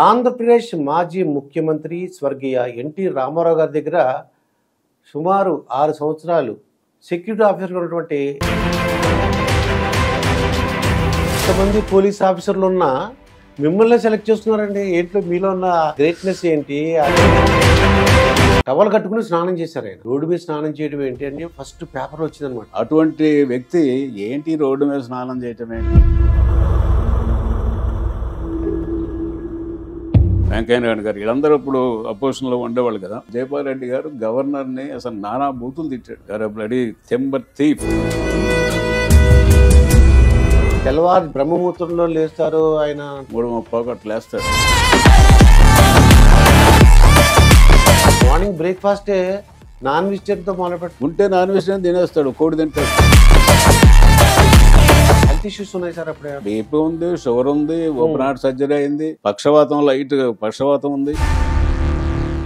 ఆంధ్రప్రదేశ్ మాజీ ముఖ్యమంత్రి స్వర్గీయ ఎన్టీ రామారావు గారి దగ్గర సుమారు 6 సంవత్సరాలు సెక్యూరిటీ ఆఫీసర్గా ఉన్నటువంటి కొంతమంది పోలీస్ ఆఫీసర్లు ఉన్న మిమ్మల్ని సెలెక్ట్ చేస్తున్నారండి. ఏంటో మీలో ఉన్న గ్రేట్నెస్ ఏంటి? టవల్ కట్టుకుని స్నానం చేశారు. ఆయన రోడ్డు మీద స్నానం చేయడం ఏంటి అని ఫస్ట్ పేపర్ వచ్చిందనమాట. అటువంటి వ్యక్తి ఏంటి రోడ్డు మీద స్నానం చేయటం ఏంటి? వెంకయ్యనాయుడు గారు వీళ్ళందరూ ఇప్పుడు అపోజిషన్ లో ఉండేవాళ్ళు కదా. జయపాల్ రెడ్డి గారు గవర్నర్ ని అసలు నానా బూతులు తిట్టాడు. గారు బ్లడీ టెంబర్ థీఫ్. తెల్లవారు బ్రహ్మముహూర్తంలో లేస్తారు. ఆయన 3:30 అట్లా లేస్తాడు. మార్నింగ్ బ్రేక్ఫాస్టే నాన్ వెజిటేరియన్తో మొదలుపెట్టి ఉంటే నాన్ వెజిటేరియన్ తినేస్తాడు, కోడి తింటాడు. హెల్త్ ఇష్యూస్ ఉన్నాయి సార్. అప్పుడే బీపీ ఉంది, షుగర్ ఉంది, ఓపెన్ హార్ట్ సర్జరీ అయింది, పక్షవాతం లైట్ పక్షవాతం ఉంది.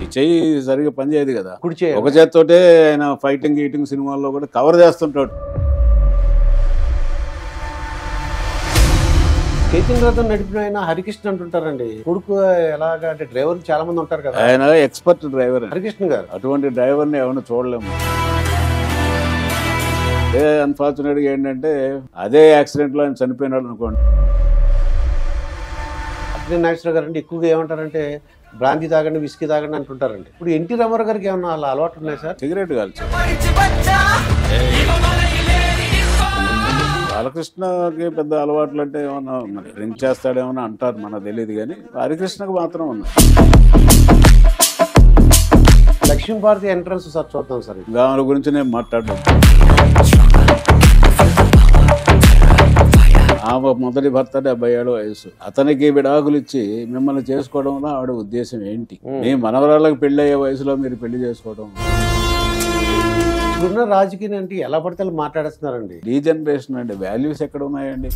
ఈ చెయ్యి సరిగ్గా పనిచేయదు కదా. కుడి చేయి ఒక చేత్తోటే ఆయన ఫైటింగ్ ఈటింగ్ సినిమాల్లో కూడా కవర్ చేస్తుంటాడు. చైతన్య రథం నడిపిన ఆయన హరికృష్ణ అంటుంటారండి. కొడుకు ఎలాగా అంటే డ్రైవర్లు చాలా మంది ఉంటారు కదా. ఆయన ఎక్స్పర్ట్ డ్రైవర్ హరికృష్ణ గారు. అటువంటి డ్రైవర్ని ఎవరిని చూడలేము. అదే అన్ఫార్చునేట్గా ఏంటంటే అదే యాక్సిడెంట్లో ఆయన చనిపోయినాడు అనుకోండి. అక్కినేని నాగేశ్వరరావు గారు అంటే ఎక్కువగా ఏమంటారంటే బ్రాంతి తాగండి, విస్కీ తాగండి అంటుంటారండి. ఇప్పుడు ఎన్టీ రామారావు గారికి ఏమన్నా అలా అలవాటు ఉన్నాయి సార్? సిగరెట్ కాల్చి బాలకృష్ణకి పెద్ద అలవాట్లు అంటే ఏమన్నా మరి డ్రింక్ చేస్తాడేమన్నా అంటారు, మనకు తెలియదు. కానీ హరికృష్ణకు మాత్రం ఉన్నాయి. లక్ష్మీభారతి ఎంట్రన్స్ సార్ చూద్దాం సార్. దాని గురించి నేను మాట్లాడడం. ఆమె మొదటి భర్త 77 వయసు. అతనికి విడాకులు ఇచ్చి మిమ్మల్ని చేసుకోవడంలో ఆవిడ ఉద్దేశం ఏంటి? మీ మనవరాళ్ళకి పెళ్లి అయ్యే వయసులో మీరు పెళ్లి చేసుకోవడం. ఇప్పుడున్న రాజకీయం అంటే ఎలా పడితే మాట్లాడేస్తున్నారండి. డీజనరేషన్ అండి. వాల్యూస్ ఎక్కడ ఉన్నాయండి?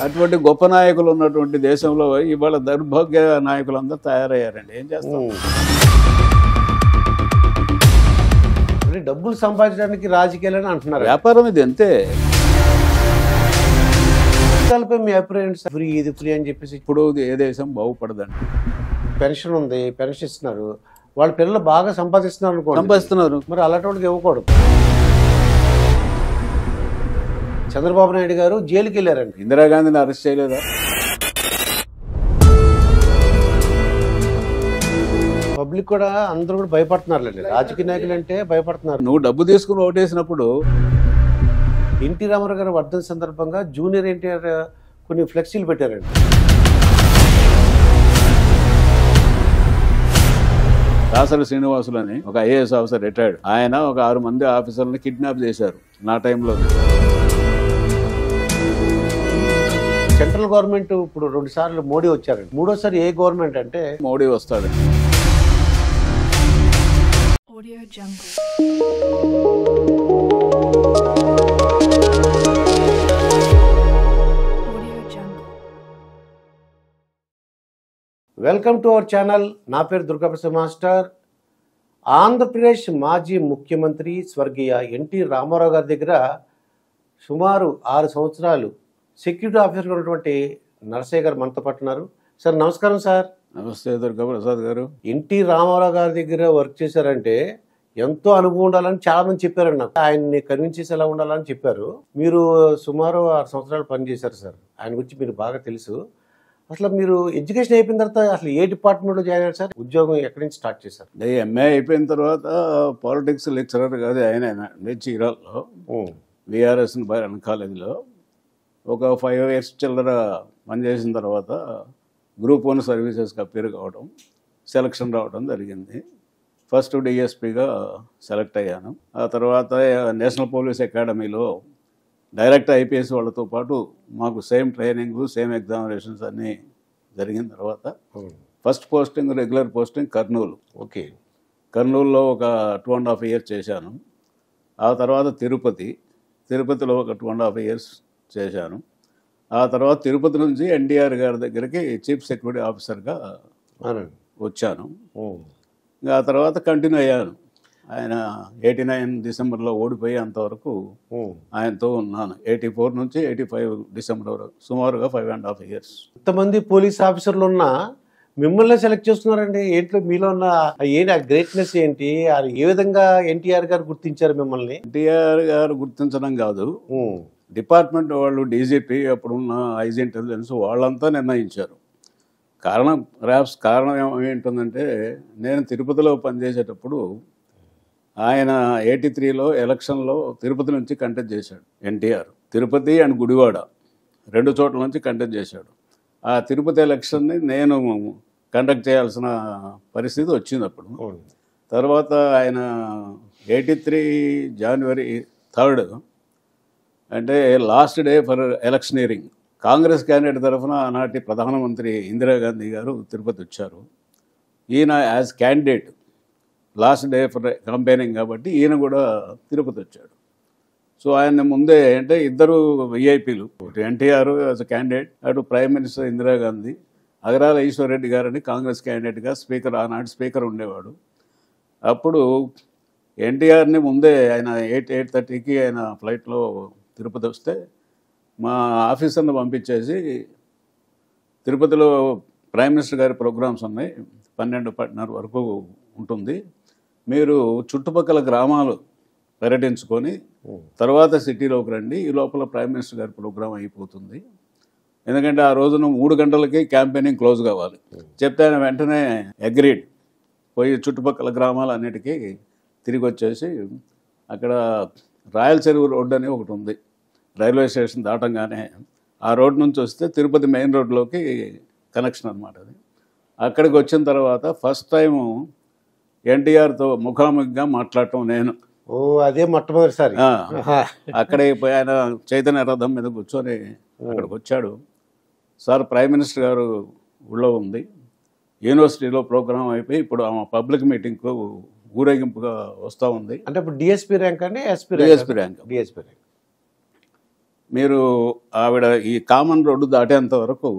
అటువంటి గొప్ప నాయకులు ఉన్నటువంటి దేశంలో ఇవాళ దౌర్భాగ్య నాయకులందరూ తయారయ్యారండి. ఏం చేస్తాం? డబ్బులు సంపాదించడానికి రాజకీయాలని అంటున్నారు. వ్యాపారం ఇది అంతే. మీ అభిప్రాయం ఫ్రీ ఇది ఫ్రీ అని చెప్పేసి ఇప్పుడు ఏ దేశం బాగుపడదండి. పెన్షన్ ఉంది, పెన్షన్ ఇస్తున్నారు. వాళ్ళ పిల్లలు బాగా సంపాదిస్తున్నారు అనుకోండి. సంపాదిస్తున్నారు. మరి అలాంటి వాళ్ళకి ఇవ్వకూడదు. చంద్రబాబు నాయుడు గారు జైలుకి వెళ్ళారండి. ఇందిరాగాంధీని అరెస్ట్ చేయలేదా? పబ్లిక్ కూడా అందరూ కూడా భయపడుతున్నారు. రాజకీయ నాయకులు అంటే భయపడుతున్నారు. నువ్వు డబ్బు తీసుకుని ఓటేసినప్పుడు ఎన్టీ రామారావు గారి వర్ధన సందర్భంగా జూనియర్ ఎన్టీఆర్ కొన్ని ఫ్లెక్సీలు పెట్టారండి. దాసరి శ్రీనివాసులు అని ఒక ఐఏఎస్ ఆఫీసర్ రిటైర్డ్. ఆయన ఒక 6 మంది ఆఫీసర్లను కిడ్నాప్ చేశారు నా టైంలో. సెంట్రల్ గవర్నమెంట్ ఇప్పుడు 2 సార్లు మోడీ వచ్చారండి. 3వసారి ఏ గవర్నమెంట్ అంటే మోడీ వస్తాడు. Welcome to our channel. నా పేరు దుర్గాప్రసాద్ మాస్టర్. ఆంధ్రప్రదేశ్ మాజీ ముఖ్యమంత్రి స్వర్గీయ ఎన్టీ రామారావు గారి దగ్గర సుమారు 6 సంవత్సరాలు సెక్యూరిటీ ఆఫీసర్గా ఉన్నటువంటి నరసయ్య గారు మనతో పట్టున్నారు. సార్ నమస్కారం సార్. నమస్తే దుర్గాప్రసాద్ గారు. ఎన్టీ రామారావు గారి దగ్గర వర్క్ చేశారంటే ఎంతో అనుభవం ఉండాలని చాలా మంది చెప్పారండి నాకు. ఆయన్ని కన్విన్స్ చేసి ఎలా ఉండాలని చెప్పారు. మీరు సుమారు 6 సంవత్సరాలు పనిచేశారు సార్. ఆయన గురించి మీరు బాగా తెలుసు. అసలు మీరు ఎడ్యుకేషన్ అయిపోయిన తర్వాత అసలు ఏ డిపార్ట్మెంట్లో జాయిన్ అయ్యారు సార్? ఉద్యోగం ఎక్కడి నుంచి స్టార్ట్ చేశారు? ఎంఏ అయిపోయిన తర్వాత పాలిటిక్స్ లెక్చరర్ కాదు ఆయన చీరాల్లో విఆర్ఎస్ కాలేజీలో ఒక 5 years చిల్లర పనిచేసిన తర్వాత గ్రూప్ 1 సర్వీసెస్కి అపేర్ కావడం, సెలక్షన్ రావడం జరిగింది. ఫస్ట్ డిఎస్పీగా సెలెక్ట్ అయ్యాను. ఆ తర్వాత నేషనల్ పోలీస్ అకాడమీలో డైరెక్ట్ ఐపీఎస్ వాళ్ళతో పాటు మాకు సేమ్ ట్రైనింగ్, సేమ్ ఎగ్జామినేషన్స్ అన్నీ జరిగిన తర్వాత first posting regular posting Kurnool. Okay. కర్నూలులో ఒక 2.5 years చేశాను. ఆ తర్వాత తిరుపతిలో ఒక 2.5 years చేశాను. ఆ తర్వాత తిరుపతి నుంచి ఎన్టీఆర్ గారి దగ్గరికి చీఫ్ సెక్యూరిటీ ఆఫీసర్గా వచ్చాను. ఆ తర్వాత కంటిన్యూ అయ్యాను. ఆయన 89 డిసెంబర్లో ఓడిపోయి అంతవరకు ఆయనతో ఉన్నాను. 84 నుంచి 85 డిసెంబర్ వరకు, సుమారుగా 5.5 years. ఇంతమంది పోలీస్ ఆఫీసర్లు ఉన్నా మిమ్మల్ని సెలెక్ట్ చేస్తున్నారండి. ఏంటో మీలో ఉన్న ఏంటి ఆ గ్రేట్నెస్ ఏంటి? అది ఏ విధంగా ఎన్టీఆర్ గారు గుర్తించారు మిమ్మల్ని? ఎన్టీఆర్ గారు గుర్తించడం కాదు, డిపార్ట్మెంట్ వాళ్ళు, డీజీపీ, అప్పుడున్న ఐజీ ఇంటెలిజెన్స్ వాళ్ళంతా నిర్ణయించారు. కారణం ఏంటుందంటే, నేను తిరుపతిలో పనిచేసేటప్పుడు ఆయన 83లో ఎలక్షన్లో తిరుపతి నుంచి కంటెస్ట్ చేశాడు ఎన్టీఆర్. తిరుపతి అండ్ గుడివాడ 2 చోట్ల నుంచి కంటెస్ట్ చేశాడు. ఆ తిరుపతి ఎలక్షన్ని నేను కండక్ట్ చేయాల్సిన పరిస్థితి వచ్చింది అప్పుడు. తర్వాత ఆయన 83 January 3 అంటే last day for electioneering, Congress candidate తరఫున ఆనాటి ప్రధానమంత్రి ఇందిరాగాంధీ గారు తిరుపతి వచ్చారు. ఈయన as candidate last day for campaigning కాబట్టి ఈయన కూడా తిరుపతి వచ్చాడు. సో ఆయన ముందే అంటే ఇద్దరు విఐపీలు, ఎన్టీఆర్ యాజ్ అ క్యాండిడేట్, అటు ప్రైమ్ మినిస్టర్ ఇందిరాగాంధీ, అగరాల ఈశ్వర్రెడ్డి గారని కాంగ్రెస్ క్యాండిడేట్గా స్పీకర్, ఆనాటి స్పీకర్ ఉండేవాడు. అప్పుడు ఎన్టీఆర్ని ముందే ఆయన 8:30కి ఆయన ఫ్లైట్లో తిరుపతి వస్తే మా ఆఫీసర్ని పంపించేసి, తిరుపతిలో ప్రైమ్ మినిస్టర్ గారి ప్రోగ్రామ్స్ ఉన్నాయి, 12:30 వరకు ఉంటుంది, మీరు చుట్టుపక్కల గ్రామాలు పర్యటించుకొని తర్వాత సిటీలోకి రండి, ఈ లోపల ప్రైమ్ మినిస్టర్ గారి ప్రోగ్రాం అయిపోతుంది, ఎందుకంటే ఆ రోజున 3 గంటలకి క్యాంపెయినింగ్ క్లోజ్ కావాలి చెప్తే ఆయన వెంటనే అగ్రీడ్. పోయి చుట్టుపక్కల గ్రామాలన్నిటికీ తిరిగి వచ్చేసి, అక్కడ రాయల్ చెరువు రోడ్డు అని ఒకటి ఉంది, రైల్వే స్టేషన్ దాటంగానే ఆ రోడ్ నుంచి వస్తే తిరుపతి మెయిన్ రోడ్లోకి కనెక్షన్ అనమాట అది. అక్కడికి వచ్చిన తర్వాత ఫస్ట్ టైము ఎన్టీఆర్తో ముఖాముఖిగా మాట్లాడటం నేను. ఓ, అదే మొట్టమొదటిసారి. అక్కడే పోయి ఆయన చైతన్య రథం మీద కూర్చొని అక్కడికి వచ్చాడు. సార్, ప్రైమ్ మినిస్టర్ గారు ఊళ్ళో ఉంది, యూనివర్సిటీలో ప్రోగ్రాం అయిపోయి ఇప్పుడు ఆమె పబ్లిక్ మీటింగ్కు ఊరేగింపుగా వస్తూ ఉంది. అంటే ఇప్పుడు డిఎస్పీ ర్యాంక్ అండి? DSP rank. DSP rank. మీరు ఆవిడ ఈ కామన్ రోడ్డు దాటేంత వరకు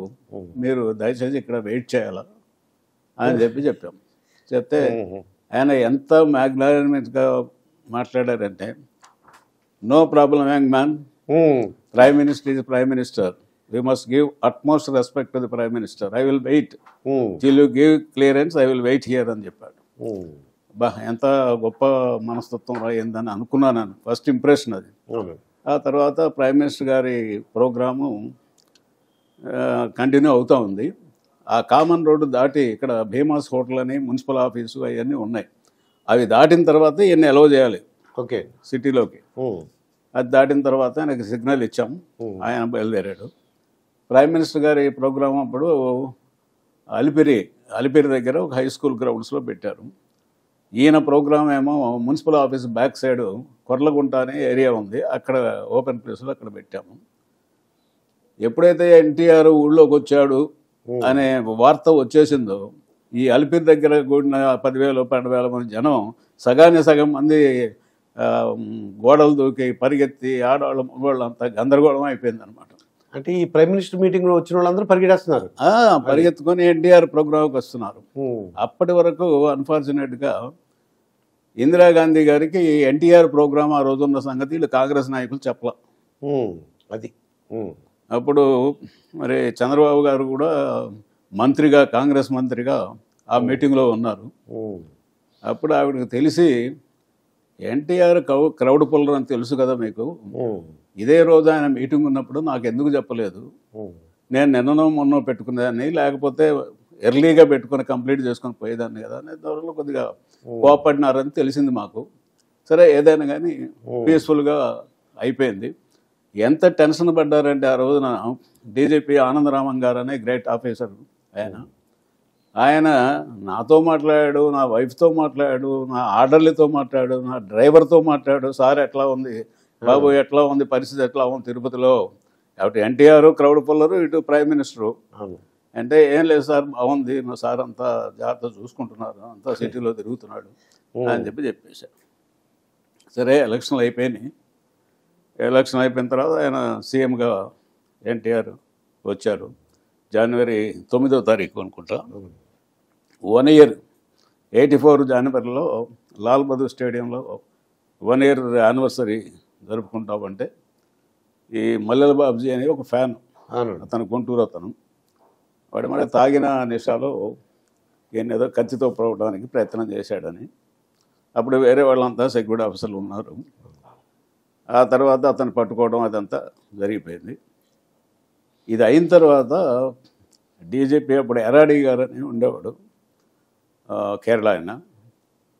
మీరు దయచేసి ఇక్కడ వెయిట్ చేయాలా అని చెప్పాం. చెప్తే ఆయన ఎంత మ్యాగ్నానిమస్గా మాట్లాడారంటే, no problem young man, prime minister is prime minister, we must give utmost respect to the prime minister, I will wait till you give clearance, I will wait here అని చెప్పాడు. బా, ఎంత గొప్ప మనస్తత్వం అయిందని అనుకున్నాను, ఫస్ట్ ఇంప్రెషన్ అది. ఆ తర్వాత ప్రైమ్ మినిస్టర్ గారి ప్రోగ్రాము కంటిన్యూ అవుతూ ఉంది. ఆ కామన్ రోడ్డు దాటి ఇక్కడ భీమాస్ హోటల్ అని మున్సిపల్ ఆఫీసు అవన్నీ ఉన్నాయి, అవి దాటిన తర్వాత ఈయన్ని అలౌ చేయాలి ఓకే సిటీలోకి. అది దాటిన తర్వాత ఆయనకి సిగ్నల్ ఇచ్చాం, ఆయన బయలుదేరాడు. ప్రైమ్ మినిస్టర్ గారి ప్రోగ్రాం అప్పుడు అలిపిరి దగ్గర ఒక హై స్కూల్ గ్రౌండ్స్లో పెట్టారు. ఈయన ప్రోగ్రాం ఏమో municipal office back side Korlagunta అనే ఏరియా ఉంది, అక్కడ ఓపెన్ ప్లేస్లో అక్కడ పెట్టాము. ఎప్పుడైతే ఎన్టీఆర్ ఊళ్ళోకి వచ్చాడు అనే వార్త వచ్చేసిందో, ఈ అలిపిరి దగ్గర కూడిన 10,000-12,000 మంది జనం సగానికి సగం మంది గోడలు దూకి పరిగెత్తి ఆడవాళ్ళు మగవాళ్ళు అంతా గందరగోళం అయిపోయింది అనమాట. అంటే ఈ ప్రైమ్ మినిస్టర్ మీటింగ్లో వచ్చిన వాళ్ళందరూ పరిగెడేస్తున్నారు, పరిగెత్తుకొని ఎన్టీఆర్ ప్రోగ్రాంకి వస్తున్నారు. అప్పటి వరకు అన్ఫార్చునేట్గా ఇందిరాగాంధీ గారికి ఎన్టీఆర్ ప్రోగ్రాం ఆ రోజున్న సంగతి వీళ్ళు కాంగ్రెస్ నాయకులు చెప్పలే. అది అప్పుడు మరి చంద్రబాబు గారు కూడా మంత్రిగా, కాంగ్రెస్ మంత్రిగా ఆ మీటింగ్లో ఉన్నారు. అప్పుడు ఆవిడకి తెలిసి, ఎన్టీఆర్ క్రౌడ్ పుల్లర్ అని తెలుసు కదా మీకు, ఇదే రోజు ఆయన మీటింగ్ ఉన్నప్పుడు నాకు ఎందుకు చెప్పలేదు, నేను నిన్ననో మొన్నో పెట్టుకునేదాన్ని, లేకపోతే ఎర్లీగా పెట్టుకుని కంప్లీట్ చేసుకొని పోయేదాన్ని కదా అనే ధరలో కొద్దిగా కోపడినారని తెలిసింది మాకు. సరే, ఏదైనా కానీ పీస్ఫుల్గా అయిపోయింది. ఎంత టెన్షన్ పడ్డారంటే ఆ రోజున డీజీపీ ఆనందరామన్ గారు అనే గ్రేట్ ఆఫీసర్, ఆయన నాతో మాట్లాడాడు, నా వైఫ్తో మాట్లాడాడు, నా ఆర్డర్లతో మాట్లాడాడు, నా డ్రైవర్తో మాట్లాడాడు, సార్ ఎట్లా ఉంది బాబు, ఎట్లా ఉంది పరిస్థితి, ఎట్లా ఉంది తిరుపతిలో, అటు ఎన్టీఆర్ క్రౌడ్ పుల్లరు, ఇటు ప్రైమ్ మినిస్టరు. అంటే ఏం లేదు సార్, బాగుంది, మా సార్ అంతా జాగ్రత్త చూసుకుంటున్నారు, అంతా సిటీలో తిరుగుతున్నాడు అని చెప్పేశారు. సరే, ఎలక్షన్లు అయిపోయినాయి. ఎలక్షన్ అయిపోయిన తర్వాత ఆయన సీఎంగా ఎన్టీఆర్ వచ్చారు. జనవరి 9వ తారీఖు అనుకుంటా, 1 year 84 జనవరిలో లాల్ బహదూర్ స్టేడియంలో 1 year యానివర్సరీ జరుపుకుంటామంటే ఈ మల్లెల బాబ్జీ అని ఒక ఫ్యాన్, అవునండి. అతను గుంటూరు అతను, వాడి మన తాగిన నిషాలో ఈయన ఏదో కత్తితో పోవడానికి ప్రయత్నం చేశాడని, అప్పుడు వేరే వాళ్ళంతా సెక్యూరిటీ ఆఫీసర్లు ఉన్నారు. ఆ తర్వాత అతను పట్టుకోవడం అదంతా జరిగిపోయింది. ఇది అయిన తర్వాత డీజీపీ అప్పుడు ఎరాడి గారు అని ఉండేవాడు, కేరళ ఆయన.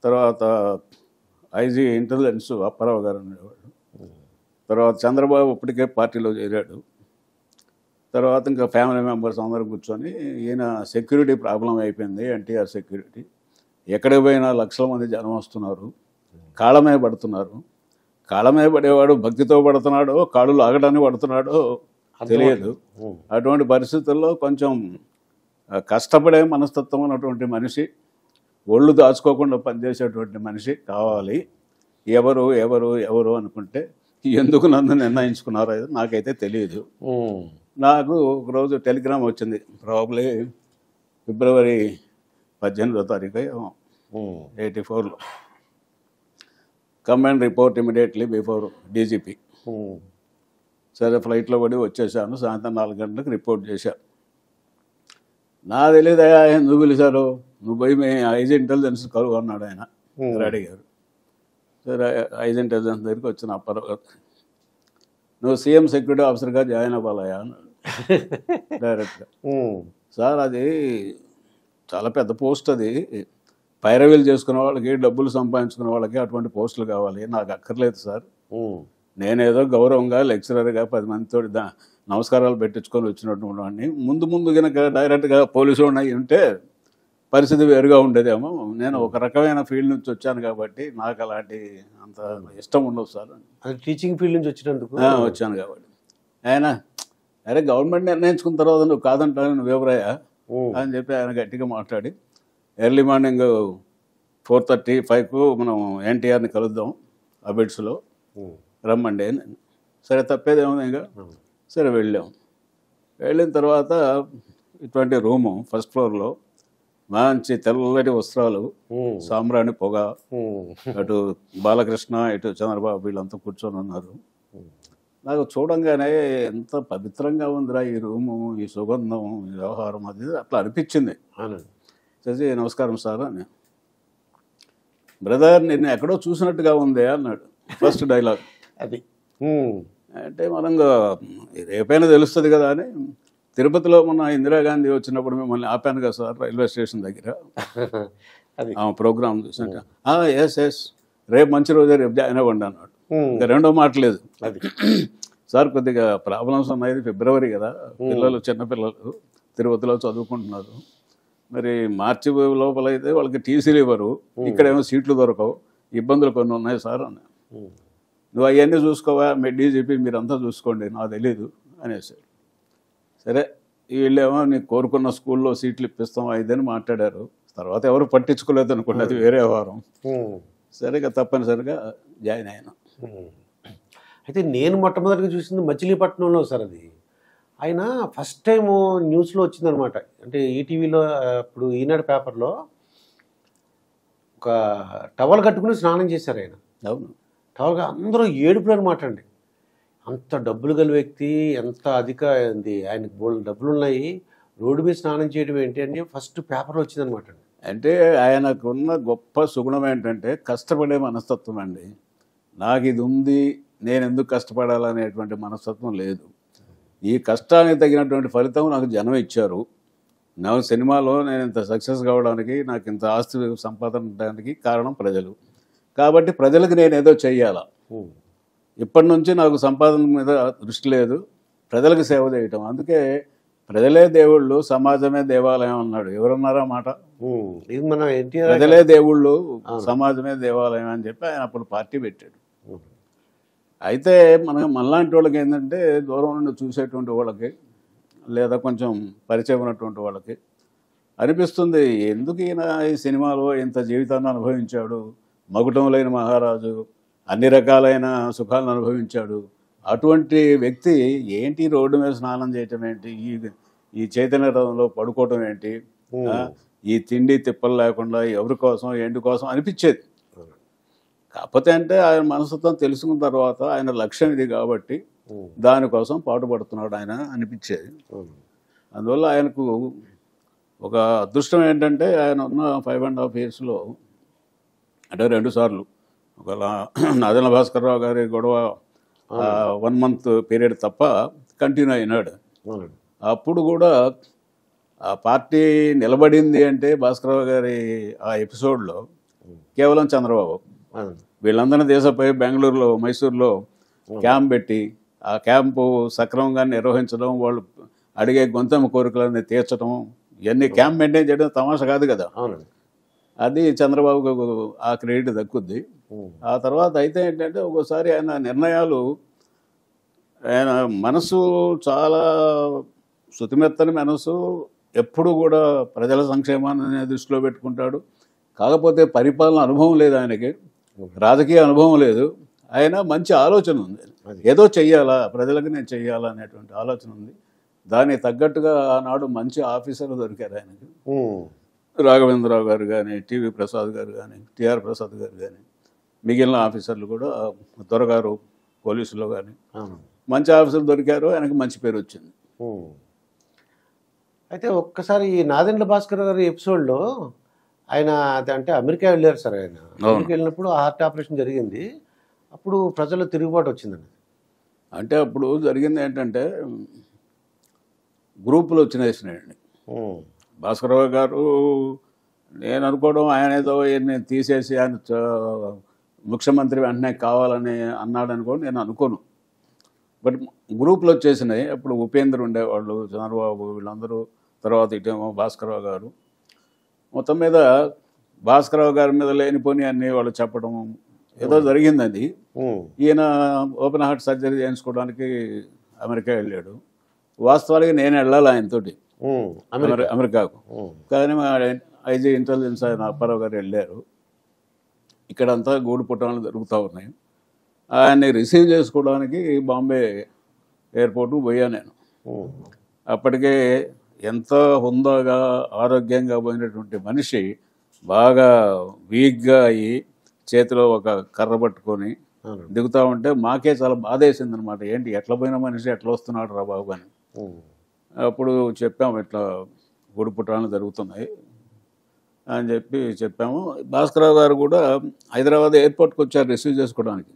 తర్వాత ఐజీ ఇంటెలిజెన్స్ అప్పారావు గారు ఉండేవాడు. తర్వాత చంద్రబాబు ఇప్పటికే పార్టీలో చేరాడు. తర్వాత ఇంకా ఫ్యామిలీ మెంబర్స్ అందరూ కూర్చొని ఈయన సెక్యూరిటీ ప్రాబ్లం అయిపోయింది, ఎన్టీఆర్ సెక్యూరిటీ, ఎక్కడికి పోయినా లక్షల మంది జనం వస్తున్నారు, కాళ్ళమే పడుతున్నారు. కాళ్ళమే పడేవాడు భక్తితో పడుతున్నాడో కాళ్ళు లాగడానికి పడుతున్నాడో తెలియదు. అటువంటి పరిస్థితుల్లో కొంచెం కష్టపడే మనస్తత్వం ఉన్నటువంటి మనిషి, ఒళ్ళు దాచుకోకుండా పనిచేసేటువంటి మనిషి కావాలి. ఎవరు ఎవరు ఎవరు అనుకుంటే ఎందుకు నన్ను నిర్ణయించుకున్నారో నాకైతే తెలియదు. నాకు ఒకరోజు టెలిగ్రామ్ వచ్చింది, ప్రాబ్లీ February 18 84లో, come and report immediately before DGP. సరే ఫ్లైట్లో పడి వచ్చేసాను, సాయంత్రం 4 గంటలకు రిపోర్ట్ చేశాను. నా తెలియదయా ఎందుకు పిలిచారు, నువ్వు పోయి మీ ఐజీ ఇంటెలిజెన్స్ కలుగు అన్నాడు ఆయన, రెడ్డి గారు. సరే ఐజీ ఇంటెలిజెన్స్ దగ్గరికి వచ్చిన అప్పారావు గారు, నువ్వు సీఎం సెక్యూరిటీ ఆఫీసర్గా జాయిన్ అవ్వాలయా అన్నాడు డైరెక్ట్గా. సార్ అది చాలా పెద్ద పోస్ట్, అది పైరవీలు చేసుకునే వాళ్ళకి, డబ్బులు సంపాదించుకునే వాళ్ళకి అటువంటి పోస్టులు కావాలి, నాకు అక్కర్లేదు సార్. నేనేదో గౌరవంగా లెక్చరర్గా 10 మందితో నమస్కారాలు పెట్టించుకొని వచ్చినటువంటి వాడిని, ముందు కనుక డైరెక్ట్గా పోలీసు వాడిని ఉంటే పరిస్థితి వేరుగా ఉండేదేమో. నేను ఒక రకమైన ఫీల్డ్ నుంచి వచ్చాను కాబట్టి నాకు అలాంటి అంత ఇష్టం ఉండదు సార్. అది టీచింగ్ ఫీల్డ్ నుంచి వచ్చినందుకు వచ్చాను కాబట్టి ఆయన, అరే గవర్నమెంట్ నిర్ణయించుకున్న తర్వాత నువ్వు కాదంటాను, నువ్వెవరయ్యా అని చెప్పి ఆయన గట్టిగా మాట్లాడి, ఎర్లీ మార్నింగ్ 4:35కు మనం ఎన్టీఆర్ని కలుద్దాం అబిడ్స్లో, రమ్మండి అని. సరే తప్పేదేమో ఇంకా. సరే వెళ్ళాం. వెళ్ళిన తర్వాత ఇటువంటి రూము ఫస్ట్ ఫ్లోర్లో, మంచి తెల్లటి వస్త్రాలు, సాంబ్రాణి పొగ, అటు బాలకృష్ణ ఇటు చంద్రబాబు వీళ్ళంతా కూర్చొని ఉన్నారు. నాకు చూడంగానే ఎంత పవిత్రంగా ఉందిరా ఈ రూము, ఈ సుగంధం, ఈ వ్యవహారం, అది అట్లా అనిపించింది. చేసి నమస్కారం సార్ అని. బ్రదర్ నిన్ను ఎక్కడో చూసినట్టుగా ఉంది అన్నాడు ఫస్ట్ డైలాగ్. అది అంటే మనం రేపైనా తెలుస్తుంది కదా అని, తిరుపతిలో మొన్న ఇందిరాగాంధీ వచ్చినప్పుడు మిమ్మల్ని ఆపాను కదా సార్ రైల్వే స్టేషన్ దగ్గర, ప్రోగ్రామ్ చూసాక, ఎస్ రేపు మంచి రోజే, రేపు జాయిన్ అవ్వండి అన్నాడు. ఇంకా రెండో మాట లేదు. అది సార్ కొద్దిగా ప్రాబ్లమ్స్ ఉన్నాయి, ఫిబ్రవరి కదా, పిల్లలు చిన్నపిల్లలు తిరుపతిలో చదువుకుంటున్నారు, మరి మార్చి లోపల అయితే వాళ్ళకి టీసీలు ఇవ్వరు, ఇక్కడేమో సీట్లు దొరకవు, ఇబ్బందులు కొన్ని ఉన్నాయి సార్ అన్న. నువ్వు అవన్నీ చూసుకోవా, మీ డీజీపీ మీరంతా చూసుకోండి, నాకు తెలీదు అనేసాడు. సరే వీళ్ళేమో నీకు కోరుకున్న స్కూల్లో సీట్లు ఇప్పిస్తాం ఇదని మాట్లాడారు. తర్వాత ఎవరు పట్టించుకోలేదు అనుకోండి, అది వేరే వ్యవహారం. సరిగా తప్పనిసరిగా జాయిన్ అయ్యాను. అయితే నేను మొట్టమొదటిగా చూసింది మచిలీపట్నంలో సార్. అది ఆయన ఫస్ట్ టైము న్యూస్లో వచ్చిందనమాట. అంటే ఈటీవీలో, ఇప్పుడు ఈనాడు పేపర్లో ఒక టవల్ కట్టుకుని స్నానం చేశారు ఆయన. అవును, టవల్గా అందరూ ఏడుపులు అనమాట అండి. అంత డబ్బులు గల వ్యక్తి, ఎంత అధిక ఆయనకు బోల్డ్ డబ్బులు ఉన్నాయి, రోడ్డు మీద స్నానం చేయడం ఏంటి అని ఫస్ట్ పేపర్లో వచ్చిందనమాట అండి. అంటే ఆయనకున్న గొప్ప సుగుణం ఏంటంటే కష్టపడే మనస్తత్వం అండి. నాకు ఇది ఉంది, నేను ఎందుకు కష్టపడాలనేటువంటి మనస్తత్వం లేదు. ఈ కష్టానికి తగినటువంటి ఫలితం నాకు జనం ఇచ్చారు. నా సినిమాలో నేను ఇంత సక్సెస్ కావడానికి, నాకు ఇంత ఆస్తి సంపాదన ఉండడానికి కారణం ప్రజలు. కాబట్టి ప్రజలకు నేను ఏదో చెయ్యాలా. ఇప్పటి నుంచి నాకు సంపాదన మీద దృష్టి లేదు, ప్రజలకు సేవ చేయటం. అందుకే ప్రజలే దేవుళ్ళు, సమాజమే దేవాలయం అన్నాడు. ఎవరన్నారా మాట? ఇది మన ఎన్టీఆర్. ప్రజలే దేవుళ్ళు, సమాజమే దేవాలయం అని చెప్పి ఆయన అప్పుడు పార్టీ పెట్టాడు. అయితే మనలాంటి వాళ్ళకి ఏంటంటే, దూరం నుండి చూసేటువంటి వాళ్ళకి, లేదా కొంచెం పరిచయం ఉన్నటువంటి వాళ్ళకి అనిపిస్తుంది, ఎందుకు ఈయన ఈ సినిమాలో ఇంత జీవితాన్ని అనుభవించాడు, మగుటం లేని మహారాజు, అన్ని రకాలైన సుఖాలను అనుభవించాడు, అటువంటి వ్యక్తి ఏంటి రోడ్డు మీద స్నానం చేయటం ఏంటి, ఈ చైతన్య రథంలో పడుకోవటం ఏంటి, ఈ తిండి తిప్పలు లేకుండా ఎవరి కోసం ఏంటి కోసం అనిపించేది. కాకపోతే అంటే ఆయన మనస్తత్వం తెలుసుకున్న తర్వాత ఆయన లక్ష్యం ఇది కాబట్టి దానికోసం పాటుపడుతున్నాడు ఆయన అనిపించేది. అందువల్ల ఆయనకు ఒక అదృష్టం ఏంటంటే ఆయన ఉన్న 5.5 yearsలో అంటే 2 సార్లు ఒక నాదెండ్ల భాస్కర్రావు గారి గొడవ 1 month పీరియడ్ తప్ప కంటిన్యూ అయినాడు. అప్పుడు కూడా ఆ పార్టీ నిలబడింది అంటే భాస్కర్రావు గారి ఆ ఎపిసోడ్లో కేవలం చంద్రబాబు. వీళ్ళందరినీ దేశపోయి బెంగళూరులో మైసూరులో క్యాంప్ పెట్టి ఆ క్యాంపు సక్రమంగా నిర్వహించడం, వాళ్ళు అడిగే గొంతెమ్మ కోరికలన్నీ తీర్చడం, ఇవన్నీ క్యాంప్ మెయింటైన్ చేయడం తమాషా కాదు కదా. అది చంద్రబాబుకు ఆ క్రెడిట్ దక్కుద్ది. ఆ తర్వాత అయితే ఏంటంటే ఒక్కోసారి ఆయన నిర్ణయాలు, ఆయన మనసు చాలా శుతిమెత్తని మనసు, ఎప్పుడు కూడా ప్రజల సంక్షేమాన్ని దృష్టిలో పెట్టుకుంటాడు. కాకపోతే పరిపాలన అనుభవం లేదు ఆయనకి, రాజకీయ అనుభవం లేదు. ఆయన మంచి ఆలోచన ఉంది, ఏదో చెయ్యాలా ప్రజలకు నేను చెయ్యాలా అనేటువంటి ఆలోచన ఉంది. దానికి తగ్గట్టుగా ఆనాడు మంచి ఆఫీసర్లు దొరికారు ఆయనకి. రాఘవేంద్రరావు గారు కానీ, టీవీ ప్రసాద్ గారు కానీ, టిఆర్ ప్రసాద్ గారు కానీ, మిగిలిన ఆఫీసర్లు కూడా దొరగారు పోలీసులో కానీ మంచి ఆఫీసర్లు దొరికారు. ఆయనకు మంచి పేరు వచ్చింది. అయితే ఒక్కసారి ఈ నాదెండ్ల భాస్కర్ గారి ఎపిసోడ్లో ఆయన అంటే అమెరికా వెళ్ళారు సార్. ఆయన అమెరికా వెళ్ళినప్పుడు హార్ట్ ఆపరేషన్ జరిగింది. అప్పుడు ప్రజల్లో తిరుగుబాటు వచ్చిందండి. అంటే అప్పుడు జరిగింది ఏంటంటే గ్రూపులు వచ్చినాయండి. భాస్కరరావు గారు నేను అనుకోవడం ఆయన ఏదో నేను తీసేసి ఆయన ముఖ్యమంత్రి వెంటనే కావాలని అన్నాడు అనుకోండి, నేను అనుకోను. బట్ గ్రూపులు వచ్చేసినాయి. అప్పుడు ఉపేంద్ర ఉండేవాళ్ళు, చంద్రబాబు, వీళ్ళందరూ, తర్వాత ఇటేమో భాస్కరరావు గారు. మొత్తం మీద భాస్కరరావు గారి మీద లేనిపోని అన్నీ వాళ్ళు చెప్పడం ఏదో జరిగింది. ఈయన ఓపెన్ హార్ట్ సర్జరీ చేయించుకోవడానికి అమెరికా వెళ్ళాడు. వాస్తవానికి నేను వెళ్ళాలి ఆయనతోటి అమెరికాకు, కానీ మా ఐజీ ఇంటెలిజెన్స్ ఆయన అప్పారావు గారు వెళ్ళారు. ఇక్కడంతా గూడు పుట్టాలు జరుగుతూ ఉన్నాయి. ఆయన్ని రిసీవ్ చేసుకోవడానికి బాంబే ఎయిర్పోర్ట్కు పోయా నేను. అప్పటికే ఎంతో హుందాగా ఆరోగ్యంగా పోయినటువంటి మనిషి బాగా వీక్గా అయ్యి చేతిలో ఒక కర్ర పట్టుకొని దిగుతూ ఉంటే మాకే చాలా బాధ వేసింది అనమాట. ఏంటి ఎట్లా పోయిన మనిషి ఎట్లా వస్తున్నాడు రా బాబు అని. అప్పుడు చెప్పాము, ఇట్లా గూడు పుట్టాలు జరుగుతున్నాయి అని చెప్పాము. భాస్కరరావు గారు కూడా హైదరాబాద్ ఎయిర్పోర్ట్కి వచ్చారు రిసీవ్ చేసుకోవడానికి.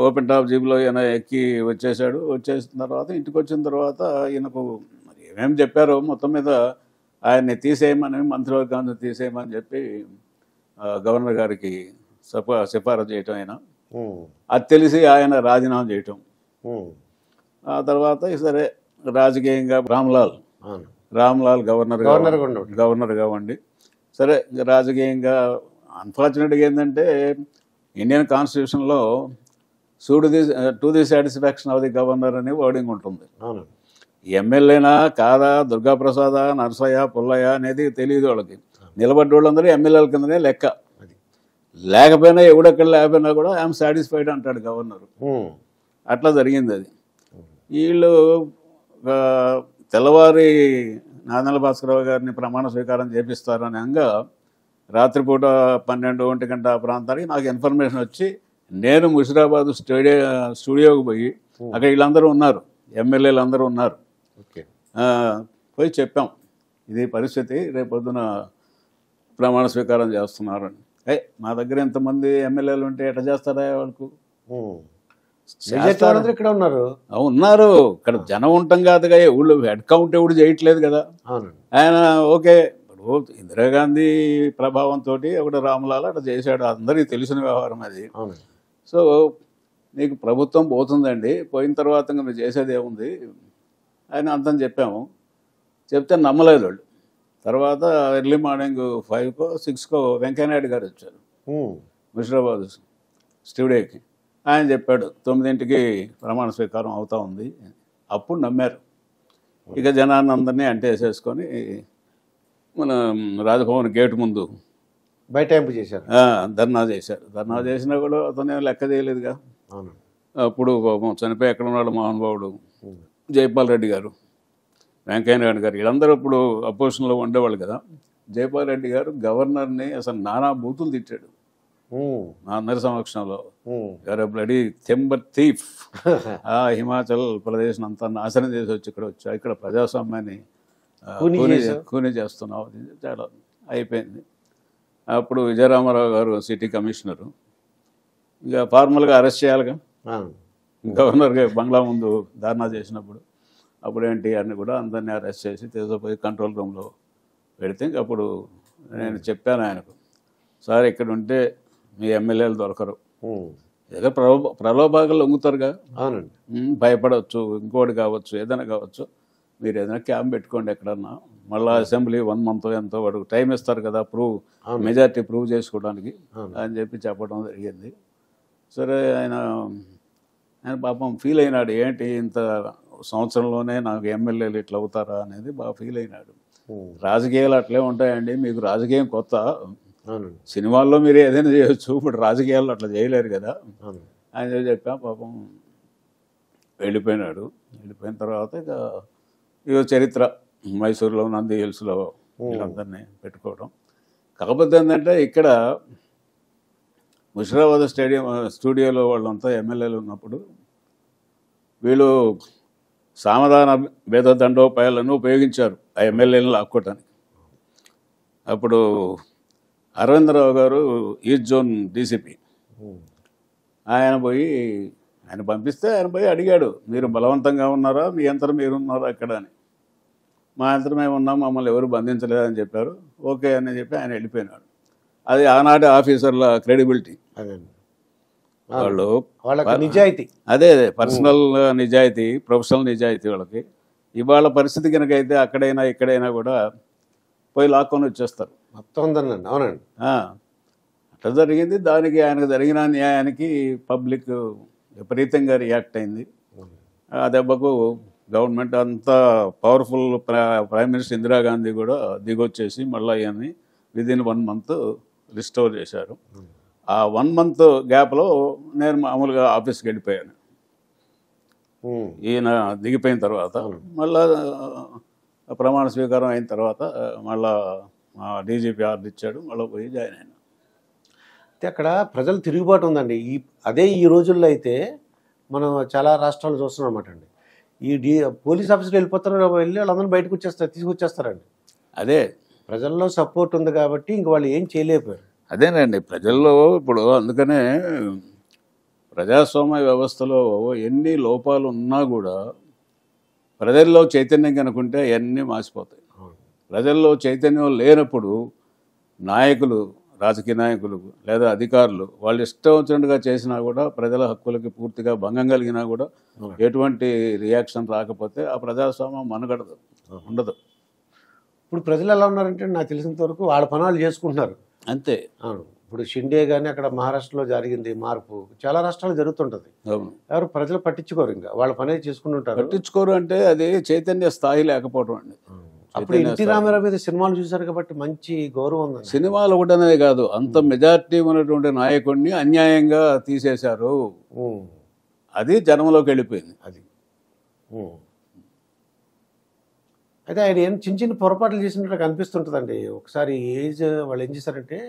ఓపెన్ టాప్ జీప్లో ఈయన ఎక్కి వచ్చేసాడు. వచ్చేసిన తర్వాత ఇంటికి వచ్చిన తర్వాత ఈయనకు మరి ఏమేమి చెప్పారో మొత్తం మీద ఆయన్ని తీసేయమని, మంత్రివర్గాన్ని తీసేయమని చెప్పి గవర్నర్ గారికి సిఫారసు చేయటం ఆయన. అది తెలిసి ఆయన రాజీనామా చేయటం. ఆ తర్వాత సరే రాజకీయంగా రామ్లాల్ గవర్నర్గా ఉండి సరే రాజకీయంగా అన్ఫార్చునేట్గా ఏంటంటే ఇండియన్ కాన్స్టిట్యూషన్లో to the satisfaction of the governor అని వర్డింగ్ ఉంటుంది. ఎమ్మెల్యేనా కాదా, దుర్గాప్రసాద, నరసయ్య, పుల్లయ్య అనేది తెలియదు వాళ్ళకి. నిలబడ్డ వాళ్ళందరూ ఎమ్మెల్యేల కిందనే లెక్క. లేకపోయినా ఎవడెక్కడ లేకపోయినా కూడా ఐఎమ్ సాటిస్ఫైడ్ అంటాడు గవర్నర్. అట్లా జరిగింది అది. వీళ్ళు తెల్లవారి నాదెండ్ల భాస్కరరావు గారిని ప్రమాణ స్వీకారం చేపిస్తారని అనగా రాత్రిపూట 12-1 గంట ప్రాంతానికి నాకు ఇన్ఫర్మేషన్ వచ్చి నేను ముషిరాబాద్ స్టూడియోకి పోయి అక్కడ వీళ్ళందరూ ఉన్నారు, ఎమ్మెల్యేలు అందరూ ఉన్నారు. పోయి చెప్పాం ఇది పరిస్థితి, రేపొద్దున ప్రమాణ స్వీకారం చేస్తున్నారని. మా దగ్గర ఎంతమంది ఎమ్మెల్యేలు ఉంటే ఎట్లా చేస్తారా వాళ్ళకు? ఇక్కడ ఉన్నారు, ఇక్కడ జనం ఉంటాం కాదుగా, ఊళ్ళో హెడ్ కౌంట్ ఎవడు చేయట్లేదు కదా. ఆయన ఓకే, ఇప్పుడు ఇందిరాగాంధీ ప్రభావంతో ఒకటి రామలాల్ అట్లా చేశాడు, అందరికీ తెలిసిన వ్యవహారం అది. సో నీకు ప్రభుత్వం పోతుందండి, పోయిన తర్వాత ఇంకా మీరు చేసేది ఏముంది అని అంతం చెప్పాము. చెప్తే నమ్మలేదు వాళ్ళు. తర్వాత ఎర్లీ మార్నింగ్ 5కో 6కో వెంకయ్యనాయుడు గారు వచ్చారు ముషిరాబాద్ స్టూడియోకి. ఆయన చెప్పాడు 9ంటికి ప్రమాణ స్వీకారం అవుతా ఉంది. అప్పుడు నమ్మారు. ఇక జనాన్ని అందరినీ అంటేసేసుకొని మన రాజభవన్ గేటు ముందు బైఠాయింపు చేశారు, ధర్నా చేశారు. ధర్నా చేసినా కూడా అతను లెక్క చేయలేదుగా. అప్పుడు చనిపోయి ఎక్కడ ఉన్నాడు మహానుభావుడు జైపాల్ రెడ్డి గారు, వెంకయ్యనాయుడు గారు, వీళ్ళందరూ ఇప్పుడు అపోజిషన్లో ఉండేవాళ్ళు కదా. జైపాల్ రెడ్డి గారు గవర్నర్ని అసలు నానా బూతులు తిట్టాడు. మా అందరి సమక్షంలో, ఎవరో బ్లడీ టెంబర్ థీఫ్, ఆ హిమాచల్ ప్రదేశ్ అంతా నాశనం చేసి వచ్చి ఇక్కడ ప్రజాస్వామ్యాన్ని కూని చేస్తున్నావు, చాలా అయిపోయింది. అప్పుడు విజయరామారావు గారు సిటీ కమిషనరు, ఇక ఫార్మల్గా అరెస్ట్ చేయాలిగా గవర్నర్గా బంగ్లా ముందు ధర్నా చేసినప్పుడు. అప్పుడు ఎన్టీఆర్ని కూడా అందరినీ అరెస్ట్ చేసి తీసుకుపోయి కంట్రోల్ రూమ్లో పెడితే ఇంక అప్పుడు నేను చెప్పాను ఆయనకు, సార్ ఇక్కడ ఉంటే మీ ఎమ్మెల్యేలు దొరకరు, ఏదో ప్రలోభాలు లొంగుతారుగా, భయపడవచ్చు, ఇంకోటి కావచ్చు, ఏదైనా కావచ్చు, మీరు ఏదైనా క్యాంప్ పెట్టుకోండి ఎక్కడన్నా, మళ్ళీ అసెంబ్లీ 1 month ఎంతో వాడికి టైం ఇస్తారు కదా మెజార్టీ ప్రూవ్ చేసుకోవడానికి అని చెప్పి చెప్పడం జరిగింది. సరే ఆయన పాపం ఫీల్ అయినాడు, ఏంటి ఇంత సంవత్సరంలోనే నాకు ఎమ్మెల్యేలు ఇట్లా అవుతారా అనేది బాగా ఫీల్ అయినాడు. రాజకీయాలు అట్లే ఉంటాయండి, మీకు రాజకీయం కొత్త, సినిమాల్లో మీరు ఏదైనా చేయొచ్చు, ఇప్పుడు రాజకీయాల్లో అట్లా చేయలేరు కదా అని చెప్పా. పాపం వెళ్ళిపోయినాడు. వెళ్ళిపోయిన తర్వాత ఇక చరిత్ర మైసూరులో నంది హిల్స్లో వీళ్ళందరినీ పెట్టుకోవడం. కాకపోతే ఏంటంటే ఇక్కడ ముషిరాబాద్ స్టూడియోలో వాళ్ళంతా ఎమ్మెల్యేలు ఉన్నప్పుడు వీళ్ళు సామధాన భేద దండోపాయాలను ఉపయోగించారు ఆ ఎమ్మెల్యేలను లాక్కోవటానికి. అప్పుడు అరవిందరావు గారు ఈస్ట్ జోన్ డీసీపీ, ఆయన పంపిస్తే ఆయన పోయి అడిగాడు, మీరు బలవంతంగా ఉన్నారా, మీ యంత్రం మీరు ఉన్నారా అక్కడ అని. మా యంత్రం మేము ఉన్నాం, మమ్మల్ని ఎవరు బంధించలేదని చెప్పారు. ఓకే అని చెప్పి ఆయన వెళ్ళిపోయినాడు. అది ఆనాటి ఆఫీసర్ల క్రెడిబిలిటీ, వాళ్ళకి నిజాయితీ, అదే పర్సనల్ నిజాయితీ, ప్రొఫెషనల్ నిజాయితీ వాళ్ళకి. ఇవాళ పరిస్థితి కనుక అయితే అక్కడైనా ఇక్కడైనా కూడా పోయి లాక్కొని వచ్చేస్తారు మొత్తం. అవునండి, అట్లా జరిగింది. దానికి ఆయనకు జరిగిన న్యాయానికి పబ్లిక్ విపరీతంగా రియాక్ట్ అయింది. ఆ దెబ్బకు గవర్నమెంట్ అంతా పవర్ఫుల్ ప్రైమ్ మినిస్టర్ ఇందిరాగాంధీ కూడా దిగొచ్చేసి మళ్ళీ ఇవన్నీ విదిన్ 1 month రిస్టోర్ చేశారు. ఆ 1 month గ్యాప్లో నేను మామూలుగా ఆఫీస్కి వెళ్ళిపోయాను. ఈయన దిగిపోయిన తర్వాత మళ్ళా ప్రమాణ స్వీకారం అయిన తర్వాత మళ్ళా డీజీపీ ఆర్డర్ ఇచ్చాడు, మళ్ళీ పోయి జాయిన్ అయినా. అయితే అక్కడ ప్రజలు తిరుగుబాటు ఉందండి. ఈ రోజుల్లో అయితే మనం చాలా రాష్ట్రాలు చూస్తున్నాం అన్నమాట అండి. పోలీస్ ఆఫీసర్లు వెళ్ళిపోతారు, వెళ్ళి వాళ్ళందరూ బయటకు తీసుకొచ్చేస్తారండి. అదే ప్రజల్లో సపోర్ట్ ఉంది కాబట్టి ఇంక వాళ్ళు ఏం చేయలేకపోయారు. అదేనండి ప్రజల్లో ఇప్పుడు. అందుకనే ప్రజాస్వామ్య వ్యవస్థలో ఎన్ని లోపాలు ఉన్నా కూడా ప్రజల్లో చైతన్యం కనుకుంటే అవన్నీ మాసిపోతాయి. ప్రజల్లో చైతన్యం లేనప్పుడు నాయకులు, రాజకీయ నాయకులు లేదా అధికారులు వాళ్ళు ఇష్టం వచ్చినట్టుగా చేసినా కూడా, ప్రజల హక్కులకి పూర్తిగా భంగం కలిగినా కూడా ఎటువంటి రియాక్షన్ రాకపోతే ఆ ప్రజాస్వామ్యం మనుగడదు, ఉండదు. ఇప్పుడు ప్రజలు ఎలా ఉన్నారంటే నాకు తెలిసినంత వరకు వాళ్ళ పనులు చేసుకుంటున్నారు అంతే. ఇప్పుడు షిండే కానీ అక్కడ మహారాష్ట్రలో జరిగింది మార్పు, చాలా రాష్ట్రాలు జరుగుతుంటుంది. ఎవరు ప్రజలు పట్టించుకోరు, ఇంకా వాళ్ళ పనే చేసుకుంటుంటారు. పట్టించుకోరు అంటే అది చైతన్య స్థాయి లేకపోవడం అండి. అప్పుడు ఎన్టీ రామారావు మీద సినిమాలు చూశారు కాబట్టి మంచి గౌరవం ఉంది. సినిమాలు ఒకటనే కాదు, అంత మెజార్టీ ఉన్నటువంటి నాయకుడిని అన్యాయంగా తీసేశారు, అది జనంలోకి వెళ్ళిపోయింది. అది అయితే ఆయన ఏం చిన్న చిన్న పొరపాట్లు చేసినట్టు కనిపిస్తుంటుందండి. ఒకసారి వాళ్ళు ఏం చేశారంటే,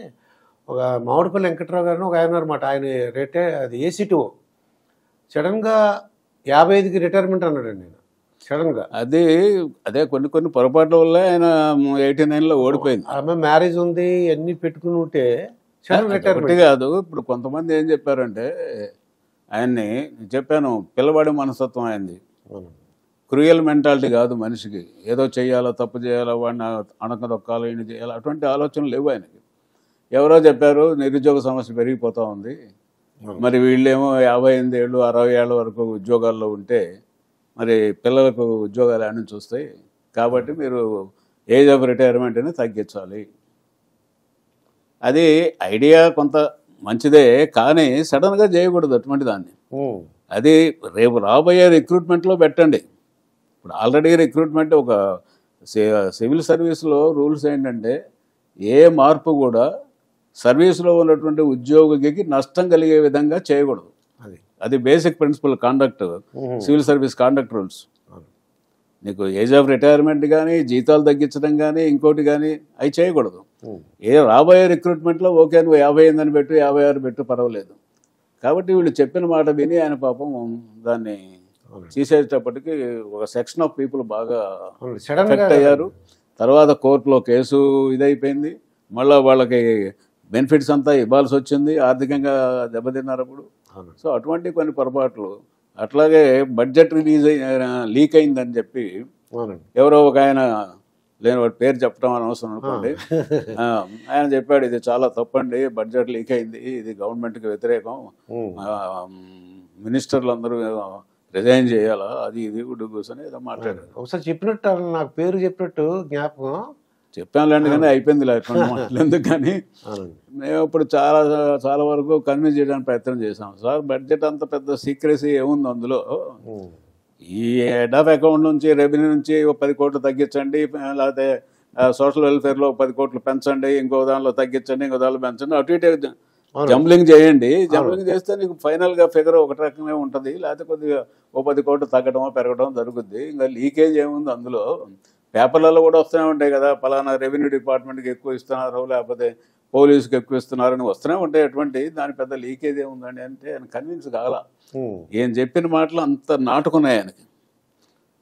ఒక మామిడిపల్లి వెంకట్రావు గారిని ఒక ఆయన అనమాట, ఆయన అది ఏసీటీఓ సడన్గా 55కి రిటైర్మెంట్ అన్నాడండి ఆయన సడన్గా. అదే కొన్ని పొరపాట్ల వల్ల ఆయన 89లో ఓడిపోయింది. ఆమె మ్యారేజ్ ఉంది అన్ని పెట్టుకుని ఉంటే సడన్ రిటైర్మెంట్ కాదు. ఇప్పుడు కొంతమంది ఏం చెప్పారంటే, ఆయన్ని చెప్పాను, పిల్లవాడి మనస్తత్వం అయింది, క్రూయల్ మెంటాలిటీ కాదు మనిషికి, ఏదో చేయాలో తప్పు చేయాలో వాడిని అణకదొక్కాలో ఈయన చేయాలో అటువంటి ఆలోచనలు లేవు ఆయనకి. ఎవరో చెప్పారు నిరుద్యోగ సమస్య పెరిగిపోతూ ఉంది, మరి వీళ్ళేమో 58 ఏళ్ళు 60 ఏళ్ళ వరకు ఉద్యోగాల్లో ఉంటే మరి పిల్లలకు ఉద్యోగాలు ఏడ నుంచి వస్తాయి, కాబట్టి మీరు ఏజ్ ఆఫ్ రిటైర్మెంట్ని తగ్గించాలి. అది ఐడియా కొంత మంచిదే, కానీ సడన్గా చేయకూడదు అటువంటి దాన్ని. అది రేపు రాబోయే రిక్రూట్మెంట్లో పెట్టండి. ఇప్పుడు ఆల్రెడీ రిక్రూట్మెంట్ ఒక సివిల్ సర్వీస్లో రూల్స్ ఏంటంటే, ఏ మార్పు కూడా సర్వీస్లో ఉన్నటువంటి ఉద్యోగికి నష్టం కలిగే విధంగా చేయకూడదు. అది basic principle conduct, civil service conduct rules. నీకు ఏజ్ ఆఫ్ రిటైర్మెంట్ కానీ జీతాలు తగ్గించడం కానీ ఇంకోటి కానీ అవి చేయకూడదు. రాబోయే రిక్రూట్మెంట్లో ఓకే నువ్వు 50 అయిందని పెట్టు, 56 పెట్టు, పర్వాలేదు. కాబట్టి వీళ్ళు చెప్పిన మాట విని ఆయన పాపం దాన్ని తీసేటప్పటికి ఒక సెక్షన్ ఆఫ్ పీపుల్ బాగా ఎఫెక్ట్ అయ్యారు. తర్వాత కోర్టులో కేసు ఇదైపోయింది, మళ్ళీ వాళ్ళకి బెనిఫిట్స్ అంతా ఇవ్వాల్సి వచ్చింది, ఆర్థికంగా దెబ్బతిన్నారు అప్పుడు. సో అటువంటి కొన్ని పొరపాట్లు. అట్లాగే బడ్జెట్ లీక్ అయిందని చెప్పి ఎవరో ఒక ఆయన, లేని వాడి పేరు చెప్పడం అనవసరం అనుకోండి, ఆయన చెప్పాడు ఇది చాలా తప్పండి, బడ్జెట్ లీక్ అయింది, ఇది గవర్నమెంట్కి వ్యతిరేకం, మినిస్టర్లు అందరూ రిజైన్ చేయాలా, అది ఇది కూర్చొని ఏదో మాట్లాడారు. ఒకసారి చెప్పినట్టు నాకు పేరు చెప్పినట్టు జ్ఞాపకం చెప్పానులేండి, కానీ అయిపోయింది ఎందుకు. కానీ మేము ఇప్పుడు చాలా వరకు కన్విన్స్ చేయడానికి ప్రయత్నం చేసాం. సార్ బడ్జెట్ అంత పెద్ద సీక్రెసీ ఏముంది అందులో, ఈ హెడ్ ఆఫ్ అకౌంట్ నుంచి రెవెన్యూ నుంచి 10 కోట్లు తగ్గించండి, లేకపోతే సోషల్ వెల్ఫేర్లో 10 కోట్లు పెంచండి, ఇంకో దానిలో తగ్గించండి, ఇంకో దానిలో పెంచండి, అటు ఇటు జంబ్లింగ్ చేయండి. జంబ్లింగ్ చేస్తే నీకు ఫైనల్గా ఫిగర్ ఒక రకమే ఉంటుంది, లేకపోతే కొద్దిగా 10 కోట్లు తగ్గడమో పెరగడం జరుగుద్ది. ఇంకా లీకేజ్ ఏముంది అందులో, పేపర్లలో కూడా వస్తూనే ఉంటాయి కదా, పలానా రెవెన్యూ డిపార్ట్మెంట్కి ఎక్కువ ఇస్తున్నారు, లేకపోతే పోలీసుకి ఎక్కువ ఇస్తున్నారని వస్తూనే ఉంటాయి. అటువంటి దాని పెద్ద లీకేజ్ ఏముందండి అంటే ఆయన కన్విన్స్ కావాలా. ఏం చెప్పిన మాటలు అంత నాటుకున్నాయి ఆయనకి.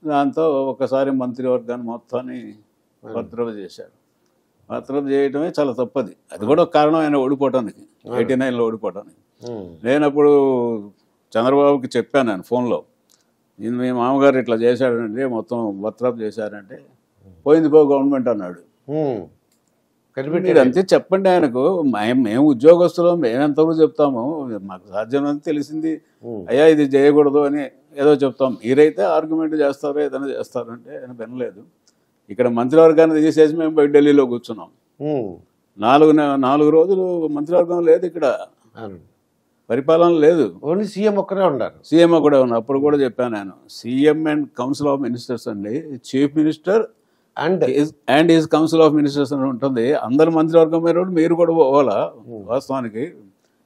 దాంతో ఒకసారి మంత్రివర్గాన్ని మొత్తాన్ని భద్రత చేశారు. భద్రత చేయడమే చాలా తప్పది. అది కూడా ఒక కారణం ఆయన ఓడిపోవటానికి, 89లో ఓడిపోవటానికి. నేను అప్పుడు చంద్రబాబుకి చెప్పాను ఆయన ఫోన్లో, నేను మీ మామగారు ఇట్లా చేశాడంటే మొత్తం భద్రత చేశారంటే పోయింది పో గవర్నమెంట్ అన్నాడు. మీరు అంతే చెప్పండి ఆయనకు, మేము ఉద్యోగస్తులం, మేమెంతవరకు చెప్తాము, మాకు సాధ్యమైనంత తెలిసింది అయ్యా ఇది చేయకూడదు అని ఏదో చెప్తాం, మీరైతే ఆర్గ్యుమెంట్ చేస్తారో ఏదైనా చేస్తారంటే ఆయన వినలేదు. ఇక్కడ మంత్రివర్గాన్ని తీసేసి మేము బయట ఢిల్లీలో కూర్చున్నాం. 4 రోజులు మంత్రివర్గం లేదు, ఇక్కడ పరిపాలన లేదు, ఓన్లీ సీఎం ఒక్కరే ఉన్నారు. సీఎం కూడా ఉన్నారు. అప్పుడు కూడా చెప్పాను నేను, CM and council of ministers అండి, chief minister and is council of ministers అని ఉంటుంది. అందరు మంత్రివర్గం మీద మీరు కూడా పోవాలా. వాస్తవానికి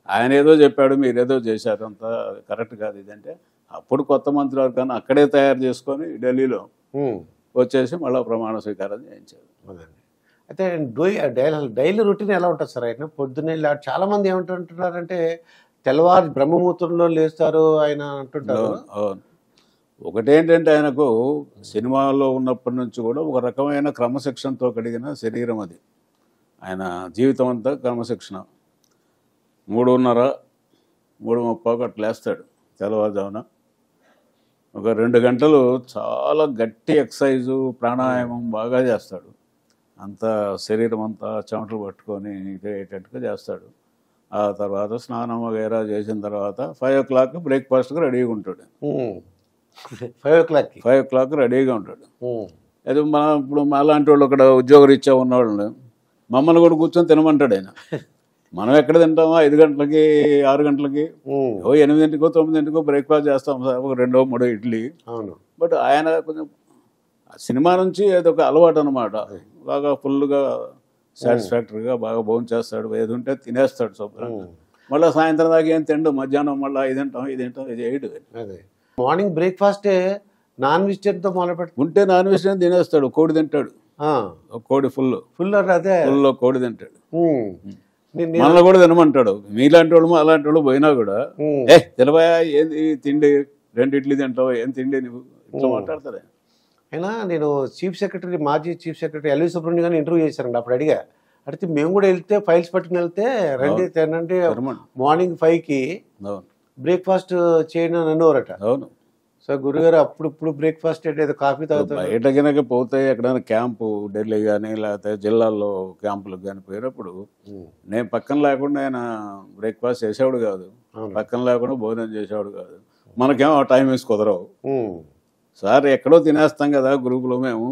ఆయన ఏదో చెప్పాడు, మీరు ఏదో చేశారు, అంత కరెక్ట్ కాదు ఇదంటే. అప్పుడు కొత్త మంత్రివర్గాన్ని అక్కడే తయారు చేసుకొని ఢిల్లీలో వచ్చేసి మళ్ళీ ప్రమాణ స్వీకారం చేయించారు. అయితే డైలీ రొటీన్ ఎలా ఉంటుంది సార్? ఆయన పొద్దున్నే చాలా మంది ఏమంటుంటున్నారంటే తెల్లవారు బ్రహ్మముహూర్తంలో లేస్తారు ఆయన అంటుంటారు. అవును. ఒకటేంటంటే ఆయనకు సినిమాలో ఉన్నప్పటి నుంచి కూడా ఒక రకమైన క్రమశిక్షణతో కలిగిన శరీరం అది. ఆయన జీవితం అంతా క్రమశిక్షణ. 3:30, 3:30 అట్లా లేస్తాడు తెల్లవారుజామున. ఒక 2 గంటలు చాలా గట్టి ఎక్సర్సైజు, ప్రాణాయామం బాగా చేస్తాడు. అంతా శరీరం అంతా చెమటలు పట్టుకొని ఇదేటట్టుగా చేస్తాడు. ఆ తర్వాత స్నానం వగైరా చేసిన తర్వాత 5 o'clock బ్రేక్ఫాస్ట్కి రెడీగా ఉంటాడు. 5 o'clock రెడీగా ఉంటాడు. అది ఇప్పుడు అలాంటి వాళ్ళు అక్కడ ఉద్యోగరీత్యా ఉన్నవాళ్ళని మమ్మల్ని కూడా కూర్చొని తినమంటాడు ఆయన. మనం ఎక్కడ తింటామో 5 గంటలకి 6 గంటలకి 8 9 బ్రేక్ఫాస్ట్ చేస్తాం సార్, ఒక 2-3 ఇడ్లీ. బట్ ఆయన కొంచెం సినిమా నుంచి అదొక అలవాటు అనమాట. బాగా ఫుల్గా సాటిస్ఫాక్టరీగా బాగా భోజనం చేస్తాడు, ఏది ఉంటే తినేస్తాడు శుభ్రంగా. మళ్ళీ సాయంత్రం దాకా ఏం తిండు, మధ్యాహ్నం మళ్ళీ ఇది తింటాం ఇది 8. మార్నింగ్ బ్రేక్ఫాస్టే నాన్ వెజిటేరియన్తో మొదలు పెట్టి ఉంటే నాన్ వెజిటేరియన్ తినేస్తాడు, కోడి తింటాడు, కోడి ఫుల్ అదే ఫుల్లో కోడి తింటాడు. మనల్ని కూడా తినమంటాడు. మీలాంటి వాళ్ళు అలాంటి వాళ్ళు పోయినా కూడా తెలవయా ఏంది తిండి, 2 ఇడ్లీ తింటావు, ఏం తిండి నువ్వు ఇట్లా మాట్లాడతారు. అయినా నేను మాజీ చీఫ్ సెక్రటరీ ఎల్వి సుబ్రహ్మణ్యం గారిని ఇంటర్వ్యూ చేశానండి. అప్పుడు అడిగితే మేము కూడా వెళ్తే ఫైల్స్ పట్టుకుని వెళ్తే రండి తినండి, మార్నింగ్ 5కి బ్రేక్ఫాస్ట్ చేయండి అని అనేవారట. అవును. సో గురుగారు అప్పుడు బ్రేక్ఫాస్ట్ ఏదో కాఫీ తాగుతారు. బయట కనుక పోతే ఎక్కడైనా క్యాంపు ఢిల్లీ కానీ లేకపోతే జిల్లాల్లో క్యాంపులకు కానీ పోయినప్పుడు నేను పక్కన లేకుండా ఆయన బ్రేక్ఫాస్ట్ చేసేవాడు కాదు, పక్కన లేకుండా భోజనం చేసేవాడు కాదు. మనకేమో టైం వేసి కుదరవు సార్, ఎక్కడో తినేస్తాం కదా గ్రూపులో. మేము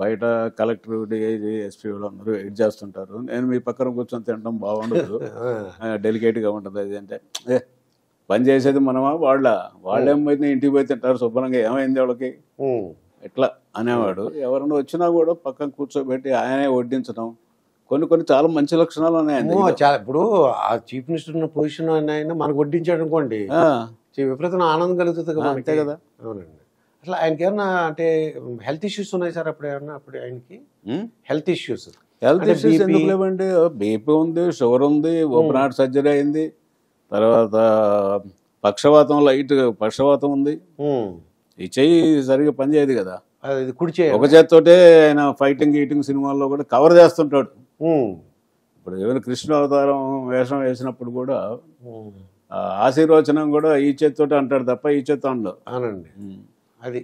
బయట కలెక్టర్, డిఐజీ, ఎస్పీ వాళ్ళు అందరూ వెయిట్ చేస్తుంటారు. నేను మీ పక్కన కూర్చొని తినడం బాగుండదు, డెలికేట్గా ఉంటుంది. అది అంటే పని చేసేది మనమా వాళ్ళేమైతే ఇంటికి పోయి తింటారు శుభ్రంగా, ఏమైంది వాళ్ళకి ఎట్లా అనేవాడు. ఎవరైనా వచ్చినా కూడా పక్కన కూర్చోబెట్టి ఆయనే వడ్డించడం, కొన్ని చాలా మంచి లక్షణాలు ఉన్నాయండి. ఇప్పుడు ఆ చీఫ్ మినిస్టర్ ఉన్న పొజిషన్ ఆయన మనకు వడ్డించాడు అనుకోండి, విపరీతం ఆనందం కలుగుతుంది. అంతే కదా. అవునండి. అసలు ఆయనకి ఏమన్నా అంటే హెల్త్ ఇష్యూస్ ఉన్నాయి సార్ అప్పుడు ఏమన్నా అప్పుడు ఆయనకి హెల్త్ ఇష్యూస్? హెల్త్ ఇష్యూస్ ఎందుకు లేవండి? బీపీ ఉంది, షుగర్ ఉంది, ఓపెన్ హార్ట్ సర్జరీ అయింది, తర్వాత పక్షవాతం ఉంది. ఈ చెయ్యి సరిగా పనిచేయదు కదా, అది కుడి చేయి. ఒక చేత్తోటే ఆయన ఫైటింగ్ గీటింగ్ సినిమాల్లో కూడా కవర్ చేస్తుంటాడు. ఇప్పుడు ఏమైనా కృష్ణ అవతారం వేషం వేసినప్పుడు కూడా ఆశీర్వచనం కూడా ఈ చేతితోటి అంటాడు తప్ప ఈ చేత్తో అండవు. అవునండి. అది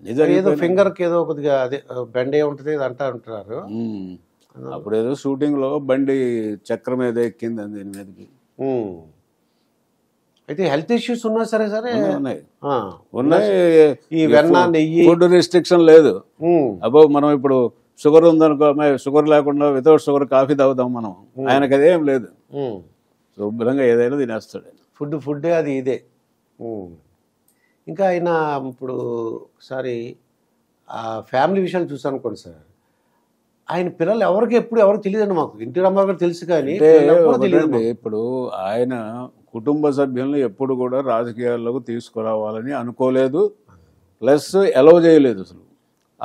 నిజంగా ఏదో ఫింగర్ కి ఏదో కొద్దిగా అదే బెండ్ ఏ ఉంటుంది అంటారు. అప్పుడు ఏదో షూటింగ్ లో బండి చక్రం మీద ఎక్కింది దీని మీదకి. అయితే హెల్త్ ఇష్యూస్ ఉన్నా సరే ఉన్నాయి. ఈ వెన్న నెయ్యి ఫుడ్ రిస్ట్రిక్షన్ లేదు. అబ్బో మనం ఇప్పుడు షుగర్ ఉందనుకో, షుగర్ లేకుండా వితౌట్ షుగర్ కాఫీ తాగుతాం మనం. ఆయనకు అదేం లేదు, శుభ్రంగా ఏదైనా తినేస్తాడు. ఫుడ్ అది ఇదే. ఇంకా ఆయన ఇప్పుడు ఒకసారి ఆ ఫ్యామిలీ విషయాలు చూసాను అనుకోండి సార్, ఆయన పిల్లలు ఎవరికి తెలియదండి. మాకు ఎన్టీ రామారావు గారు తెలుసు కానీ తెలియదు. ఇప్పుడు ఆయన కుటుంబ సభ్యులను ఎప్పుడు కూడా రాజకీయాల్లోకి తీసుకురావాలని అనుకోలేదు, ప్లస్ అలౌ చేయలేదు. అసలు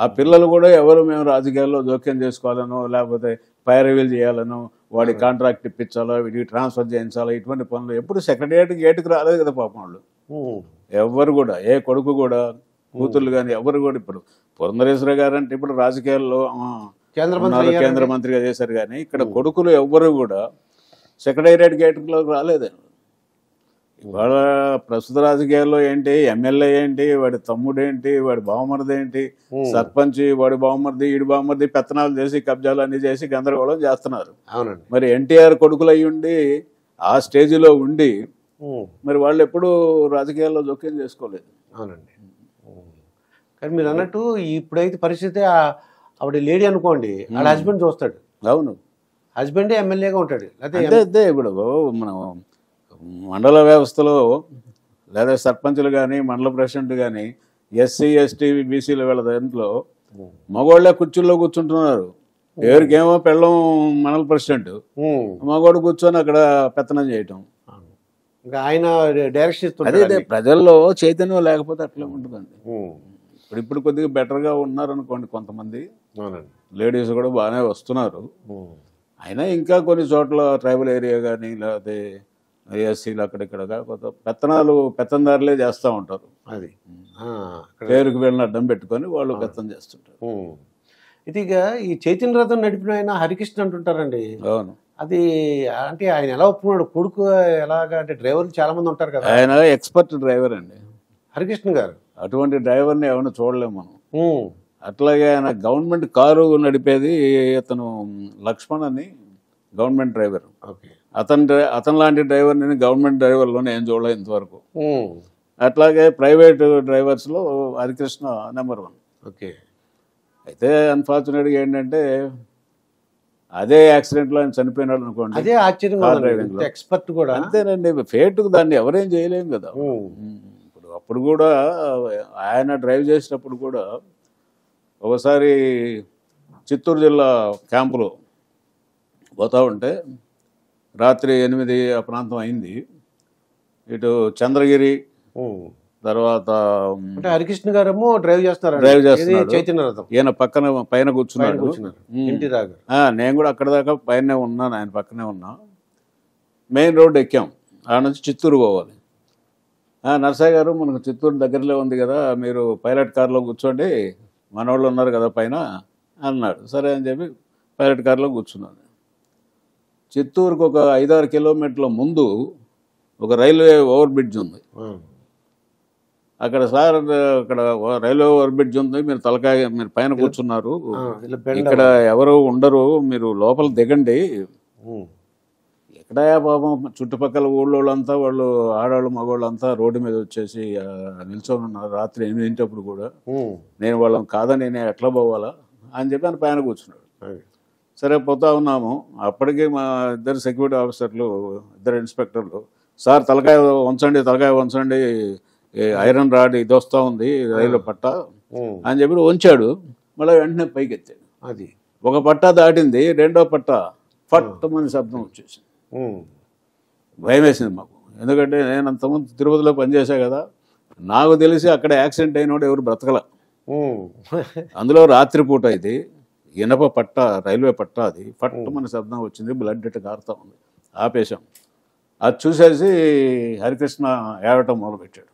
ఆ పిల్లలు కూడా ఎవరు మేము రాజకీయాల్లో జోక్యం చేసుకోవాలనో, లేకపోతే పైరవీలు చేయాలనో, వాడి కాంట్రాక్ట్ ఇప్పించాలో, వీడికి ట్రాన్స్ఫర్ చేయించాలో, ఇటువంటి పనులు ఎప్పుడు సెక్రటరియట్ గేటుకు రాలేదు కదా పాపం వాళ్ళు. ఎవరు కూడా, ఏ కొడుకు కూడా, కూతుర్లు కానీ ఎవరు కూడా. ఇప్పుడు పురంధరేశ్వర గారు అంటే ఇప్పుడు రాజకీయాల్లో కేంద్ర మంత్రిగా చేశారు, కానీ ఇక్కడ కొడుకులు ఎవ్వరు కూడా సెక్రటేరియట్ గేట్లోకి రాలేదు. ఇవాళ ప్రస్తుత రాజకీయాల్లో ఏంటి, ఎమ్మెల్యే ఏంటి, వాడి తమ్ముడు ఏంటి, వాడి బావమరిది ఏంటి, సర్పంచ్ వాడి బావమరిది, ఈడి బావమరిది పెత్తనాలు చేసి కబ్జాలు అన్ని చేసి గందరగోళం చేస్తున్నారు. మరి ఎన్టీఆర్ కొడుకులు అయ్యి ఉండి ఆ స్టేజ్లో ఉండి మరి వాళ్ళు ఎప్పుడు రాజకీయాల్లో జోక్యం చేసుకోలేదు. అవునండి. కానీ మీరు అన్నట్టు ఇప్పుడైతే పరిస్థితి ఆవిడ లేడీ అనుకోండి, వాళ్ళ హస్బెండ్ చూస్తాడు. అవును, హస్బెండే ఎమ్మెల్యేగా ఉంటాడు. అదే ఇప్పుడు మనం మండల వ్యవస్థలో లేదా సర్పంచులు కానీ మండల ప్రెసిడెంట్ కానీ ఎస్సీ ఎస్టీ బీసీలు వీళ్ళ దాంట్లో మగవాళ్ళే కుర్చీల్లో కూర్చుంటున్నారు. ఎవరికేమో పెళ్ళం మండల ప్రెసిడెంట్, మగవాడు కూర్చొని అక్కడ పెత్తనం చేయటం. ఆయన డైరెక్షన్ అదే ప్రజల్లో చైతన్యం లేకపోతే అట్లా ఉంటుందండి. ఇప్పుడు కొద్దిగా బెటర్గా ఉన్నారనుకోండి కొంతమంది లేడీస్ కూడా బాగానే వస్తున్నారు. అయినా ఇంకా కొన్ని చోట్ల ట్రైబల్ ఏరియా కానీ లేకపోతే ఎస్సీలు అక్కడిక్కడ పెత్తందారులే చేస్తూ ఉంటారు. అది పేరుకు వెళ్ళిన అడ్డం పెట్టుకొని వాళ్ళు పెత్తం చేస్తుంటారు. ఇది ఇక ఈ చైతన్య రథం నడిపిన ఆయన హరికృష్ణ అంటుంటారండి. అవును, అది అంటే ఆయన ఎలా ఒప్పుకున్నాడు? కొడుకు ఎలాగా అంటే డ్రైవర్లు చాలా మంది ఉంటారు కదా. ఆయన ఎక్స్పర్ట్ డ్రైవర్ అండి హరికృష్ణ గారు. అటువంటి డ్రైవర్ని ఏమైనా చూడలేము మనం. అట్లాగే ఆయన గవర్నమెంట్ కారు నడిపేది అతను లక్ష్మణ్ అని గవర్నమెంట్ డ్రైవర్. అతను లాంటి డ్రైవర్ నేను గవర్నమెంట్ డ్రైవర్లో నేను చూడలేదు ఇంతవరకు. అట్లాగే ప్రైవేట్ డ్రైవర్స్లో హరికృష్ణ నెంబర్ 1. అయితే అన్ఫార్చునేట్గా ఏంటంటే అదే యాక్సిడెంట్లో ఆయన చనిపోయినాడు అనుకోండి. అదే ఆశ్చర్యం. ఎక్స్పర్ట్ కూడా అంతేనండి, ఫేట్కు దాన్ని ఎవరేం చేయలేము కదా. ఇప్పుడు అప్పుడు కూడా ఆయన డ్రైవ్ చేసినప్పుడు కూడా ఒకసారి చిత్తూరు జిల్లా క్యాంపులో పోతా ఉంటే రాత్రి 8 ఆ ప్రాంతం అయింది. ఇటు చంద్రగిరి తర్వాత హరికృష్ణ గారేమో డ్రైవ్ చేస్తున్నారు. చైతన్య రథం ఈయన పైన కూర్చున్నాడు. నేను కూడా అక్కడ దాకా పైన ఉన్నాను, ఆయన పక్కనే ఉన్నా. మెయిన్ రోడ్ ఎక్కాం, ఆ నుంచి చిత్తూరు పోవాలి. నర్సయ్య గారు మనకు చిత్తూరు దగ్గరలో ఉంది కదా, మీరు పైలట్ కార్లో కూర్చోండి, మనోళ్ళు ఉన్నారు కదా పైన అన్నాడు. సరే అని చెప్పి పైలట్ కార్లో కూర్చున్నాను. చిత్తూరుకు ఒక 5-6 కిలోమీటర్ల ముందు ఒక రైల్వే ఓవర్ బ్రిడ్జ్ ఉంది. అక్కడ సార్ అక్కడ రైల్వే ఓవర్ బ్రిడ్జ్ ఉంది, మీరు పైన కూర్చున్నారు, ఇక్కడ ఎవరు ఉండరు, మీరు లోపల దిగండి. ఎక్కడా పాపం చుట్టుపక్కల ఊళ్ళోళ్ళంతా వాళ్ళు ఆడవాళ్ళు మగవాళ్ళంతా రోడ్డు మీద వచ్చేసి నిల్చొని ఉన్నారు రాత్రి 8 కూడా. నేను వాళ్ళని కాదని నేను ఎట్లా పోవాలా అని చెప్పి ఆయన పైన కూర్చున్నాడు. సరే పోతా ఉన్నాము. అప్పటికి మా 2 సెక్యూరిటీ ఆఫీసర్లు, 2 ఇన్స్పెక్టర్లు, సార్ తలకాయ వంచండి, ఐరన్ రాడ్ ఇది వస్తూ ఉంది రైలు పట్ట అని చెప్పి వంచాడు. మళ్ళీ వెంటనే పైకి ఎత్తాడు. అది ఒక పట్ట దాటింది, 2వ పట్ట ఫట్టమని శబ్దం వచ్చేసింది. భయం వేసింది మాకు, ఎందుకంటే నేను అంతకుముందు తిరుపతిలో పనిచేసా కదా, నాకు తెలిసి అక్కడ యాక్సిడెంట్ అయినోడు ఎవరు బ్రతకల. ఉమ్. అందులో రాత్రిపూట ఇది ఇనప పట్ట, రైల్వే పట్ట, అది పట్టమని శబ్దం వచ్చింది, బ్లడ్ ఇట్ట కారుతా ఉంది. ఆపేశాం. అది చూసేసి హరికృష్ణ ఏడటం మొదలుపెట్టాడు.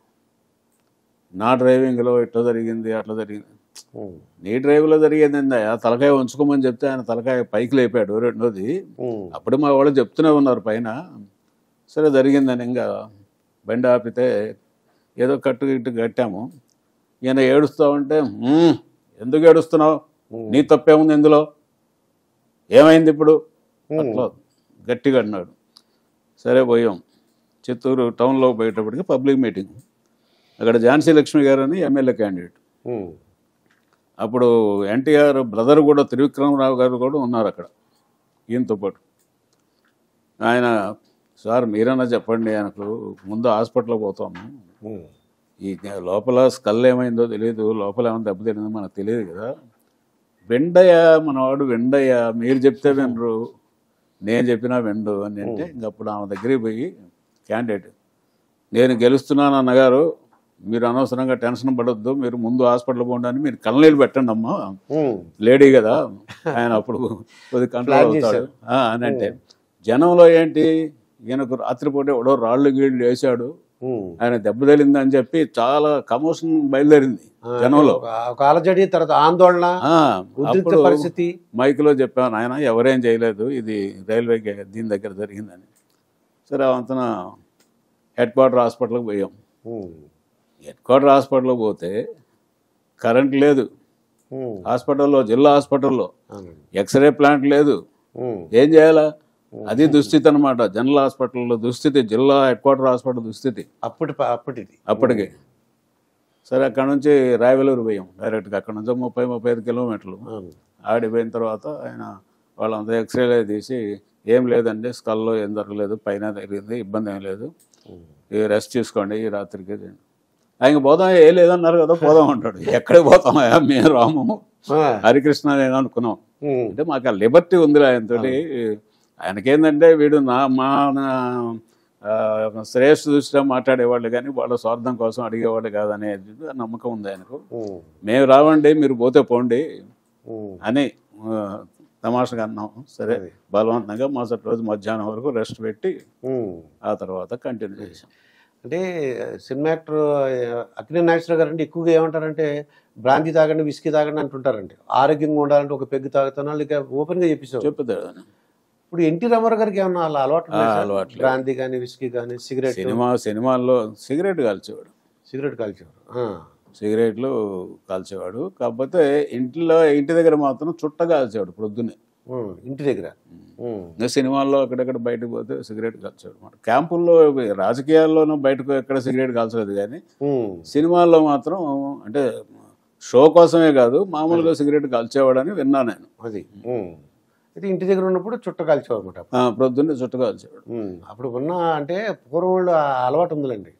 నా డ్రైవింగ్లో ఇట్లా జరిగింది, అట్లా జరిగింది. ఉమ్. నీ డ్రైవ్లో జరిగేది ఆ తలకాయ ఉంచుకోమని చెప్తే ఆయన తలకాయ పైకి లేపాడు. రెండోది ఉమ్. అప్పుడు మా వాళ్ళు చెప్తూనే ఉన్నారు పైన. సరే జరిగిందని ఇంకా బండి ఆపితే ఏదో కట్టు ఇట్టు కట్టాము. ఈయన ఏడుస్తూ ఉంటే ఎందుకు ఏడుస్తున్నావు, నీ తప్పేముంది ఇందులో, ఏమైంది ఇప్పుడు అట్లా గట్టిగా అన్నాడు. సరే పోయాం. చిత్తూరు టౌన్లో పోయేటప్పటికి పబ్లిక్ మీటింగ్. అక్కడ ఝాన్సీ లక్ష్మి గారు అని ఎమ్మెల్యే క్యాండిడేట్. ఉమ్. అప్పుడు ఎన్టీఆర్ బ్రదర్ కూడా త్రివిక్రమరావు గారు కూడా ఉన్నారు అక్కడ ఈయనతో పాటు. ఆయన సార్ మీరన్నా చెప్పండి, ఆయనకు ముందు హాస్పిటల్కి పోతాము, ఉమ్. ఈ లోపల స్కల్ ఏమైందో తెలియదు, లోపల ఏమైనా దెబ్బతిందో మనకు తెలియదు కదా, వెండయ్య మనవాడు వెండయ్య, మీరు చెప్తే వినరు, నేను చెప్పినా వినడు అని అంటే ఇంకప్పుడు ఆమె దగ్గరికి పోయి క్యాండిడేట్, నేను గెలుస్తున్నాను అన్నగారు, మీరు అనవసరంగా టెన్షన్ పడొద్దు, మీరు ముందు హాస్పిటల్ పోండి, మీరు కళ్ళనీళ్ళు పెట్టండి అమ్మా, లేడీ కదా, ఆయన అప్పుడు కొద్దిగా కంట్రోల్ అవుతాడు అని అంటే, జనంలో ఏంటి ఈయనకు రాత్రిపూట ఎవడో రాళ్ళు గీళ్ళు వేసాడు, ఆయన దెబ్బ తగిలిందని చెప్పి చాలా కమోషన్ బయలుదేరింది జనంలో. ఒక అలజడి, తర్వాత ఆందోళన, అప్పుడు పరిస్థితి. మైక్లో చెప్పాను, ఆయన ఎవరేం చేయలేదు, ఇది రైల్వే దీని దగ్గర జరిగిందని. సరే అవంతన హెడ్ క్వార్టర్ హాస్పిటల్కి పోయాం. హెడ్ క్వార్టర్ హాస్పిటల్కి పోతే కరెంట్ లేదు హాస్పిటల్లో, జిల్లా హాస్పిటల్లో ఎక్స్రే ప్లాంట్ లేదు, ఏం చేయాలా, అది దుస్థితి అనమాట. జనరల్ హాస్పిటల్లో దుస్థితి, జిల్లా హెడ్ క్వార్టర్ హాస్పిటల్ దుస్థితి అప్పటికి. సరే అక్కడ నుంచి రాయవెల్లూరు పోయాం డైరెక్ట్గా. అక్కడ నుంచి 30-35 కిలోమీటర్లు ఆడిపోయిన తర్వాత ఆయన వాళ్ళంతా ఎక్స్రేలే తీసి, ఏం లేదండి స్కల్లో ఏం జరగలేదు, పైన జరిగింది, ఇబ్బంది ఏం లేదు, రెస్ట్ తీసుకోండి ఈ రాత్రికి. ఆయన పోదాం, ఏ లేదన్నారు కదా, పోదాం అంటాడు. ఎక్కడికి పోతాం, మేము రాము, హరికృష్ణ నేను అనుకున్నాం. అంటే మాకు ఆ లిబర్టీ ఉంది ఆయనతో. ఆయనకేందంటే వీడు మా శ్రేయస్సు దృష్టిలో మాట్లాడేవాళ్ళు కానీ వాళ్ళ స్వార్థం కోసం అడిగేవాళ్ళు కాదనే నమ్మకం ఉంది ఆయనకు. మేము రావండి, మీరు పోతే పోండి అని తమాషగా అన్నాం. సరే బలవంతంగా మరుసటి రోజు మధ్యాహ్నం వరకు రెస్ట్ పెట్టి ఆ తర్వాత కంటిన్యూ చేసాం. అంటే సినిమా యాక్టర్ అక్కినేని నాగేశ్వరరావు గారు అంటే ఎక్కువగా ఏమంటారంటే బ్రాంతి తాగండి, విస్కీ తాగండి అంటుంటారండి. ఆరోగ్యంగా ఉండాలంటే ఒక పెగ్గు తాగుతాను లేక ఓపెన్గా చెప్తాడు. ఇప్పుడు ఎన్టీ రామారావు గారికి ఏమన్నా అలా అలవాటు, బ్రాంతి కానీ విస్కీ కానీ సిగరెట్? సినిమాల్లో సిగరెట్ కాల్చేవాడు, సిగరెట్లు కాల్చేవాడు. కాకపోతే ఇంటి దగ్గర మాత్రం చుట్ట కాల్చేవాడు ప్రొద్దునే, ఇంటి దగ్గర. సినిమాల్లో అక్కడెక్కడ బయటకు పోతే సిగరెట్ కాల్చేవాడు అనమాట. క్యాంపుల్లో రాజకీయాల్లోనూ బయటకు ఎక్కడ సిగరెట్ కాల్చలేదు, కానీ సినిమాల్లో మాత్రం అంటే షో కోసమే కాదు, మామూలుగా సిగరెట్ కాల్చేవాడని విన్నా నేను. అది అయితే ఇంటి దగ్గర ఉన్నప్పుడు చుట్ట కాల్చేవాడు అనమాట, ప్రొద్దున్నే చుట్ట కాల్చేవాడు. అప్పుడు ఉన్న అంటే పూర్వం అలవాటు ఉందిలేండి,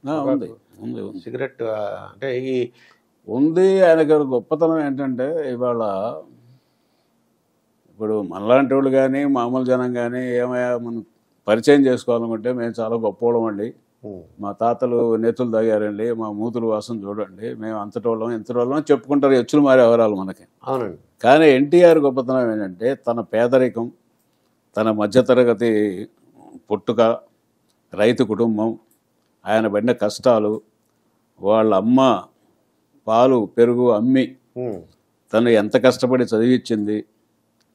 సిగరెట్ అంటే ఈ ఉంది. ఆయనకి గొప్పతనం ఏంటంటే ఇవాళ ఇప్పుడు మనలాంటి వాళ్ళు కానీ మామూలు జనం కానీ ఏమయ్యా మనం పరిచయం చేసుకోవాలనుకుంటే మేము చాలా గొప్పవాళ్ళం అండి, మా తాతలు నేతులు తాగారండి, మా మూతులు వాసన చూడండి, మేము అంతటోళ్ళం ఇంతటోళ్ళం చెప్పుకుంటారు ఎచ్చులు మారే వివరాలు మనకి. అవునండి. కానీ ఎన్టీఆర్ గొప్పతనం ఏంటంటే తన పేదరికం, తన మధ్యతరగతి పుట్టుక, రైతు కుటుంబం, ఆయన పడిన కష్టాలు, వాళ్ళ అమ్మ పాలు పెరుగు అమ్మి తను ఎంత కష్టపడి చదివించింది,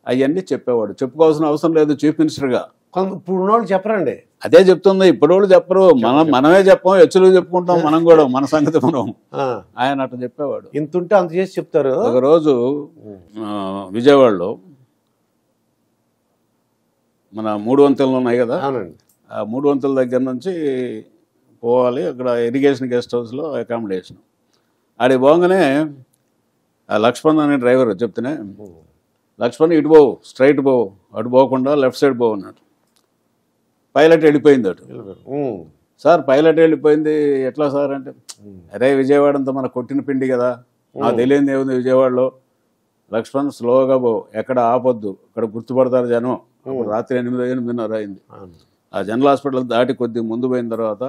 అవన్నీ చెప్పేవాడు. చెప్పుకోవాల్సిన అవసరం లేదు చీఫ్ మినిస్టర్గా. ఇప్పుడు వాళ్ళు చెప్పరండి, అదే చెప్తుంది. ఇప్పుడు వాళ్ళు చెప్పరు, మనమే చెప్పాం, హెచ్చులు చెప్పుకుంటాం మనం కూడా, మన సంగతి మనం. ఆయన అట్లా చెప్పేవాడు, ఇంత ఉంటే అంత చేసి చెప్తారు. ఒకరోజు విజయవాడలో మన 3 వంతెనలు ఉన్నాయి కదా, ఆ 3 వంతెల దగ్గర నుంచి పోవాలి, అక్కడ ఇరిగేషన్ గెస్ట్ హౌస్లో అకామిడేషన్. ఆడికి పోగానే ఆ లక్ష్మణ్ అనే డ్రైవర్ చెప్తేనే, లక్ష్మణ్ ఇటు పోవు, స్ట్రైట్ పోవు, అటు పోకుండా లెఫ్ట్ సైడ్ పోవు అన్నాడు. పైలట్ వెళ్ళిపోయింది అటు. సార్ పైలట్ వెళ్ళిపోయింది ఎట్లా సార్ అంటే, అరే విజయవాడ అంతా మన కొట్టిన పిండి కదా, నాకు తెలియదు ఏముంది విజయవాడలో, లక్ష్మణ్ స్లోగా పో, ఎక్కడ ఆపొద్దు, ఇక్కడ గుర్తుపడతారు జనం. అప్పుడు రాత్రి 8-8:30 అయింది. ఆ జనరల్ హాస్పిటల్ దాటి కొద్దిగా ముందు పోయిన తర్వాత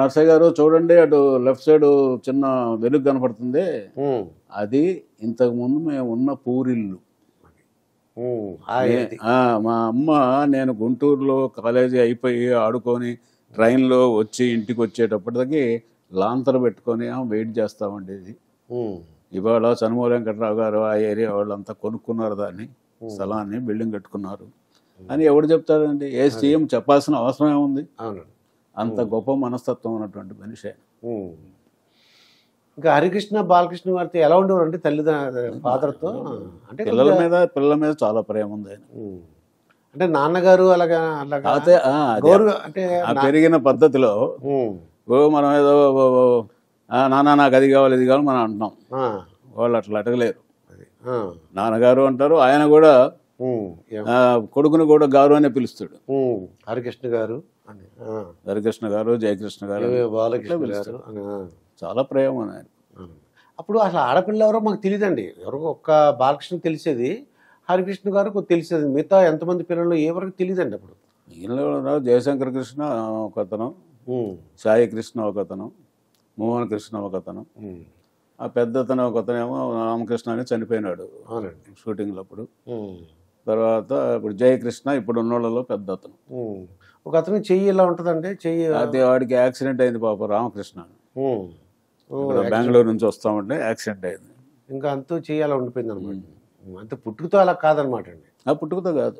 నర్సయ్య గారు చూడండి, అటు లెఫ్ట్ సైడ్ చిన్న వెలుగు కనపడుతుంది, అది ఇంతకుముందు మేము ఉన్న పూరిల్లు. మా అమ్మ నేను గుంటూరులో కాలేజీ అయిపోయి ఆడుకొని ట్రైన్లో వచ్చి ఇంటికి వచ్చేటప్పటికి లాంతరు పెట్టుకొని వెయిట్ చేస్తా ఉండేది. ఇవాళ చనుమూల వెంకటరావు గారు ఆ ఏరియా వాళ్ళంతా కొనుక్కున్నారు దాన్ని, స్థలాన్ని, బిల్డింగ్ కట్టుకున్నారు అని ఎవడు చెప్తారండి? ఏ సీఎం చెప్పాల్సిన అవసరం ఏముంది? అంత గొప్ప మనస్తత్వం ఉన్నటువంటి మనిషి. ఇంకా హరికృష్ణ బాలకృష్ణ గారితో ఎలా ఉండేవారు అంటే ఫాదర్తో? అంటే పిల్లల మీద చాలా ప్రేమ ఉంది ఆయన. అంటే నాన్నగారు అలాగా అంటే పెరిగిన పద్ధతిలో మనం ఏదో నాన్న నాకు అది కావాలి ఇది కావాలి మనం అంటున్నాం, వాళ్ళు అట్లా అడగలేరు. నాన్నగారు అంటారు, ఆయన కూడా కొడుకుని కూడా గారు అనే పిలుస్తాడు. హరికృష్ణ గారు, హరికృష్ణ గారు, జయకృష్ణ గారు, బాలకృష్ణ గారు, చాలా ప్రేమ ఆయన. అప్పుడు అసలు ఆడపిల్ల ఎవరో మాకు తెలియదండి. ఎవరో ఒక్క బాలకృష్ణ తెలిసేది, హరికృష్ణ గారు తెలిసేది, మిగతా ఎంతమంది పిల్లలు ఎవరికి తెలియదండి అప్పుడు. ఈయనలో జయశంకర్ కృష్ణ ఒకతను, సాయి కృష్ణ ఒకతను, మోహన్ కృష్ణ ఒకతను, ఆ పెద్దతను ఒకతనేమో రామకృష్ణ అని చనిపోయినాడు షూటింగ్లో అప్పుడు. తర్వాత ఇప్పుడు జయకృష్ణ ఇప్పుడు ఉన్నోళ్ళలో పెద్ద అతను. ఒక అతను చెయ్యి ఇలా ఉంటుందండి, చెయ్యి అదే వాడికి యాక్సిడెంట్ అయింది పాప రామకృష్ణ. బెంగళూరు నుంచి వస్తామంటే యాక్సిడెంట్ అయింది. ఇంకా అంతా చెయ్యి అలా ఉండిపోయింది అనమాట. అంత పుట్టుకతో అలా కాదనమాట అండి. పుట్టుకతో కాదు.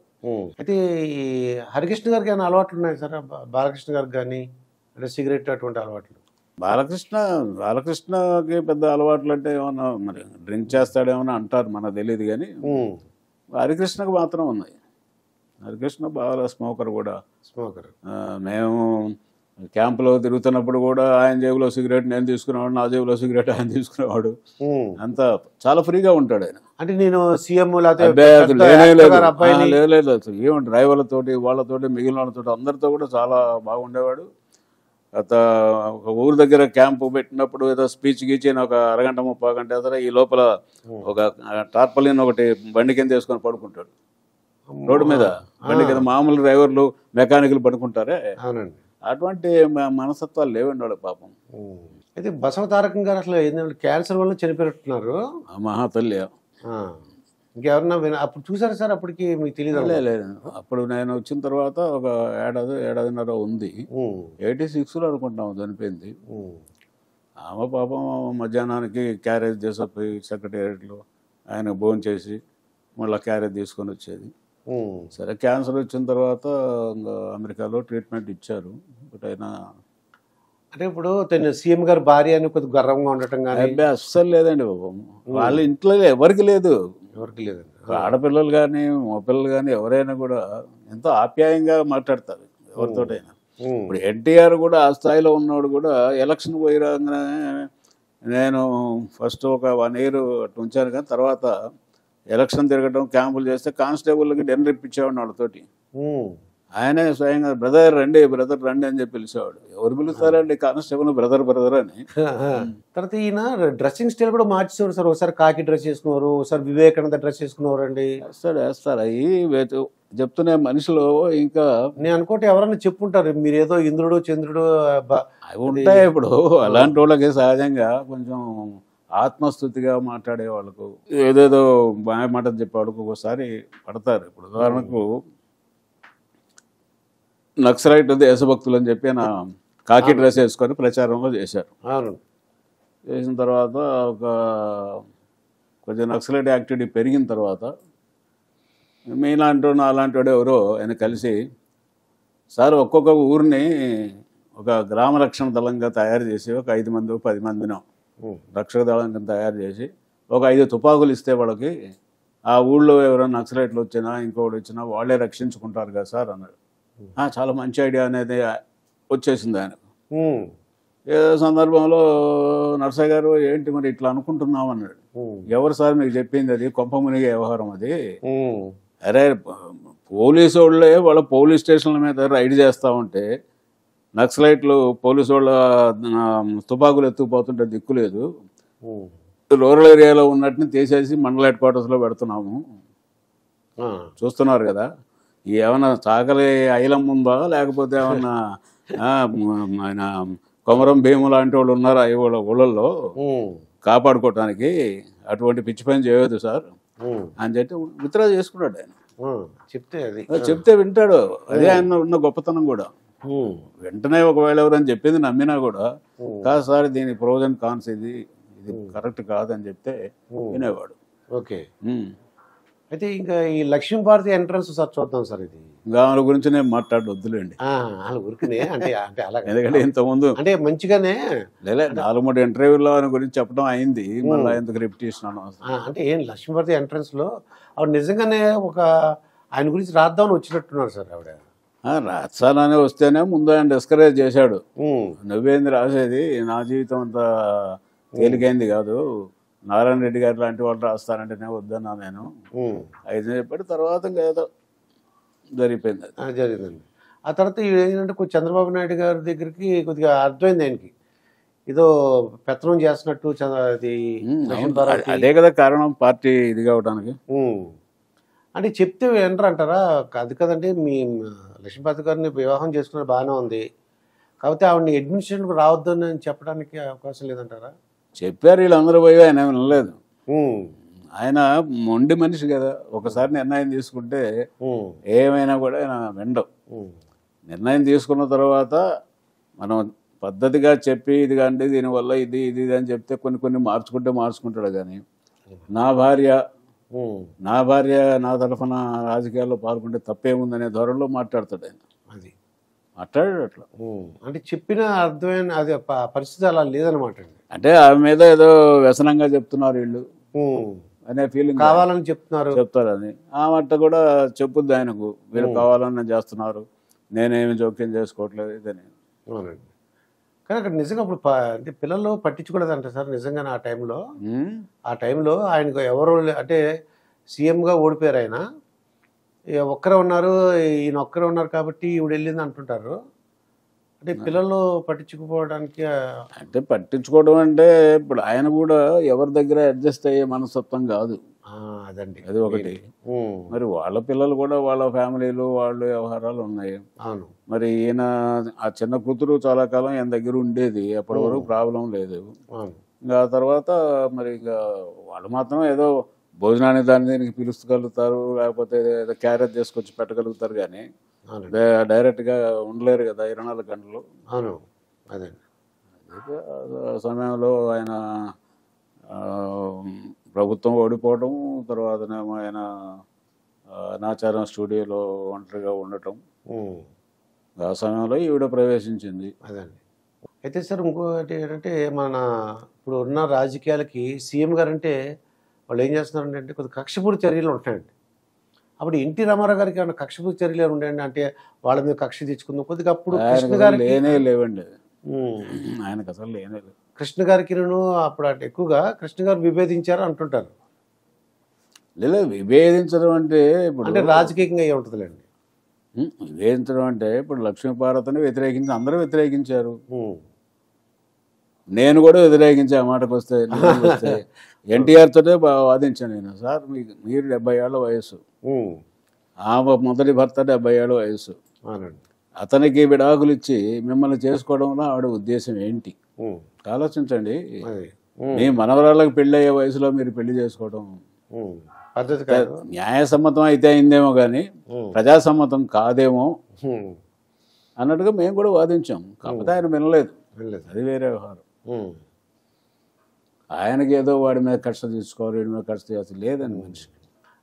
అయితే ఈ హరికృష్ణ గారికి ఏమైనా అలవాట్లు ఉన్నాయి సార్? బాలకృష్ణ గారికి కానీ అంటే సిగరెట్ అటువంటి అలవాట్లు? బాలకృష్ణకి పెద్ద అలవాట్లు అంటే ఏమన్నా మరి డ్రింక్ చేస్తాడేమన్నా అంటారు, మనకు తెలియదు. కానీ హరికృష్ణకు మాత్రం ఉన్నాయి. హరికృష్ణ బాగా స్మోకర్ కూడా. మేము క్యాంపులో తిరుగుతున్నప్పుడు కూడా ఆయన జేబులో సిగరెట్ నేను తీసుకునేవాడు, నా జేబులో సిగరెట్ ఆయన తీసుకునేవాడు. అంతా చాలా ఫ్రీగా ఉంటాడు ఆయన. అంటే నేను సీఎం లేదు ఏమో డ్రైవర్లతోటి వాళ్ళతోటి మిగిలిన వాళ్ళతో అందరితో కూడా చాలా బాగుండేవాడు. ఒక ఊరు దగ్గర క్యాంపు పెట్టినప్పుడు ఏదో స్పీచ్ గీచిన ఒక అరగంట 30 గంట అసలు ఈ లోపల ఒక టార్పలిన్ ఒకటి బండి కింద వేసుకొని పడుకుంటాడు రోడ్డు మీద. బండి కింద మామూలు డ్రైవర్లు మెకానికల్ పడుకుంటారే, అటువంటి మనస్తత్వాలు లేవండి వాళ్ళ పాపం. అయితే బసవ తారకం గారు అసలు ఏంటంటే క్యాన్సర్ వల్ల చనిపోయినట్టున్నారు. మహాతల్లి. ఇంకెవరన్నా అప్పుడు చూసారా సార్? అప్పటికి మీకు తెలియదు? లేదు, అప్పుడు నేను వచ్చిన తర్వాత ఒక ఏడాదిన్నర ఉంది. 86లో అనుకుంటాము చనిపోయింది. ఆమె పాపం మధ్యాహ్నానికి క్యారేజ్ చేసిపోయి సెక్రటేరియట్లో ఆయన భోజనం చేసి మళ్ళీ క్యారేజ్ తీసుకొని వచ్చేది. సరే క్యాన్సర్ వచ్చిన తర్వాత అమెరికాలో ట్రీట్మెంట్ ఇచ్చారు. బట్ అయినా అంటే ఇప్పుడు సీఎం గారు భార్య అని కొద్దిగా గర్వంగా ఉండటం కానీ అస్సలు లేదండి బాబు. వాళ్ళ ఇంట్లో ఎవరికి లేదు. ఆడపిల్లలు కానీ మగపిల్లలు కానీ ఎవరైనా కూడా ఎంతో ఆప్యాయంగా మాట్లాడతారు ఎవరితోటైనా. ఇప్పుడు ఎన్టీఆర్ కూడా ఆ స్థాయిలో ఉన్నవాడు కూడా ఎలక్షన్ పోయి రాగానే నేను ఫస్ట్ ఒక 1 year అటు ఉంచాను, కానీ తర్వాత ఎలక్షన్ తిరగడం క్యాంపులు చేస్తే కానిస్టేబుల్కి డిన్నర్ ఇప్పించేవాడు వాళ్ళతోటి. ఆయనే స్వయంగా బ్రదర్ రండి అని చెప్పి పిలిచేవాడు. ఎవరు పిలుస్తారండి కానిస్టేబుల్ బ్రదర్ అని. తర్వాత ఈయన డ్రెస్సింగ్ స్టైల్ కూడా మార్చేవారు సార్. ఒకసారి కాకి డ్రెస్ చేసుకున్నారు, ఒకసారి వివేకానంద డ్రెస్ చేసుకున్నారు అండి. వేస్తారు అవి చెప్తున్న మనిషిలో. ఇంకా నేను అనుకుంటే ఎవరన్నా చెప్పుంటారు మీరు ఏదో ఇంద్రుడు చంద్రుడు అవి ఉంటాయి. ఇప్పుడు అలాంటి వాళ్ళకి సహజంగా కొంచెం ఆత్మస్థుతిగా మాట్లాడే వాళ్ళకు ఏదేదో మాటలు చెప్పేవాళ్ళకు ఒకసారి పడతారు. ఇప్పుడు ఉదాహరణకు నక్సలైట్ దేశభక్తులు అని చెప్పి నా కాకి డ్రెస్ వేసుకొని ప్రచారంలో చేశారు. చేసిన తర్వాత కొంచెం నక్సలైట్ యాక్టివిటీ పెరిగిన తర్వాత మీలాంటి అలాంటి వాడు ఎవరో ఆయన కలిసి, సార్ ఒక్కొక్క ఊరిని ఒక గ్రామ రక్షణ దళంగా తయారు చేసి ఒక 5 మంది 10 మందినో రక్షక దళంగా తయారు చేసి ఒక 5 తుపాకులు ఇస్తే వాళ్ళకి ఆ ఊళ్ళో ఎవరైనా నక్సలైట్లు వచ్చినా ఇంకోటి వచ్చినా వాళ్ళే రక్షించుకుంటారు కదా సార్ అన్నాడు. చాలా మంచి ఐడియా అనేది వచ్చేసింది ఆయనకు. ఏదో సందర్భంలో నర్సయ్య గారు ఏంటి మరి ఇట్లా అనుకుంటున్నాం అన్నాడు. ఎవరు సార్ మీకు చెప్పింది? అది కొంప మునిగే వ్యవహారం అది. అరే పోలీసు వాళ్ళే వాళ్ళ పోలీస్ స్టేషన్ల మీద రైడ్ చేస్తూ ఉంటే నక్సలైట్లు పోలీసు వాళ్ళ తుపాకులు ఎత్తుకుపోతుంటే దిక్కులేదు. రూరల్ ఏరియాలో ఉన్నట్టుని తీసేసి మండల హెడ్ క్వార్టర్స్లో పెడుతున్నాము, చూస్తున్నారు కదా. ఏమన్నా చాకలి ఐలం ఉందా లేకపోతే ఏమన్నా ఆయన కొమరం భీము లాంటి వాళ్ళు ఉన్నారు అవి వాళ్ళ ఊళ్ళల్లో ఉమ్, కాపాడుకోవటానికి, అటువంటి పిచ్చి పని చేయవద్దు సార్ అని చెప్పి విత్డ్రా చేసుకున్నాడు ఆయన. ఉమ్, చెప్తే అది చెప్తే వింటాడు, అదే ఆయన ఉన్న గొప్పతనం కూడా. ఉమ్, వెంటనే ఒకవేళ ఎవరైనా చెప్పింది నమ్మినా కూడా, కాదు సార్ దీని ప్రోజ్ అండ్ కాన్స్ ఇది కరెక్ట్ కాదని చెప్తే వినేవాడు. ఓకే. ఉమ్. అయితే ఇంకా ఈ లక్ష్మీభారతి ఎంట్రన్స్ సార్ చూద్దాం సార్. ఇది ఇంకా ఆమె గురించి నేను వద్దులేండి, వాళ్ళ ఊరికినే అంటే అంటే అలా ఎందుకంటే ఇంతకుముందు అంటే మంచిగానే లేదా 4-3 ఇంటర్వ్యూలో ఆయన గురించి చెప్పడం అయింది, మళ్ళీ ఎందుకు రిపిటేషన్ అనవసరం. అంటే ఏం లక్ష్మీభారతి ఎంట్రన్స్ లో ఆవిడ నిజంగానే ఒక ఆయన గురించి రాద్దామని వచ్చినట్టున్నారు సార్ ఆవిడ. రాత్సాలనే వస్తేనే ముందు ఆయన డిస్కరేజ్ చేశాడు. ఉమ్, నువ్వేంది రాసేది, నా జీవితం అంత తేలికైంది కాదు, నారాయణ రెడ్డి గారు లాంటి వాళ్ళు రాస్తానంటేనే వద్దన్నా నేను ఉమ్, అయితే చెప్పాడు. తర్వాత ఇంకా ఏదో జరిగిపోయింది అది. జరిగిందండి. ఆ తర్వాత ఏంటంటే కొంచెం చంద్రబాబు నాయుడు గారి దగ్గరికి కొద్దిగా అర్థమైంది ఆయనకి, ఏదో పెత్తనం చేస్తున్నట్టు అది లక్ష్మీభారతి. అదే కదా కారణం పార్టీ ఇది కావడానికి. అంటే చెప్తే వినరు అంటారా? అది కదండి, మీ లక్ష్మీభారతి గారిని వివాహం చేసుకున్నది బాగానే ఉంది, కాకపోతే ఆవిడని అడ్మినిస్ట్రేషన్కి రావద్దని చెప్పడానికి అవకాశం లేదంటారా? చెప్పారు వీళ్ళందరూ పోయి, ఆయన వినలేదు. ఉమ్, ఆయన మొండి మనిషి కదా, ఒకసారి నిర్ణయం తీసుకుంటే ఉమ్, ఏమైనా కూడా ఆయన వినడం. ఉమ్, నిర్ణయం తీసుకున్న తర్వాత మనం పద్ధతిగా చెప్పి ఇది కంటే దీనివల్ల ఇది ఇది ఇది అని చెప్తే కొన్ని మార్చుకుంటాడు. కానీ నా భార్య ఉమ్, నా తరఫున రాజకీయాల్లో పాల్గొంటే తప్పేముందనే ధోరణిలో మాట్లాడతాడు ఆయన. అది మాట్లాడాడు అట్లా. అంటే చెప్పిన అర్థమైన అది పరిస్థితి అలా లేదనమాట అండి. అంటే ఆమె మీద ఏదో వ్యసనంగా చెప్తున్నారు వీళ్ళు అనే ఫీలింగ్ కావాలని చెప్తారని ఆ మట్ట కూడా చెప్పుద్ది ఆయనకు, వీళ్ళు కావాలని చేస్తున్నారు, నేనేమి జోక్యం చేసుకోవట్లేదు ఇదని. అవునండి. కానీ అక్కడ నిజంగా అప్పుడు అంటే పిల్లలు పట్టించుకోలేదంట సార్ నిజంగానే ఆ టైంలో ఆయనకు ఎవరు అంటే సీఎంగా ఓడిపోయారు ఆయన, ఒక్కరే ఉన్నారు, ఈయన ఒక్కరే ఉన్నారు కాబట్టి ఈవిడ వెళ్ళింది అంటుంటారు. అంటే పిల్లలు పట్టించుకోవడానికి అంటే పట్టించుకోవడం అంటే ఇప్పుడు ఆయన కూడా ఎవరి దగ్గర అడ్జస్ట్ అయ్యే మనస్తత్వం కాదు అదండి, అది ఒకటి. మరి వాళ్ళ పిల్లలు కూడా వాళ్ళ ఫ్యామిలీలు వాళ్ళ వ్యవహారాలు ఉన్నాయి. అవును. మరి ఈయన ఆ చిన్న కూతురు చాలా కాలం ఈయన దగ్గర ఉండేది, అప్పటి వరకు ప్రాబ్లం లేదు. ఇంకా తర్వాత మరి ఇంకా వాళ్ళు మాత్రం ఏదో భోజనానికి దీనికి పిలుస్తగలుగుతారు, లేకపోతే ఏదో క్యారేజ్ తీసుకొచ్చి పెట్టగలుగుతారు, కానీ డైరెక్ట్గా ఉండలేరు కదా 24 గంటలు. అవును. అదే సమయంలో ఆయన ప్రభుత్వం ఓడిపోవడం, తర్వాతనేమో ఆయన నాచారం స్టూడియోలో ఒంటరిగా ఉండటం, ఆ సమయంలో ఈవిడ ప్రవేశించింది. అదండి. అయితే సార్ ఇంకోటి ఏంటంటే మన ఇప్పుడు ఉన్న రాజకీయాలకి సీఎం గారు అంటే వాళ్ళు ఏం చేస్తున్నారంటే కొద్దిగా కక్షపూరిత చర్యలు ఉంటాయండి. అప్పుడు ఎన్టీ రామారావు గారికి ఏమైనా కక్షపూరిత చర్యలు ఉండేయండి, అంటే వాళ్ళ మీద కక్ష తెచ్చుకుందాం కొద్దిగా. అప్పుడు కృష్ణ గారికి లేవండి, ఆయనకు అసలు లేనే లేదు. కృష్ణ గారికి అప్పుడు అంటే ఎక్కువగా కృష్ణ గారు విభేదించారు అంటుంటారు. లేదా విభేదించడం అంటే ఇప్పుడు అంటే రాజకీయంగా ఏ ఉంటుందిలేండి. విభేదించడం అంటే ఇప్పుడు లక్ష్మీభారతిని వ్యతిరేకించి అందరూ వ్యతిరేకించారు, నేను కూడా వ్యతిరేకించా. ఆ మాటకు వస్తే ఎన్టీఆర్ తోటే వాదించాను నేను. సార్ మీరు 70 ఏళ్ల వయసు, ఆమె మొదటి భర్త 70 ఏళ్ల వయసు, అతనికి విడాకులు ఇచ్చి మిమ్మల్ని చేసుకోవడంలో ఆవిడ ఉద్దేశం ఏంటి ఆలోచించండి. మీ మనవరాళ్ళకి పెళ్లి అయ్యే వయసులో మీరు పెళ్లి చేసుకోవడం పద్ధతి కాదు. న్యాయసమ్మతం అయితే అయిందేమో కానీ ప్రజాసమ్మతం కాదేమో అన్నట్టుగా మేము కూడా వాదించాం. కాకపోతే ఆయన వినలేదు, అది వేరే వ్యవహారం. ఆయనకి ఏదో వాడి మీద కష్ట తీసుకోవాలి, వీడి మీద కష్ట చేయాల్సి లేదని మనిషి.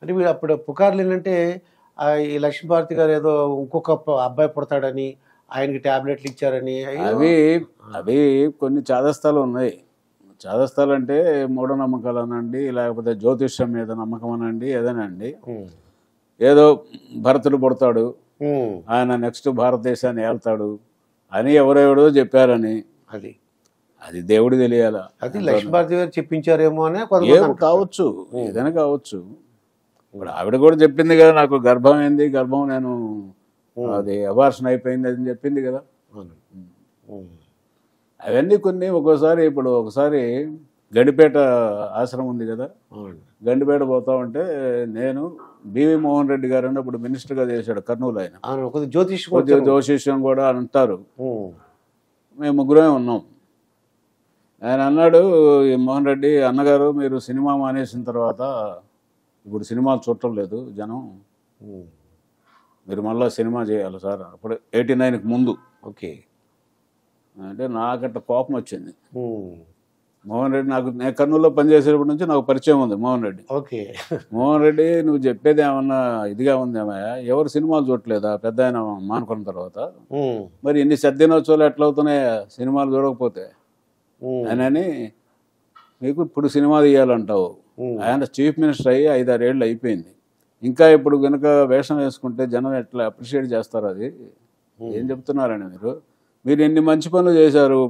అంటే వీడు అప్పుడు పుకార్లు ఏంటంటే ఈ లక్ష్మీభారతి గారు ఏదో ఇంకొక అబ్బాయి పుడతాడని ఆయనకి టాబ్లెట్లు ఇచ్చారని, అవి కొన్ని చాదస్తాలు ఉన్నాయి. చాదస్తాలు అంటే మూఢనమ్మకాలు అనండి, లేకపోతే జ్యోతిష్యం మీద నమ్మకం అనండి, ఏదనండి. ఏదో భరతుడు పుడతాడు, ఆయన నెక్స్ట్ భారతదేశాన్ని ఏళ్తాడు అని ఎవరెవడో చెప్పారని, అది దేవుడు తెలియాలా, అది లక్ష్మీభారతి గారు చెప్పించారేమో అని కావచ్చు, ఏదైనా కావచ్చు. ఇప్పుడు ఆవిడ కూడా చెప్పింది కదా, నాకు గర్భం అయింది, గర్భం నేను అది అబార్షన్ అయిపోయింది అని చెప్పింది కదా. అవన్నీ కొన్ని ఒక్కోసారి ఇప్పుడు ఒకసారి గండిపేట ఆశ్రమం ఉంది కదా, గండిపేట పోతా ఉంటే నేను బివి మోహన్ రెడ్డి గారు అని అప్పుడు మినిస్టర్గా చేశాడు కర్నూలు, ఆయన జ్యోతిష్యం కూడా అంటారు. మేము ముగ్గురమే ఉన్నాం. ఆయన అన్నాడు, ఈ మోహన్ రెడ్డి అన్నగారు మీరు సినిమా మానేసిన తర్వాత ఇప్పుడు సినిమాలు చూడటం లేదు జనం, మీరు మళ్ళీ సినిమా చేయాలి సార్. అప్పుడు 89కి ముందు. ఓకే. అంటే నాకట్ట కోపం వచ్చింది. మోహన్ రెడ్డి నేను కర్నూలులో పనిచేసేటప్పటి నుంచి నాకు పరిచయం ఉంది మోహన్ రెడ్డి. ఓకే. మోహన్ రెడ్డి నువ్వు చెప్పేది ఏమన్నా ఇదిగా ఉంది ఏమయ్యా, ఎవరు సినిమాలు చూడలేదా పెద్ద ఆయన మానుకున్న తర్వాత, మరి ఇన్ని సద్దినోత్సవాలు ఎట్లా అవుతున్నాయి సినిమాలు చూడకపోతే అని, మీకు ఇప్పుడు సినిమా తీయాలంటావు. ఆయన చీఫ్ మినిస్టర్ అయ్యి 5-6 ఏళ్ళు అయిపోయింది, ఇంకా ఇప్పుడు కనుక వేషం వేసుకుంటే జనం ఎట్లా అప్రిషియేట్ చేస్తారు? అది ఏం చెప్తున్నారని మీరు ఎన్ని మంచి పనులు చేశారు.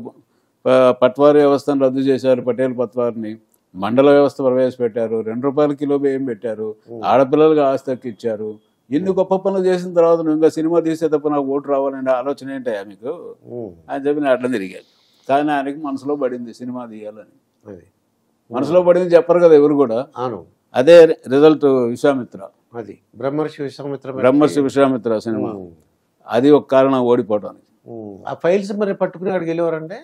పట్వారీ వ్యవస్థను రద్దు చేశారు, పటేల్ పట్వారిని, మండల వ్యవస్థ ప్రవేశపెట్టారు, 2 రూపాయల కిలో బియ్యం పెట్టారు, ఆడపిల్లలకు ఆస్తి ఇచ్చారు. ఇన్ని గొప్ప పనులు చేసిన తర్వాత నువ్వు ఇంకా సినిమా తీసే తప్ప నాకు ఓటు రావాలంటే ఆలోచన ఏంటయ్యా మీకు అని చెప్పి నేను అట్లా తిరిగాను. కానీ ఆయనకి మనసులో పడింది సినిమా తీయాలని. మనసులో పడింది చెప్పరు కదా ఎవరు కూడా. అదే రిజల్ట్ విశ్వామిత్ర, అది బ్రహ్మర్షి విశ్వామిత్ర సినిమా, అది ఒక కారణం ఓడిపోవడానికి. ఆ ఫైల్స్ మరి పట్టుకుని అక్కడికి వెళ్ళేవారంటే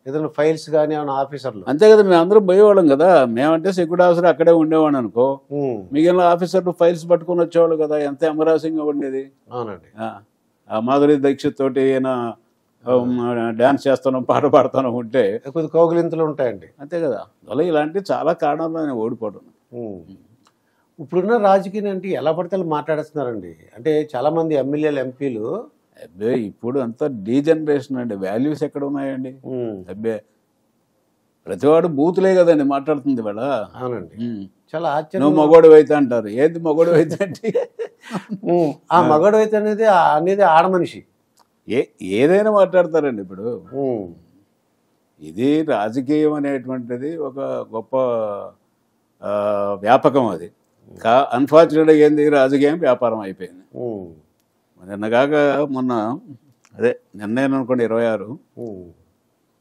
ఏదైనా ఫైల్స్ కానీ ఏమైనా ఆఫీసర్లు? అంతే కదా, మేము అందరం పోయేవాళ్ళం కదా. మేమంటే సెక్యూరిటీ ఆఫీసర్ అక్కడే ఉండేవాడు అనుకో, మిగిలిన ఆఫీసర్లు ఫైల్స్ పట్టుకుని వచ్చేవాళ్ళు కదా. ఎంత ఎంబరాసింగ్గా ఉండేది. అవునండి. ఆ మాధురి దీక్షిత్ తోటి ఈయన డాన్స్ చేస్తాను పాట పాడుతాను ఉంటే కొద్ది కౌగులింతలు ఉంటాయండి. అంతే కదా. అలా ఇలాంటి చాలా కారణాలు నేను ఓడిపోవడం. ఇప్పుడున్న రాజకీయం అంటే ఎలా పడితే మాట్లాడేస్తున్నారండి. అంటే చాలా మంది ఎమ్మెల్యేలు ఎంపీలు అబ్బే ఇప్పుడు అంతా డీజనరేషన్ అండి, వాల్యూస్ ఎక్కడ ఉన్నాయండి? అబ్బే ప్రతివాడు బూతులే కదండి మాట్లాడుతుంది వాళ్ళ. అవునండి. చాలా ఆశ్చర్యం. నువ్వు మగోడు అయితే అంటారు. ఏది మగోడు అయితే అంటే ఆ మగోడు అయితే అనేది ఆడ మనిషి ఏదైనా మాట్లాడతారండి. ఇప్పుడు ఇది రాజకీయం అనేటువంటిది ఒక గొప్ప వ్యాపకం. అది అన్ఫార్చునేట్గా ఏంది, రాజకీయం వ్యాపారం అయిపోయింది. నిన్నగాక మొన్న అదే నిన్నేననుకోండి 26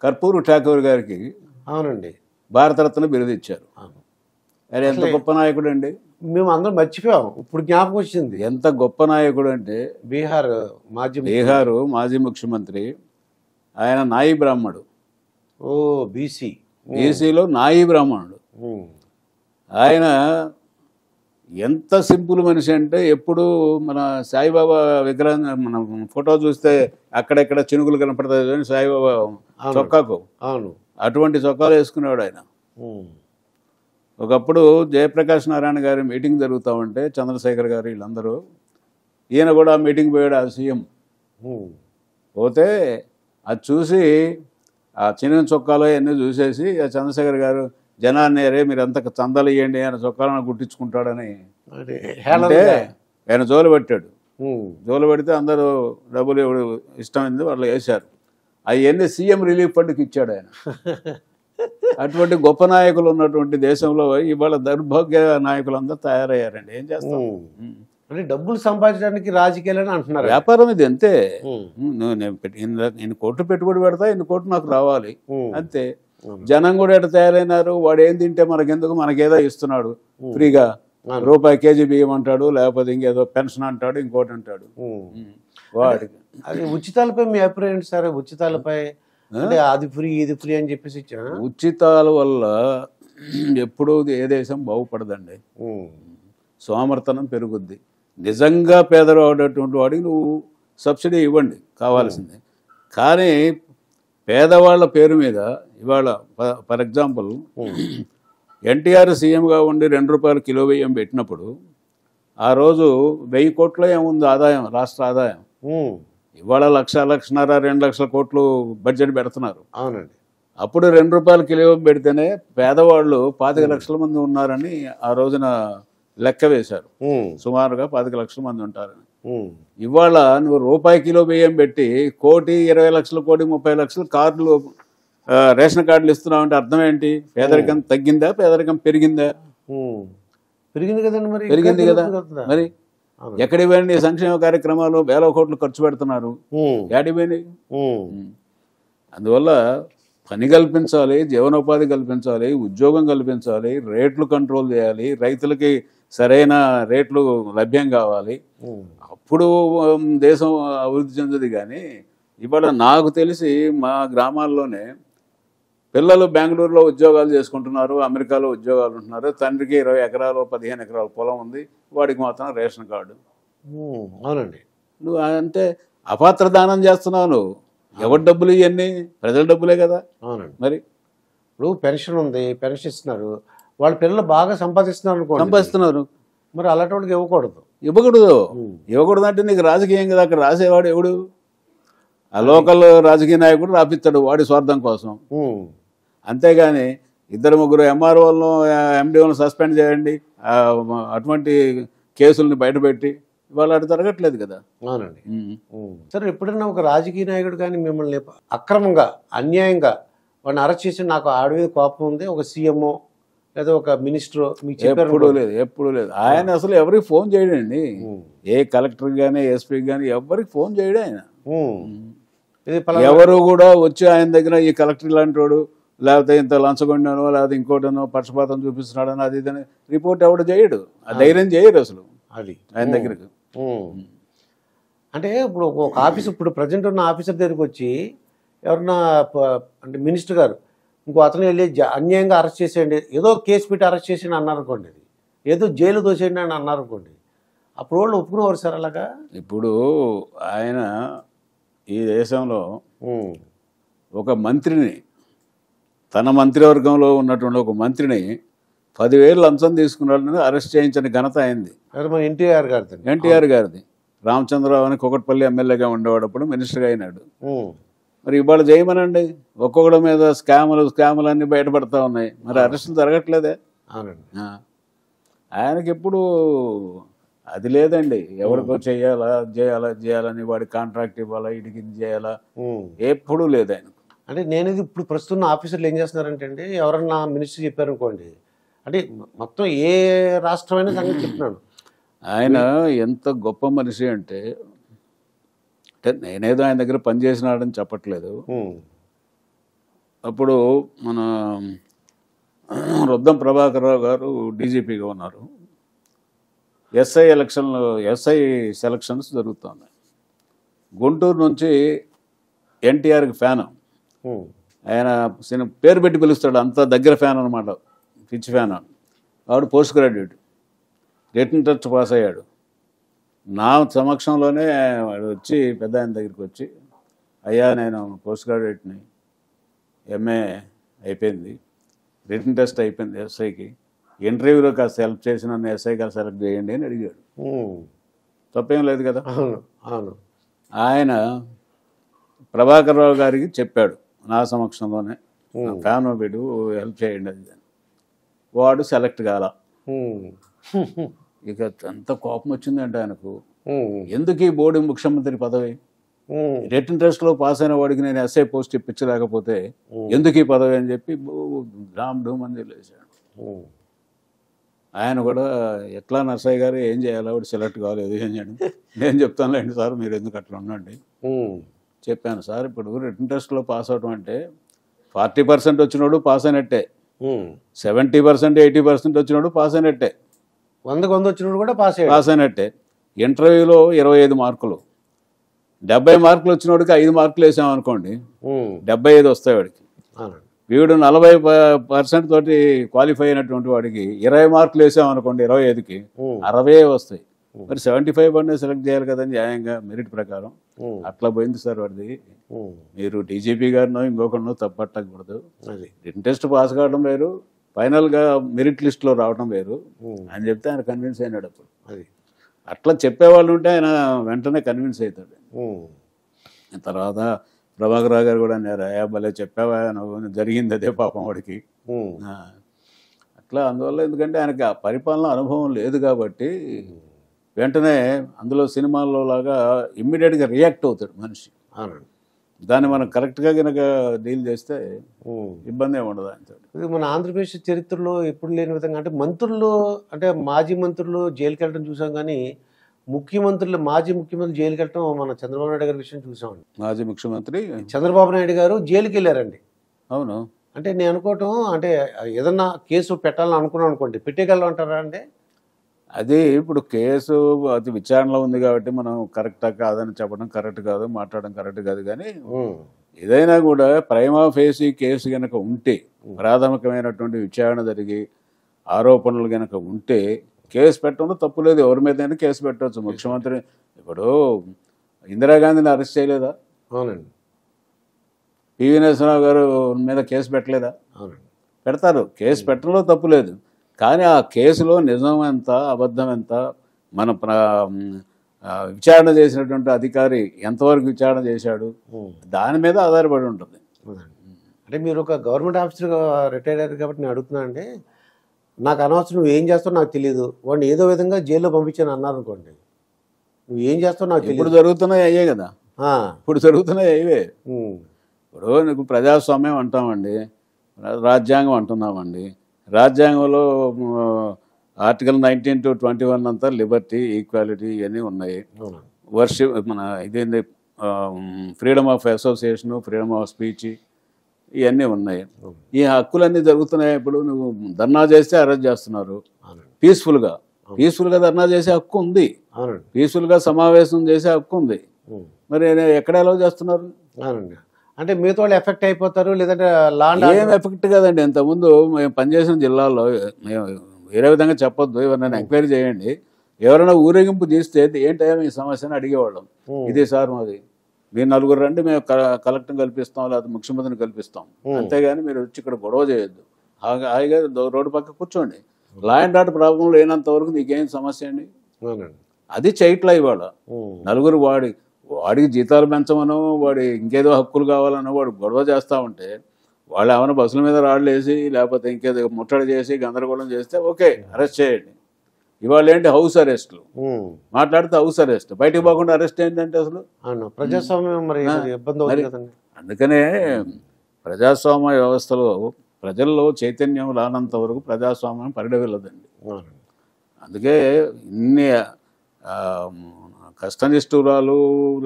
కర్పూరు ఠాకూర్ గారికి అవునండి భారతరత్న బిరుదు ఇచ్చారు. ఆయన ఎంత గొప్ప నాయకుడు అండి. మేము అందరం మర్చిపోయాం, ఇప్పుడు జ్ఞాపకం వచ్చింది. ఎంత గొప్ప నాయకుడు అంటే బీహార్ మాజీ ముఖ్యమంత్రి, ఆయన నాయి బ్రాహ్మణుడు. బీసీలో నాయి బ్రాహ్మణుడు. ఆయన ఎంత సింపుల్ మనిషి అంటే ఎప్పుడు మన సాయిబాబా విగ్రహం మనం ఫోటో చూస్తే అక్కడెక్కడ చినుకులు కనపడతాయి సాయిబాబా చొక్కాకు, అటువంటి చొక్కాలు వేసుకునేవాడు ఆయన. ఒకప్పుడు జయప్రకాష్ నారాయణ గారి మీటింగ్ జరుగుతూ ఉంటే చంద్రశేఖర్ గారు వీళ్ళందరూ, ఈయన కూడా మీటింగ్ పోయాడు. ఆ సీఎం పోతే అది చూసి ఆ చిన్న చొక్కాలో అన్నీ చూసేసి ఆ చంద్రశేఖర్ గారు జనాన్ని అరే మీరు అంత చందాలు ఇవ్వండి ఆయన చొక్కాలను గుట్టించుకుంటాడని అంటే ఆయన జోలు పెట్టాడు. జోలు పెడితే అందరూ డబ్బులు ఎవడు ఇష్టమైంది వాళ్ళు వేశారు. అవన్నీ సీఎం రిలీఫ్ ఫండ్కి ఇచ్చాడు ఆయన. అటువంటి గొప్ప నాయకులు ఉన్నటువంటి దేశంలో ఇవాళ దౌర్భాగ్య నాయకులందరూ తయారయ్యారండి. ఏం చేస్తాం? అంటే డబ్బులు సంపాదించడానికి రాజకీయాలని అంటున్నారు. వ్యాపారం ఇది అంతే. నేను కోట్లు పెట్టుబడి పెడతా, ఇన్ని కోట్లు నాకు రావాలి అంతే. జనం కూడా ఎట్లా తయారైనారు, వాడు ఏం తింటే మనకెందుకు, మనకేదో ఇస్తున్నాడు ఫ్రీగా, రూపాయి కేజీ బియ్యం అంటాడు, లేకపోతే ఇంకేదో పెన్షన్ అంటాడు, ఇంకోటి అంటాడు. వాడికి అది ఉచితాలపై మీ అభిప్రాయం ఏంటి సార్? ఉచితాలపై అంటే అది ఫ్రీ ఇది ఫ్రీ అని చెప్పేసి ఇచ్చా. ఉచితాల వల్ల ఎప్పుడూ ఏ దేశం బాగుపడదండి. సోమర్థనం పెరుగుద్ది. నిజంగా పేదవాడేటువంటి వాడికి నువ్వు సబ్సిడీ ఇవ్వండి కావాల్సిందే. కానీ పేదవాళ్ళ పేరు మీద ఇవాళ ఫర్ ఎగ్జాంపుల్ ఎన్టీఆర్ సీఎంగా ఉండి 2 రూపాయలు కిలో బియ్యం పెట్టినప్పుడు ఆ రోజు 1000 కోట్ల ఏముంది ఆదాయం, రాష్ట్ర ఆదాయం. ఇవాళ 1,00,00,000 2 లక్షల కోట్లు బడ్జెట్ పెడుతున్నారు. అవునండి. అప్పుడు 2 రూపాయల కిలో పెడితేనే పేదవాళ్ళు 25 లక్షల మంది ఉన్నారని ఆ రోజున లెక్క వేశారు. సుమారుగా 25 లక్షల మంది ఉంటారని. ఇవాళ నువ్వు రూపాయి కిలో బియ్యం పెట్టి 1,20,00,000 1,30,00,000 కార్డులు రేషన్ కార్డులు ఇస్తున్నావు అంటే అర్థం ఏంటి? పేదరికం తగ్గిందా, పేదరికం పెరిగిందా? పెరిగింది కదండి. మరి పెరిగింది కదా. మరి ఎక్కడికి పోయిన సంక్షేమ కార్యక్రమాలు వేల కోట్లు ఖర్చు పెడుతున్నారు, ఏడికి పోయినాయి? అందువల్ల పని కల్పించాలి, జీవనోపాధి కల్పించాలి, ఉద్యోగం కల్పించాలి, రేట్లు కంట్రోల్ చేయాలి, రైతులకి సరైన రేట్లు లభ్యం కావాలి. అప్పుడు దేశం అభివృద్ధి చెందుతుంది. కానీ ఇవాళ నాకు తెలిసి మా గ్రామాల్లోనే పిల్లలు బెంగళూరులో ఉద్యోగాలు చేసుకుంటున్నారు, అమెరికాలో ఉద్యోగాలు ఉంటున్నారు. తండ్రికి 20 ఎకరాలు 15 ఎకరాల పొలం ఉంది, వాడికి మాత్రం రేషన్ కార్డు. అవునండి. నువ్వు అంటే అపాత్ర దానం చేస్తున్నావు. నువ్వు ఎవరి డబ్బులు ఇవన్నీ? ప్రజల డబ్బులే కదా. అవునండి. మరి ఇప్పుడు పెన్షన్ ఉంది, పెన్షన్ ఇస్తున్నారు, వాళ్ళ పిల్లలు బాగా సంపాదిస్తున్నారు అనుకోండి, సంపాదిస్తున్నారు. మరి అలాంటి వాళ్ళకి ఇవ్వకూడదు. ఇవ్వకూడదు అంటే నీకు రాజకీయం కదా. అక్కడ రాసేవాడు ఎవడు? ఆ లోకల్ రాజకీయ నాయకుడు రాపిస్తాడు వాడి స్వార్థం కోసం. అంతేగాని 2-3 ఎంఆర్ఓలను ఎండిఓలను సస్పెండ్ చేయండి, అటువంటి కేసుల్ని బయటపెట్టి వాళ్ళు అటు జరగట్లేదు కదా. అవునండి. సరే, ఎప్పుడైనా ఒక రాజకీయ నాయకుడు కానీ మిమ్మల్ని అక్రమంగా అన్యాయంగా వాడిని అరెస్ట్ చేసి నాకు ఆడి మీద కోపం ఉంది, ఒక సీఎంఓ లేదా ఒక మినిస్టర్ మీకు చెప్పారు? ఎప్పుడు లేదు. ఆయన అసలు ఎవరికి ఫోన్ చేయడండి. ఏ కలెక్టర్ కానీ ఎస్పీకి కానీ ఎవరికి ఫోన్ చేయడు ఆయన. ఎవరు కూడా వచ్చి ఆయన దగ్గర ఈ కలెక్టర్ లాంటి వాడు, లేకపోతే ఇంత లంచగొండానో లేకపోతే ఇంకోటనో పక్షపాతం చూపిస్తున్నాడనో అది ఇదని రిపోర్ట్ ఎవడు చేయడు. ఆ ధైర్యం చేయరు అసలు అది ఆయన దగ్గరకు. అంటే ఇప్పుడు ఒక ఆఫీస్, ఇప్పుడు ప్రజెంట్ ఉన్న ఆఫీసర్ దగ్గరికి వచ్చి ఎవరన్నా అంటే మినిస్టర్ గారు ఇంకో అతను వెళ్ళి అన్యాయంగా అరెస్ట్ చేసేయండి, ఏదో కేసు పెట్టి అరెస్ట్ చేసి అన్నారు అనుకోండి, అది ఏదో జైలు దోసేయండి అని అన్నారు అనుకోండి, అప్పుడు వాళ్ళు ఒప్పుకునేవారు సార్ అలాగా? ఇప్పుడు ఆయన ఈ దేశంలో ఒక మంత్రిని, తన మంత్రివర్గంలో ఉన్నటువంటి ఒక మంత్రిని 10,000 లంచం తీసుకున్నాడని అరెస్ట్ చేయించిన ఘనత అయింది. మన ఎన్టీఆర్ గారిది. రామచంద్రరావు అని కుకట్పల్లి ఎమ్మెల్యేగా ఉండేవాడు, అప్పుడు మినిస్టర్గా అయినాడు. మరి ఇవాళ చేయమనండి, ఒక్కొక్కడి మీద స్కాములు అన్నీ బయటపడతా ఉన్నాయి, మరి అరెస్టులు జరగట్లేదే. అవునండి. ఆయనకి ఎప్పుడు అది లేదండి, ఎవరికో చేయాలని వాడి కాంట్రాక్ట్ ఇవ్వాలా, ఇడికి ఇది చేయాలా, ఎప్పుడూ లేదు ఆయన. అంటే నేను ఇప్పుడు ప్రస్తుతం ఆఫీసర్లు ఏం చేస్తున్నారంటే అండి, ఎవరన్నా మినిస్టర్ చెప్పారనుకోండి, అంటే మొత్తం ఏ రాష్ట్రమైనా సంగతి చెప్తున్నాను, ఆయన ఎంత గొప్ప మనిషి అంటే నేనేదో ఆయన దగ్గర పనిచేసినాడని చెప్పట్లేదు. అప్పుడు మన రుద్దం ప్రభాకర్ రావు గారు డీజీపీగా ఉన్నారు. ఎస్ఐ సెలక్షన్స్ జరుగుతున్నాయి. గుంటూరు నుంచి ఎన్టీఆర్కి ఫ్యాన్, ఆయన పేరు పెట్టి పిలుస్తాడు, అంత దగ్గర ఫ్యాన్ అనమాట, పిచ్ ఫ్యాన్. వాడు post graduate, return test pass అయ్యాడు. నా సమక్షంలోనే వాడు వచ్చి పెద్ద ఆయన దగ్గరికి వచ్చి, అయ్యా నేను పోస్ట్ గ్రాడ్యుయేట్ని, ఎంఏ అయిపోయింది, రిటర్న్ టెస్ట్ అయిపోయింది ఎస్ఐకి, ఇంటర్వ్యూలో కాస్త హెల్ప్ చేసి నన్ను ఎస్ఐగా సెలెక్ట్ చేయండి అని అడిగాడు. తప్పేం లేదు కదా. అవును. ఆయన ప్రభాకర్ రావు గారికి చెప్పాడు నా సమక్షంలోనే, ఫ్యాన్ వీడు హెల్ప్ చేయండి అది. వాడు సెలెక్ట్ కాల. ఇక ఎంత కోపం వచ్చిందంటే ఆయనకు, ఎందుకు ఈ బోర్డు ముఖ్యమంత్రి పదవి, రిటర్న్ టెస్ట్లో పాస్ అయిన వాడికి నేను ఎస్ఐ పోస్ట్ ఇప్పించలేకపోతే ఎందుకు ఈ పదవి అని చెప్పి డామ్ డూమ్ అని తెలిసాడు. ఆయన కూడా ఎట్లా నర్సయ్య గారు ఏం చేయాలి, వాడు సెలెక్ట్ కాలేదు ఏం చేయండి, నేను చెప్తానులేండి సార్, మీరు ఎందుకు అట్లా ఉండండి. చెప్పాను సార్, ఇప్పుడు రిటర్న్ టెస్ట్లో పాస్ అవడం అంటే 40% వచ్చినోడు పాస్ అయినట్టే, 70% 80% వచ్చినోడు పాస్ అయినట్టే, 100 వచ్చినోడు కూడా పాస్ అయినట్టే. ఇంటర్వ్యూలో 25 మార్కులు, 70 మార్కులు వచ్చినోడికి 5 మార్కులు వేసామనుకోండి, 75 వస్తాయి వాడికి. వీడు 40% తోటి క్వాలిఫై అయినటువంటి వాడికి 20 మార్కులు వేసామనుకోండి, 25కి 60 వస్తాయి. మరి 75 సెలెక్ట్ చేయాలి కదని న్యాయంగా మెరిట్ ప్రకారం. అట్లా పోయింది సార్ వాడిది. మీరు డీజీపీ గారినో ఇంకొకరినో తప్పట్టకూడదు. రిటన్ టెస్ట్ పాస్ కావడం వేరు, ఫైనల్గా మెరిట్ లిస్ట్లో రావడం వేరు అని చెప్తే ఆయన కన్విన్స్ అయినాడు. అప్పుడు అది అట్లా చెప్పేవాళ్ళు ఉంటే ఆయన వెంటనే కన్విన్స్ అవుతాడు. తర్వాత ప్రభాకర్ రావు గారు కూడా అన్నారు, భలే చెప్పావా నువ్వు, జరిగింది అదే పాపం వాడికి. అట్లా అందువల్ల ఎందుకంటే ఆయనకి ఆ పరిపాలన అనుభవం లేదు కాబట్టి వెంటనే అందులో సినిమాల్లో లాగా ఇమ్మీడియట్గా రియాక్ట్ అవుతాడు మనిషి. దాన్ని మనం కరెక్ట్గా కనుక డీల్ చేస్తే ఇబ్బంది ఏమి ఉండదు ఆయనతో. ఇది మన ఆంధ్రప్రదేశ్ చరిత్రలో ఎప్పుడు లేని విధంగా, అంటే మంత్రులు, అంటే మాజీ మంత్రులు జైలుకి వెళ్ళడం చూసాం, కానీ మాజీ ముఖ్యమంత్రి జైలుకి వెళ్ళడం మన చంద్రబాబు నాయుడు గారి విషయం చూసామండి. మాజీ ముఖ్యమంత్రి చంద్రబాబు నాయుడు గారు జైలుకి వెళ్ళారండి. అవును. అంటే నేను అనుకోవటం, అంటే ఏదన్నా కేసు పెట్టాలని అనుకున్నాను అనుకోండి, పెట్టేయగలరు అంటారా? అంటే అది ఇప్పుడు కేసు అది విచారణలో ఉంది కాబట్టి మనం కరెక్టా కాదని చెప్పడం కరెక్ట్ కాదు, మాట్లాడడం కరెక్ట్ కాదు. కానీ ఏదైనా కూడా ప్రైమా ఫేసి కేసు కనుక ఉంటే, ప్రాథమికమైనటువంటి విచారణ జరిగి ఆరోపణలు కనుక ఉంటే కేసు పెట్టడంలో తప్పు లేదు. ఎవరి మీదైనా కేసు పెట్టవచ్చు. ముఖ్యమంత్రి ఇప్పుడు ఇందిరాగాంధీని అరెస్ట్ చేయలేదా? అవునండి. పివి నరసింహరావు గారు మీద కేసు పెట్టలేదా? అవునండి. పెడతారు. కేసు పెట్టడంలో తప్పు లేదు. కానీ ఆ కేసులో నిజం ఎంత, అబద్ధం ఎంత, మన విచారణ చేసినటువంటి అధికారి ఎంతవరకు విచారణ చేశాడు, దాని మీద ఆధారపడి ఉంటుంది. అంటే మీరు ఒక గవర్నమెంట్ ఆఫీసర్గా రిటైర్ అయ్యారు కాబట్టి నేను అడుగుతున్నా అండి, నాకు అనవసరం, నువ్వు ఏం చేస్తావు నాకు తెలియదు, వాడిని ఏదో విధంగా జైల్లో పంపించాను అన్నారు అనుకోండి, నువ్వు ఏం చేస్తావు నాకు తెలియదు. ఇప్పుడు జరుగుతున్నాయి అయ్యే కదా, ఇప్పుడు జరుగుతున్నాయి అయ్యే. ఇప్పుడు నీకు ప్రజాస్వామ్యం అంటామండి, రాజ్యాంగం అంటున్నామండి. రాజ్యాంగంలో ఆర్టికల్ 19 to 21 అంతా లిబర్టీ, ఈక్వాలిటీ ఇవన్నీ ఉన్నాయి. మన ఇదేంది freedom of association, freedom of speech ఇవన్నీ ఉన్నాయి. ఈ హక్కులన్నీ జరుగుతున్నాయి. ఇప్పుడు నువ్వు ధర్నా చేస్తే అరెస్ట్ చేస్తున్నారు. పీస్ఫుల్గా ధర్నా చేసే హక్కు ఉంది, పీస్ఫుల్గా సమావేశం చేసే హక్కు ఉంది. మరి ఎక్కడ ఎలా చేస్తున్నారు? అంటే మిగతా వాళ్ళు ఎఫెక్ట్ అయిపోతారు, లేదంటే ఏం ఎఫెక్ట్ కాదండి. ఇంతకుముందు మేము పనిచేసిన జిల్లాల్లో మేము వేరే విధంగా చెప్పొద్దు, ఎవరైనా ఎంక్వైరీ చేయండి, ఎవరైనా ఊరేగింపు తీస్తే ఏంటో మీ సమస్యను అడిగేవాళ్ళం. ఇదే సార్ మాది, మీరు నలుగురు రండి, మేము కలెక్టర్ని కల్పిస్తాం, లేకపోతే ముఖ్యమంత్రిని కల్పిస్తాం, అంతేగాని మీరు వచ్చి ఇక్కడ గొడవ చేయొద్దు, హాయిగా రోడ్డు పక్క కూర్చోండి. లా అండ్ ఆర్డర్ ప్రాబ్లం లేనంత వరకు నీకేం సమస్య అండి? అది చేయట్లా ఇవాళ. నలుగురు వాడికి జీతాలు పెంచమనో, వాడి ఇంకేదో హక్కులు కావాలనో వాడు గొడవ చేస్తూ ఉంటే, వాళ్ళు ఏమైనా బస్సుల మీద రాళ్ళు వేసి లేకపోతే ఇంకేదో ముట్టడి చేసి గందరగోళం చేస్తే ఓకే, అరెస్ట్ చేయండి. ఇవాళ ఏంటి హౌస్ అరెస్ట్లు, మాట్లాడితే హౌస్ అరెస్ట్, బయటకు పోకుండా అరెస్ట్ ఏంటంటే అసలు ప్రజాస్వామ్యం. అందుకనే ప్రజాస్వామ్య వ్యవస్థలో ప్రజల్లో చైతన్యం రానంత వరకు ప్రజాస్వామ్యం పరిడవిల్లదండి. అందుకే ఇన్ని కష్టనిష్ఠురాలు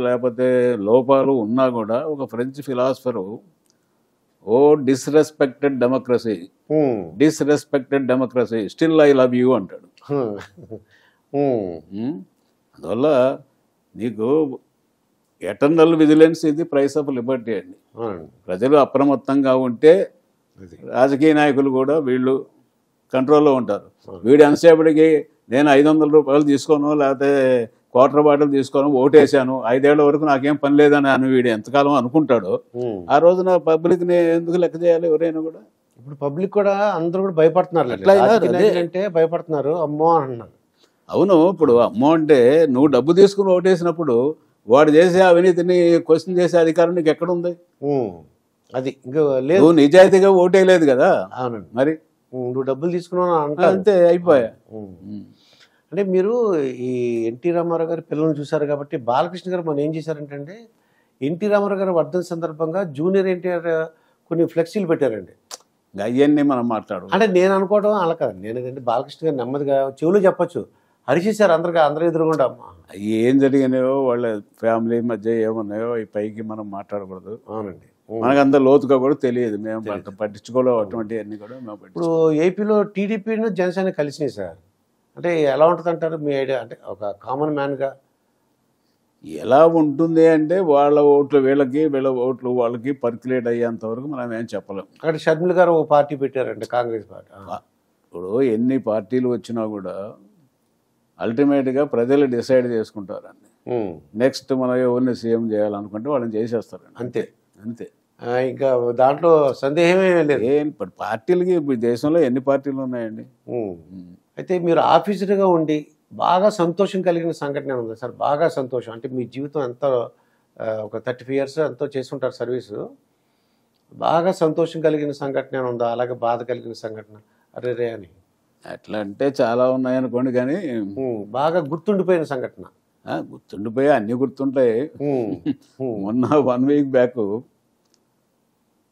లేకపోతే లోపాలు ఉన్నా కూడా ఒక French philosopher, oh disrespected democracy still I love you అంటాడు. అందువల్ల నీకు ఎటర్నల్ విజిలెన్స్ ఇది ప్రైస్ ఆఫ్ లిబర్టీ అండి. ప్రజలు అప్రమత్తంగా ఉంటే రాజకీయ నాయకులు కూడా వీళ్ళు కంట్రోల్లో ఉంటారు. వీడు ఎంతసేపటికి నేను 500 రూపాయలు తీసుకోను, లేకపోతే క్వార్టర్ బాటిల్ తీసుకోను, ఓటేసాను, 5 ఏళ్ల వరకు నాకేం పని లేదని అని వీడు ఎంతకాలం అనుకుంటాడో, ఆ రోజున పబ్లిక్ని ఎందుకు లెక్క చేయాలి ఎవరైనా కూడా? ఇప్పుడు పబ్లిక్ కూడా అందరూ కూడా భయపడుతున్నారు, అంటే భయపడుతున్నారు, అమ్మో అంటున్నారు. అవును, ఇప్పుడు అమ్మో అంటే నువ్వు డబ్బు తీసుకుని ఓటేసినప్పుడు వాడు చేసే అవినీతిని క్వశ్చన్ చేసే అధికారం నీకు ఎక్కడుంది? అది ఇంకా లేదు, నువ్వు నిజాయితీగా ఓటేయలేదు కదా. అవునండి. మరి నువ్వు డబ్బులు తీసుకున్నావు అంతే, అయిపోయా. అంటే మీరు ఈ ఎన్టీ రామారావు గారి పిల్లల్ని చూశారు కాబట్టి, బాలకృష్ణ గారు మనం ఏం చేశారంటే, ఎన్టీ రామారావు గారి వర్ధన సందర్భంగా జూనియర్ ఎన్టీఆర్ కొన్ని ఫ్లెక్సీలు పెట్టారండి. అవన్నీ మనం మాట్లాడు అంటే నేను అనుకోవడం అలా కాదు, నేను బాలకృష్ణ గారు నెమ్మదిగా చెవులు చెప్పచ్చు, హరిచేశారు అందరూ ఎదురుగుండా. ఏం జరిగినాయో వాళ్ళ ఫ్యామిలీ మధ్య ఏమున్నాయో ఈ పైకి మనం మాట్లాడకూడదు. అవునండి. మనకు అంత లోతుగా కూడా తెలియదు, మేము పట్టించుకోలేవు అటువంటి అన్ని కూడా. ఇప్పుడు ఏపీలో టీడీపీను జనసేన కలిసినాయి సార్, అంటే ఎలా ఉంటుంది అంటారు మీ ఐడియా? అంటే ఒక కామన్ మ్యాన్గా ఎలా ఉంటుంది అంటే, వాళ్ళ ఓట్లు వీళ్ళకి, వీళ్ళ ఓట్లు వాళ్ళకి పర్క్యులేట్ అయ్యేంత వరకు మనం ఏం చెప్పలేం. అక్కడ షర్మిల గారు ఒక పార్టీ పెట్టారంటే, కాంగ్రెస్ పార్టీ. ఇప్పుడు ఎన్ని పార్టీలు వచ్చినా కూడా అల్టిమేట్గా ప్రజలు డిసైడ్ చేసుకుంటారండి. నెక్స్ట్ మనం ఎవరిని సీఎం చేయాలనుకుంటే వాళ్ళని చేసేస్తారండి, అంతే అంతే. ఇంకా దాంట్లో సందేహమే లేదు. పార్టీలకి దేశంలో ఎన్ని పార్టీలు ఉన్నాయండి? అయితే మీరు ఆఫీసర్గా ఉండి బాగా సంతోషం కలిగిన సంఘటన ఉంది సార్? బాగా సంతోషం అంటే మీ జీవితం ఎంతో ఒక 35 years ఎంతో చేసుకుంటారు సర్వీసు, బాగా సంతోషం కలిగిన సంఘటన ఉందా, అలాగే బాధ కలిగిన సంఘటన అరే అని? అట్లా అంటే చాలా ఉన్నాయనుకోండి, కానీ బాగా గుర్తుండిపోయిన సంఘటన? గుర్తుండిపోయి అన్నీ గుర్తుంటాయి. మొన్న 1 week బ్యాక్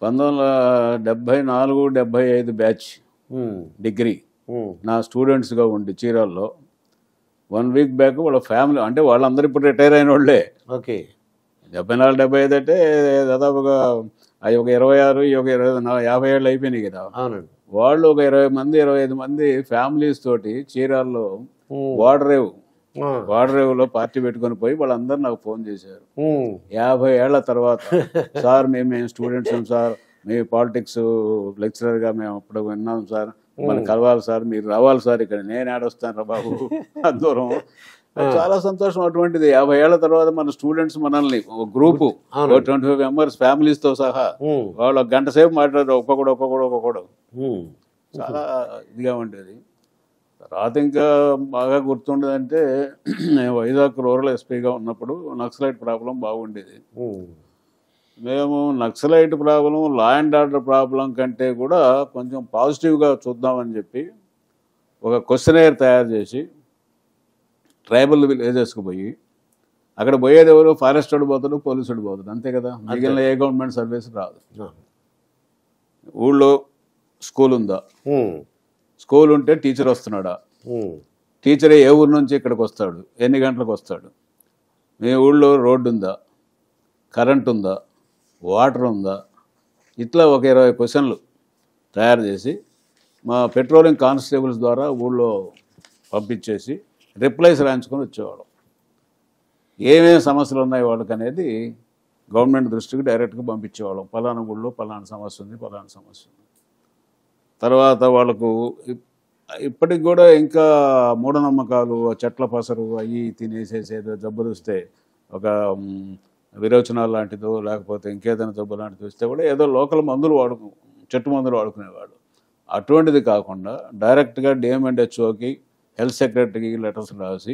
1974-75 బ్యాచ్ డిగ్రీ నా స్టూడెంట్స్గా ఉండి చీరాల్లో 1 week బ్యాక్ వాళ్ళ ఫ్యామిలీ, అంటే వాళ్ళందరూ ఇప్పుడు రిటైర్ అయిన వాళ్ళే. ఓకే. 74-75 అంటే దాదాపుగా అవి ఒక 26, ఒక 50 ఏళ్ళు అయిపోయినాయి కదా. అవునండి. వాళ్ళు ఒక 20 మంది 25 మంది ఫ్యామిలీస్ తోటి చీరాల్లో వాడరేవు వాడరేవులో పార్టీ పెట్టుకొని పోయి వాళ్ళందరూ నాకు ఫోన్ చేశారు 50 ఏళ్ల తర్వాత. సార్ మేము స్టూడెంట్స్ సార్, మీ పాలిటిక్స్ లెక్చరర్గా మేము అప్పుడు విన్నాం సార్, మనం కలవాలి సార్, మీరు రావాలి సార్, ఇక్కడ నేను ఆడొస్తాను రా బాబు దూరం. చాలా సంతోషం. అటువంటిది 50 ఏళ్ల తర్వాత మన స్టూడెంట్స్ మనల్ని ఒక గ్రూపు 25 మెంబర్స్ ఫ్యామిలీస్తో సహా వాళ్ళు 1 గంట సేపు మాట్లాడారు, ఒక్కొక్కడు. చాలా ఇదిగా ఉండేది. తర్వాత ఇంకా బాగా గుర్తుండేదంటే నేను వైజాగ్ రూరల్ ఎస్పీగా ఉన్నప్పుడు నక్సలైట్ ప్రాబ్లం బాగుండేది. మేము naxalite problem law and order problem కంటే కూడా కొంచెం పాజిటివ్గా చూద్దామని చెప్పి ఒక క్వశ్చనైర్ తయారు చేసి ట్రైబల్ విలేజెస్కి పోయి, అక్కడ పోయేది ఎవరు, ఫారెస్ట్ వాడు పోతాడు, పోలీసు వాడు పోతాడు, అంతే కదా, మిగిలిన ఏ గవర్నమెంట్ సర్వీస్ రాదు. ఊళ్ళో స్కూల్ ఉందా, స్కూల్ ఉంటే టీచర్ వస్తున్నాడా, టీచరే ఏ ఊరు నుంచి ఇక్కడికి వస్తాడు, ఎన్ని గంటలకు వస్తాడు, మీ ఊళ్ళో రోడ్డు ఉందా, కరెంట్ ఉందా, వాటర్ ఉందా, ఇట్లా ఒక 20 క్వశ్చన్లు తయారు చేసి మా పెట్రోలింగ్ కానిస్టేబుల్స్ ద్వారా ఊళ్ళో పంపించేసి రిప్లైస్ రాయించుకొని వచ్చేవాళ్ళం. ఏమేమి సమస్యలు ఉన్నాయి వాళ్ళకి అనేది గవర్నమెంట్ దృష్టికి డైరెక్ట్గా పంపించేవాళ్ళం. పలానా ఊళ్ళో పలానా సమస్య ఉంది, పలానా సమస్య ఉంది. తర్వాత వాళ్ళకు ఇప్పటికి కూడా ఇంకా మూఢనమ్మకాలు, చెట్ల పసరు అవి తినేసేసేదో జబ్బులు వస్తే, ఒక విరోచనాలు లాంటిదో లేకపోతే ఇంకేదైనా జబ్బు లాంటిది వస్తే కూడా ఏదో లోకల్ మందులు చెట్టు మందులు వాడుకునేవాడు. అటువంటిది కాకుండా డైరెక్ట్గా డిఎంఎండ్హెచ్ఓకి, హెల్త్ సెక్రటరీకి లెటర్స్ రాసి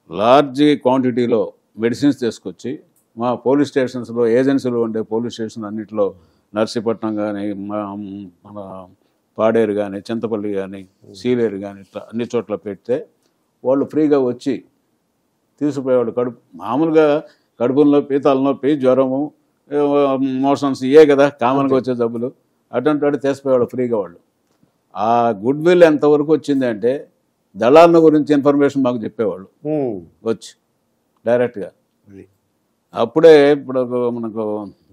లార్జ్ క్వాంటిటీలో మెడిసిన్స్ తీసుకొచ్చి మా పోలీస్ స్టేషన్స్లో, ఏజెన్సీలో ఉండే పోలీస్ స్టేషన్ అన్నింటిలో, నర్సీపట్నం కానీ, మన పాడేరు కానీ, చింతపల్లి కానీ, సీలేరు కానీ, ఇట్లా అన్ని చోట్ల పెడితే వాళ్ళు ఫ్రీగా వచ్చి తీసుకుపోయేవాడు. మామూలుగా కడుపుల నొప్పి, తలనొప్పి, జ్వరము, మోషన్స్ ఇవే కదా కామన్గా వచ్చే జబ్బులు, అటువంటి వాడు తీసిపోయేవాడు ఫ్రీగా. వాళ్ళు ఆ గుడ్ విల్ ఎంతవరకు వచ్చింది అంటే దళాలను గురించి ఇన్ఫర్మేషన్ మాకు చెప్పేవాళ్ళు వచ్చి డైరెక్ట్గా. అప్పుడే ఇప్పుడు మనకు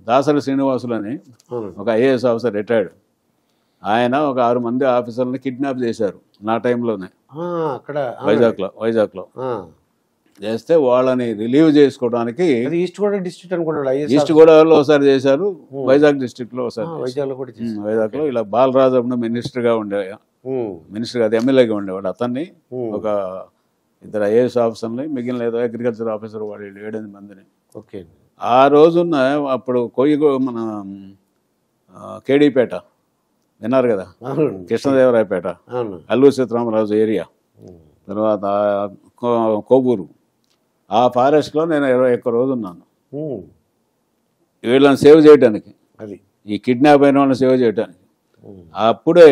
దాసరి శ్రీనివాసులు అని ఒక ఐఏఎస్ ఆఫీసర్ రిటైర్డ్, ఆయన ఒక 6 మంది ఆఫీసర్లని కిడ్నాప్ చేశారు నా టైంలోనే అక్కడ వైజాగ్లో చేస్తే వాళ్ళని రిలీవ్ చేసుకోవడానికి ఈస్ట్ గోదావరి డిస్ట్రిక్ట్ అనుకుంటాడు, ఈస్ట్ గోదావరిలో ఒకసారి చేశారు, వైజాగ్ డిస్ట్రిక్ట్లో ఒకసారి, వైజాగ్లో ఇలా బాలరాజు అప్పుడు మినిస్టర్గా ఉండే, మినిస్టర్ కాదు ఎమ్మెల్యేగా ఉండేవాడు, అతన్ని ఒక 2 ఐఏఎస్ ఆఫీసర్ని, మిగిలిన ఏదో అగ్రికల్చర్ ఆఫీసర్ వాళ్ళు 7-8 మందిని. ఓకే. ఆ రోజున అప్పుడు మన కేడీపేట విన్నారు కదా, కృష్ణదేవరాయపేట, అల్లూరి సీతారామరాజు ఏరియా, తర్వాత కోబూరు, ఆ ఫారెస్ట్లో నేను 21 రోజు ఉన్నాను. వీళ్ళని సేవ్ చేయడానికి, అది ఈ కిడ్నాప్ అయిన వాళ్ళని సేవ్ చేయడానికి. అప్పుడే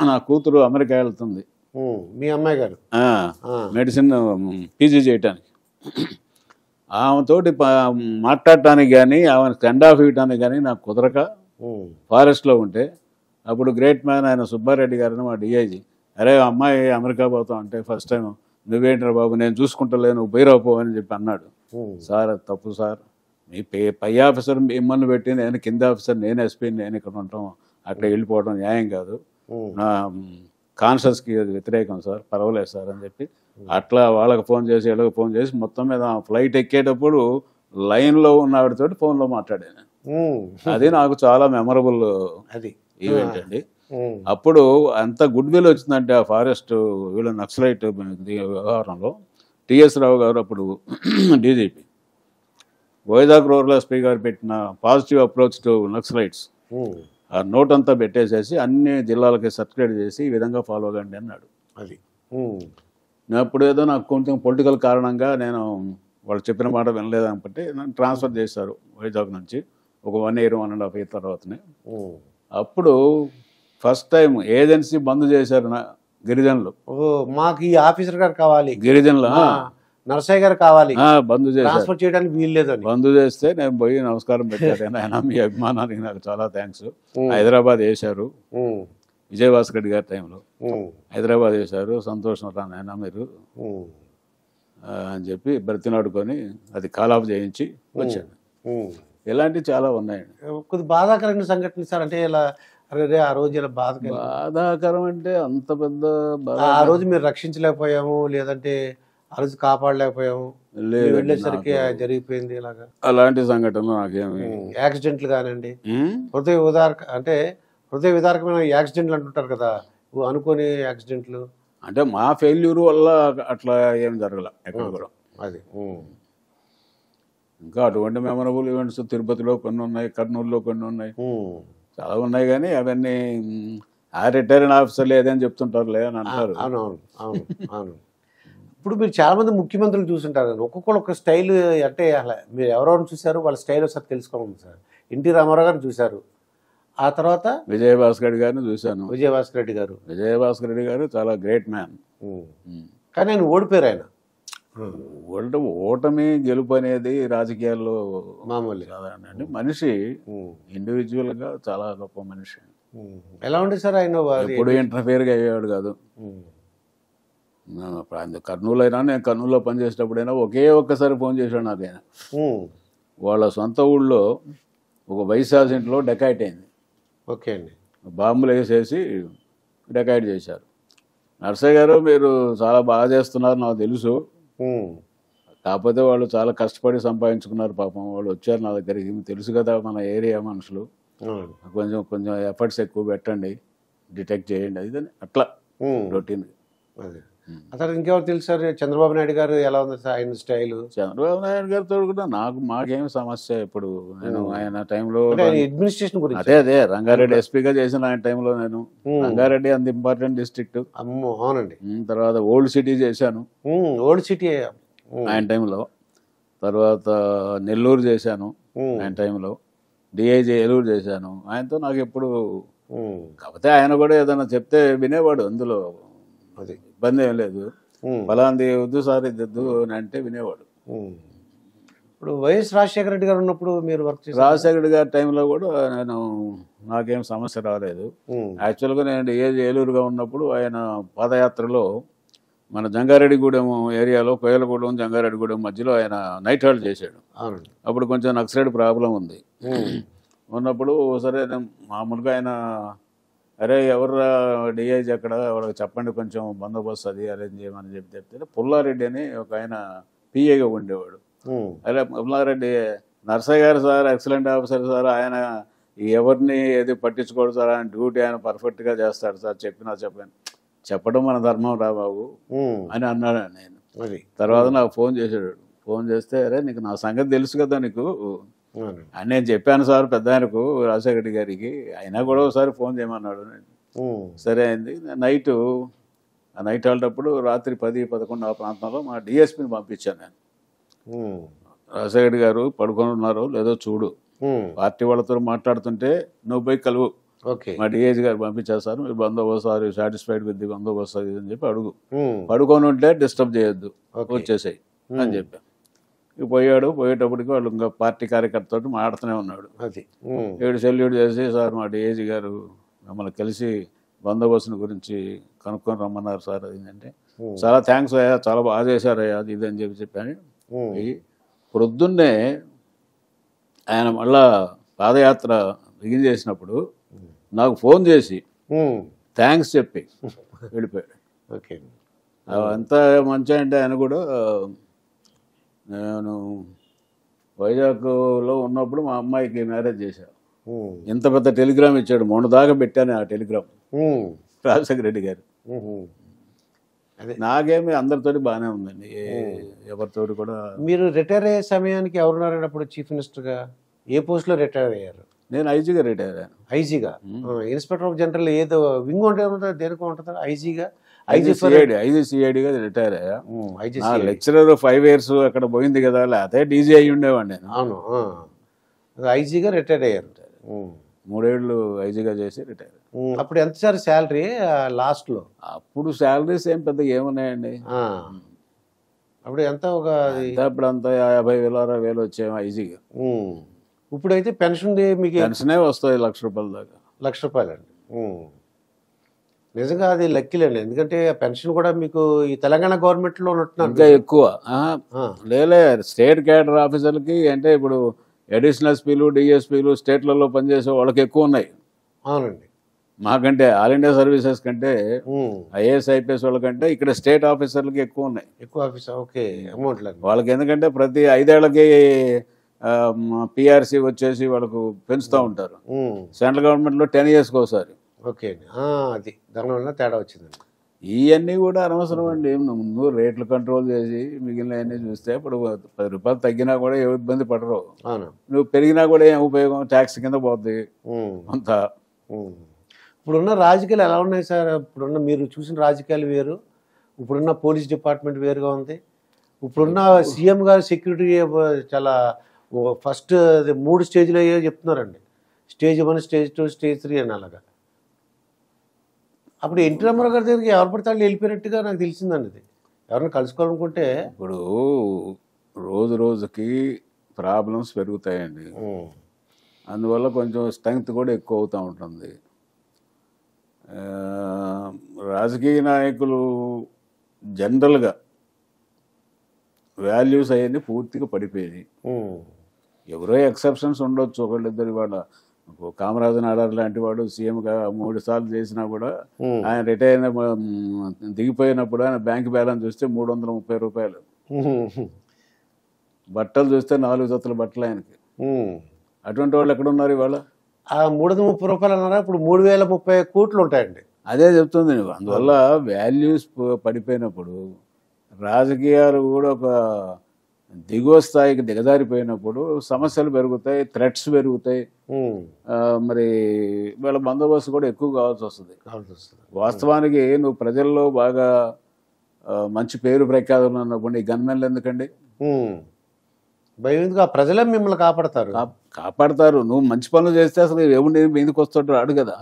నా కూతురు అమెరికా వెళ్తుంది, మీ అమ్మాయి గారు మెడిసిన్ పీజీ చేయటానికి. ఆమెతోటి మాట్లాడటానికి కానీ, ఆమెను సెండ్ ఆఫ్ ఇవ్వటానికి కానీ నాకు కుదరక ఫారెస్ట్లో ఉంటే, అప్పుడు గ్రేట్ మ్యాన్ ఆయన సుబ్బారెడ్డి గారిని మా డిఐజీ, అరే అమ్మాయి అమెరికా పోతాం అంటే ఫస్ట్ టైం, నువ్వేంటారు బాబు నేను చూసుకుంటలేను, బైరాపో అని చెప్పి అన్నాడు. సార్ అది తప్పు సార్, మీ పై ఆఫీసర్ మిమ్మల్ని పెట్టి నేను కింద ఆఫీసర్, నేను ఎస్పీని, నేను ఇక్కడ ఉంటాం, అక్కడ వెళ్ళిపోవడం న్యాయం కాదు, నా కాన్షియస్కి అది వ్యతిరేకం సార్, పర్వాలేదు సార్ అని చెప్పి అట్లా వాళ్ళకి ఫోన్ చేసి వీళ్ళకి ఫోన్ చేసి మొత్తం మీద ఫ్లైట్ ఎక్కేటప్పుడు లైన్లో ఉన్న ఆవిడతోటి ఫోన్లో మాట్లాడాను. అది నాకు చాలా మెమరబుల్ అది ఈవెంట్ అండి. అప్పుడు అంత గుడ్ విల్ వచ్చిందంటే ఆ ఫారెస్ట్ వీళ్ళ నక్సలైట్ వ్యవహారంలో. టిఎస్ రావు గారు అప్పుడు డీజీపీ, వైజాగ్ రూరల్ ఎస్పీ గారు పెట్టిన పాజిటివ్ అప్రోచ్ టు నక్సలైట్స్ ఆ నోట్ అంతా పెట్టేసేసి అన్ని జిల్లాలకి సర్క్యులేట్ చేసి ఈ విధంగా ఫాలో అవ్వండి అన్నాడు. అది అప్పుడు ఏదో నాకు కొంచెం పొలిటికల్ కారణంగా నేను వాళ్ళు చెప్పిన మాట వినలేదనుకుంటే నన్ను ట్రాన్స్ఫర్ చేశారు వైజాగ్ నుంచి ఒక 1 year 1.5 year తర్వాతనే. అప్పుడు ఫస్ట్ టైం ఏజెన్సీ బంద్ చేశారు గిరిజనులు. మాకు ఈ ఆఫీసర్ గారు కావాలి, గిరిజనులు నరసయ్య గారు కావాలి, బంద్ చేశారు, చేయడానికి వీల్లేదు. బంద్ చేస్తే నేను పోయి నమస్కారం పెట్టాను, ఆయన మీ అభిమానానికి నాకు చాలా థ్యాంక్స్. హైదరాబాద్ వేశారు, విజయభాస్కర్ రెడ్డి గారి టైంలో హైదరాబాద్ వేశారు, సంతోషం రా నాయన మీరు అని చెప్పి బ్రతినాడుకొని అది కాల్ ఆఫ్ చేయించి వచ్చాను. ఇలాంటివి చాలా ఉన్నాయండి. కొద్ది బాధాకరమైన సంఘటన సార్. అంటే ఇలా అరే ఆ రోజు ఇలా బాధ బాధాకరం అంటే అంత పెద్ద బాధ ఆ రోజు మీరు రక్షించలేకపోయాము, లేదంటే ఆ రోజు కాపాడలేకపోయాము, లేదు. వెళ్ళేసరికి జరిగిపోయింది ఇలాగా అలాంటి సంఘటనలు నాకేమి యాక్సిడెంట్లు కానండి, హృదయ విదారకమైన యాక్సిడెంట్లు అంటుంటారు కదా, అనుకోని యాక్సిడెంట్లు. అంటే మా ఫెయిల్యూర్ వల్ల అట్లా ఏం జరగల ఎక్కడ కూడా. అది ఇంకా అటువంటి మెమరబుల్ ఈవెంట్స్ తిరుపతిలో కొన్ని ఉన్నాయి, కర్నూలులో కొన్ని ఉన్నాయి, చాలా ఉన్నాయి. కానీ అవన్నీ ఆ రిటైర్డ్ ఆఫీసర్ లేదని చెప్తుంటారులే అని అంటారు. అవునవును అవును అవును. ఇప్పుడు మీరు చాలా మంది ముఖ్యమంత్రులు చూసుంటారు కదా, ఒక్కొక్కరు ఒక స్టైల్. అంటే అలా మీరు ఎవరెవరిని చూశారు, వాళ్ళ స్టైల్ ఒకసారి తెలుసుకోవాలి సార్. ఎన్టీ రామారావు గారిని చూశారు, ఆ తర్వాత విజయభాస్కర్ రెడ్డి గారిని చూశాను. విజయభాస్కర్ రెడ్డి గారు. విజయభాస్కర్ రెడ్డి గారు చాలా గ్రేట్ మ్యాన్. కానీ ఆయన ఓడిపోయారు. ఆయన ఓటమి గెలుపు అనేది రాజకీయాల్లో మామూలు కాదండి. మనిషి ఇండివిజువల్ గా చాలా గొప్ప మనిషి. ఎలా ఉండేది సార్ ఆయన? ఎప్పుడు ఇంటర్ఫియర్గా అయ్యేవాడు కాదు. కర్నూలు అయినా, నేను కర్నూలులో పనిచేసేటప్పుడైనా ఒక్కసారి ఫోన్ చేశాడు నాకు. ఆయన వాళ్ళ సొంత ఊళ్ళో ఒక వైశాస్ ఇంట్లో డెకాయిట్ అయింది. ఓకే అండి. బాంబులు వేసేసి డెకాయిట్ చేశారు. నర్సయ్య గారు మీరు చాలా బాగా చేస్తున్నారు నాకు తెలుసు, కాకపోతే వాళ్ళు చాలా కష్టపడి సంపాదించుకున్నారు పాపం, వాళ్ళు వచ్చారు నా దగ్గరికి, తెలుసు కదా మన ఏరియా మనుషులు, కొంచెం ఎఫర్ట్స్ ఎక్కువ పెట్టండి, డిటెక్ట్ చేయండి, అది అట్లా రొటీన్. అసలు ఇంకెవరు తెలుసు సార్? చంద్రబాబు నాయుడు గారు ఎలా ఉంది సార్ ఆయన స్టైల్? చంద్రబాబు నాయుడు గారితో కూడా మాకేం సమస్య. ఇప్పుడు నేను ఆయన టైంలో అడ్మినిస్ట్రేషన్ గురించి అదే రంగారెడ్డి ఎస్పీగా చేసిన ఆయన టైంలో, నేను రంగారెడ్డి అంత ఇంపార్టెంట్ డిస్ట్రిక్ట్. అమ్మో అవునండి. తర్వాత ఓల్డ్ సిటీ చేశాను, ఓల్డ్ సిటీ ఆయన టైంలో. తర్వాత నెల్లూరు చేశాను ఆయన టైంలో, డిఐజీ ఏలూరు చేశాను ఆయనతో. నాకు ఎప్పుడు కాకపోతే ఆయన కూడా ఏదైనా చెప్తే వినేవాడు, అందులో అది ఇబ్బంది ఏం లేదు. బలాంది వద్దు సార్ ఇది వద్దు అని అంటే వినేవాడు. ఇప్పుడు వైఎస్ రాజశేఖర రెడ్డి గారు ఉన్నప్పుడు మీరు వర్క్ చేశారు? రాజశేఖర రెడ్డి గారి టైంలో కూడా నాకేం సమస్య రాలేదు. యాక్చువల్గా నేను డిఐజీ ఏలూరుగా ఉన్నప్పుడు ఆయన పాదయాత్రలో మన జంగారెడ్డిగూడెం ఏరియాలో, కోయలగూడెం జంగారెడ్డిగూడెం మధ్యలో ఆయన నైట్ హాల్ట్ చేశాడు. అప్పుడు కొంచెం నక్సలైట్ ప్రాబ్లం ఉంది. ఉన్నప్పుడు సరే మామూలుగా ఆయన అరే ఎవరు డిఐజీ అక్కడ వాళ్ళకి చెప్పండి కొంచెం బందోబస్తు అది అరేంజ్ చేయమని చెప్తే పుల్లారెడ్డి అని ఒక ఆయన పిఏగా ఉండేవాడు. అరే పుల్లారెడ్డి నర్సయ్య గారు సార్ ఎక్సలెంట్ ఆఫీసర్ సార్, ఆయన ఎవరిని ఏది పట్టించుకోడు సార్, ఆయన డ్యూటీ ఆయన పర్ఫెక్ట్గా చేస్తాడు సార్, చెప్పడం మన ధర్మం రా బాబు అని అన్నాడు నేను. తర్వాత నాకు ఫోన్ చేశాడు. ఫోన్ చేస్తే అరే నీకు నా సంగతి తెలుసు కదా నీకు అని నేను చెప్పాను సార్ పెద్ద ఆయనకు, రాజశేఖర రెడ్డి గారికి, అయినా కూడా ఒకసారి ఫోన్ చేయమన్నాడు. సరే అయింది. ఆ నైట్ వెళ్ళేటప్పుడు రాత్రి 10-11 ఆ ప్రాంతంలో మా డిఎస్పీని పంపించాను నేను. రాజశేఖర రెడ్డి గారు పడుకొని ఉన్నారో లేదో చూడు, పార్టీ వాళ్ళతో మాట్లాడుతుంటే నువ్వు పోయి కలువు, మా డిఐజీ గారు పంపించారు సార్, మీరు బందోబస్తు ఆర్ సాటిస్ఫైడ్ విత్ ది బందోబస్తు అది అని చెప్పి అడుగు, పడుకొని ఉంటే డిస్టర్బ్ చేయొద్దు, వచ్చేసాయి అని చెప్పాను. పోయేటప్పటికి వాళ్ళు ఇంకా పార్టీ కార్యకర్తతో మాట్లాడుతూనే ఉన్నాడు. ఏడు సెల్యూట్ చేసి సార్ మా డిఐజీ గారు మమ్మల్ని కలిసి బందోబస్తుని గురించి కనుక్కొని రమ్మన్నారు సార్ అది అంటే, చాలా థ్యాంక్స్ అయ్యా, చాలా బాగా చేశారు అయ్యా అది ఇది అని చెప్పాను. ప్రొద్దున్నే ఆయన మళ్ళా పాదయాత్ర బిగిన్ చేసినప్పుడు నాకు ఫోన్ చేసి థ్యాంక్స్ చెప్పి వెళ్ళిపోయాడు. అంతా మంచి అంటే ఆయన కూడా. నేను వైజాగ్లో ఉన్నప్పుడు మా అమ్మాయికి మ్యారేజ్ చేశాను. ఇంత పెద్ద టెలిగ్రామ్ ఇచ్చాడు, మొన్న దాకా పెట్టాను ఆ టెలిగ్రామ్ రాజశేఖర రెడ్డి గారు. నాకేమి అందరితోటి బాగానే ఉందండి, ఎవరితోటి కూడా. మీరు రిటైర్ అయ్యే సమయానికి ఎవరున్నారండి అప్పుడు చీఫ్ మినిస్టర్గా? ఏ పోస్ట్లో రిటైర్ అయ్యారు? నేను ఐజీగా రిటైర్ అయ్యాను. ఐజీగా? ఇన్స్పెక్టర్ ఆఫ్ జనరల్ ఏదో వింగ్ ఉంటుంది, దేనికి ఉంటుందా? ఐజీగా? ఐజీసీఐడిగా రిటైర్ అయ్యా. లెక్చరర్ 5 years అక్కడ పోయింది కదా, అదే డీజీ అయ్యి ఉండేవాడిని నేను. అవును, ఐజీగా రిటైర్ అయ్యారు. 3 ఏళ్ళు ఐజీగా చేసి రిటైర్. అప్పుడు ఎంత సార్ శాలరీ లాస్ట్లో? అప్పుడు శాలరీస్ ఏం పెద్దగా ఏమున్నాయండి, అప్పుడు ఎంత? అప్పుడు అంతా 50,000 60,000 వచ్చాయి ఐజీగా. ఇప్పుడైతే పెన్షన్ మీకు పెన్షనే వస్తాయి ₹1,00,000 దాకా. ₹1,00,000 అండి. నిజంగా అది లక్కీలేండి, ఎందుకంటే పెన్షన్ కూడా మీకు ఈ తెలంగాణ గవర్నమెంట్లో ఉన్నట్టున్నారు ఇంకా ఎక్కువ. లేలే స్టేట్ క్యాడర్ ఆఫీసర్లకి అంటే ఇప్పుడు అడిషనల్ ఎస్పీలు డిఎస్పీలు స్టేట్లలో పనిచేసే వాళ్ళకి ఎక్కువ ఉన్నాయి. అవునండి. మాకంటే ఆల్ ఇండియా సర్వీసెస్ కంటే ఐఏఎస్ ఐపీఎస్ వాళ్ళకంటే ఇక్కడ స్టేట్ ఆఫీసర్లకి ఎక్కువ ఉన్నాయి. ఎక్కువ ఆఫీసర్. ఓకే, అమౌంట్లు వాళ్ళకి ఎందుకంటే ప్రతి 5 ఏళ్లకి పిఆర్సీ వచ్చేసి వాళ్ళకు పెంచుతూ ఉంటారు. సెంట్రల్ గవర్నమెంట్లో 10 yearsకి ఒకసారి. ఓకే అండి, అది దానివల్ల తేడా వచ్చిందండి. ఇవన్నీ కూడా అనవసరం అండి. ముందు రేట్లు కంట్రోల్ చేసి మిగిలినవన్నీ చూస్తే ఇప్పుడు 10 రూపాయలు తగ్గినా కూడా ఏ ఇబ్బంది పడరు. అవును, నువ్వు పెరిగినా కూడా ఏం ఉపయోగం, ట్యాక్స్ కింద పోద్ది అంతా. ఇప్పుడున్న రాజకీయాలు ఎలా ఉన్నాయి సార్? ఇప్పుడున్న మీరు చూసిన రాజకీయాలు వేరు, ఇప్పుడున్న పోలీస్ డిపార్ట్మెంట్ వేరుగా ఉంది. ఇప్పుడున్న సీఎం గారు సెక్యూరిటీ చాలా ఫస్ట్ 3 స్టేజ్లు అయ్యో చెప్తున్నారండి. స్టేజ్ 1, స్టేజ్ 2, స్టేజ్ 3 అని అలాగా. అప్పుడు ఎన్టీ రామారావు గారి దగ్గరికి ఎవరు పడితే వాళ్ళు వెళ్ళిపోయినట్టుగా నాకు తెలిసిందండి. అది ఎవరైనా కలుసుకోవాలనుకుంటే ఇప్పుడు రోజు రోజుకి ప్రాబ్లమ్స్ పెరుగుతాయండి. అందువల్ల కొంచెం స్ట్రెంగ్త్ కూడా ఎక్కువ అవుతూ ఉంటుంది. రాజకీయ నాయకులు జనరల్గా వాల్యూస్ అవన్నీ పూర్తిగా పడిపోయాయి. ఎవరో ఎక్సెప్షన్స్ ఉండొచ్చు, ఒకళ్ళిద్దరు. వాళ్ళ కామరాజు నాడార్ లాంటి వాడు సీఎంగా 3 సార్లు చేసినా కూడా ఆయన రిటైర్ దిగిపోయినప్పుడు ఆయన బ్యాంక్ బ్యాలెన్స్ చూస్తే 330 రూపాయలు. బట్టలు చూస్తే 4 జతల బట్టలు ఆయనకి. అటువంటి వాళ్ళు ఎక్కడ ఉన్నారు ఇవాళ? 330 రూపాయలు అన్నారా, ఇప్పుడు 3030 కోట్లు ఉంటాయండి. అదే చెప్తుంది నువ్వు. అందువల్ల వాల్యూస్ పడిపోయినప్పుడు రాజకీయాలు కూడా ఒక దిగువ స్థాయికి దిగజారిపోయినప్పుడు సమస్యలు పెరుగుతాయి, థ్రెట్స్ పెరుగుతాయి. మరి వీళ్ళ బందోబస్తు కూడా ఎక్కువ కావాల్సి వస్తుంది. వాస్తవానికి నువ్వు ప్రజల్లో బాగా మంచి పేరు ప్రఖ్యాతులు ఉన్నప్పుడు ఈ గన్మెన్లు ఎందుకండి? భయం, ప్రజలే మిమ్మల్ని కాపాడతారు. నువ్వు మంచి పనులు చేస్తే అసలు ఎవరిని మీదకి వస్తాడు రాడు కదా.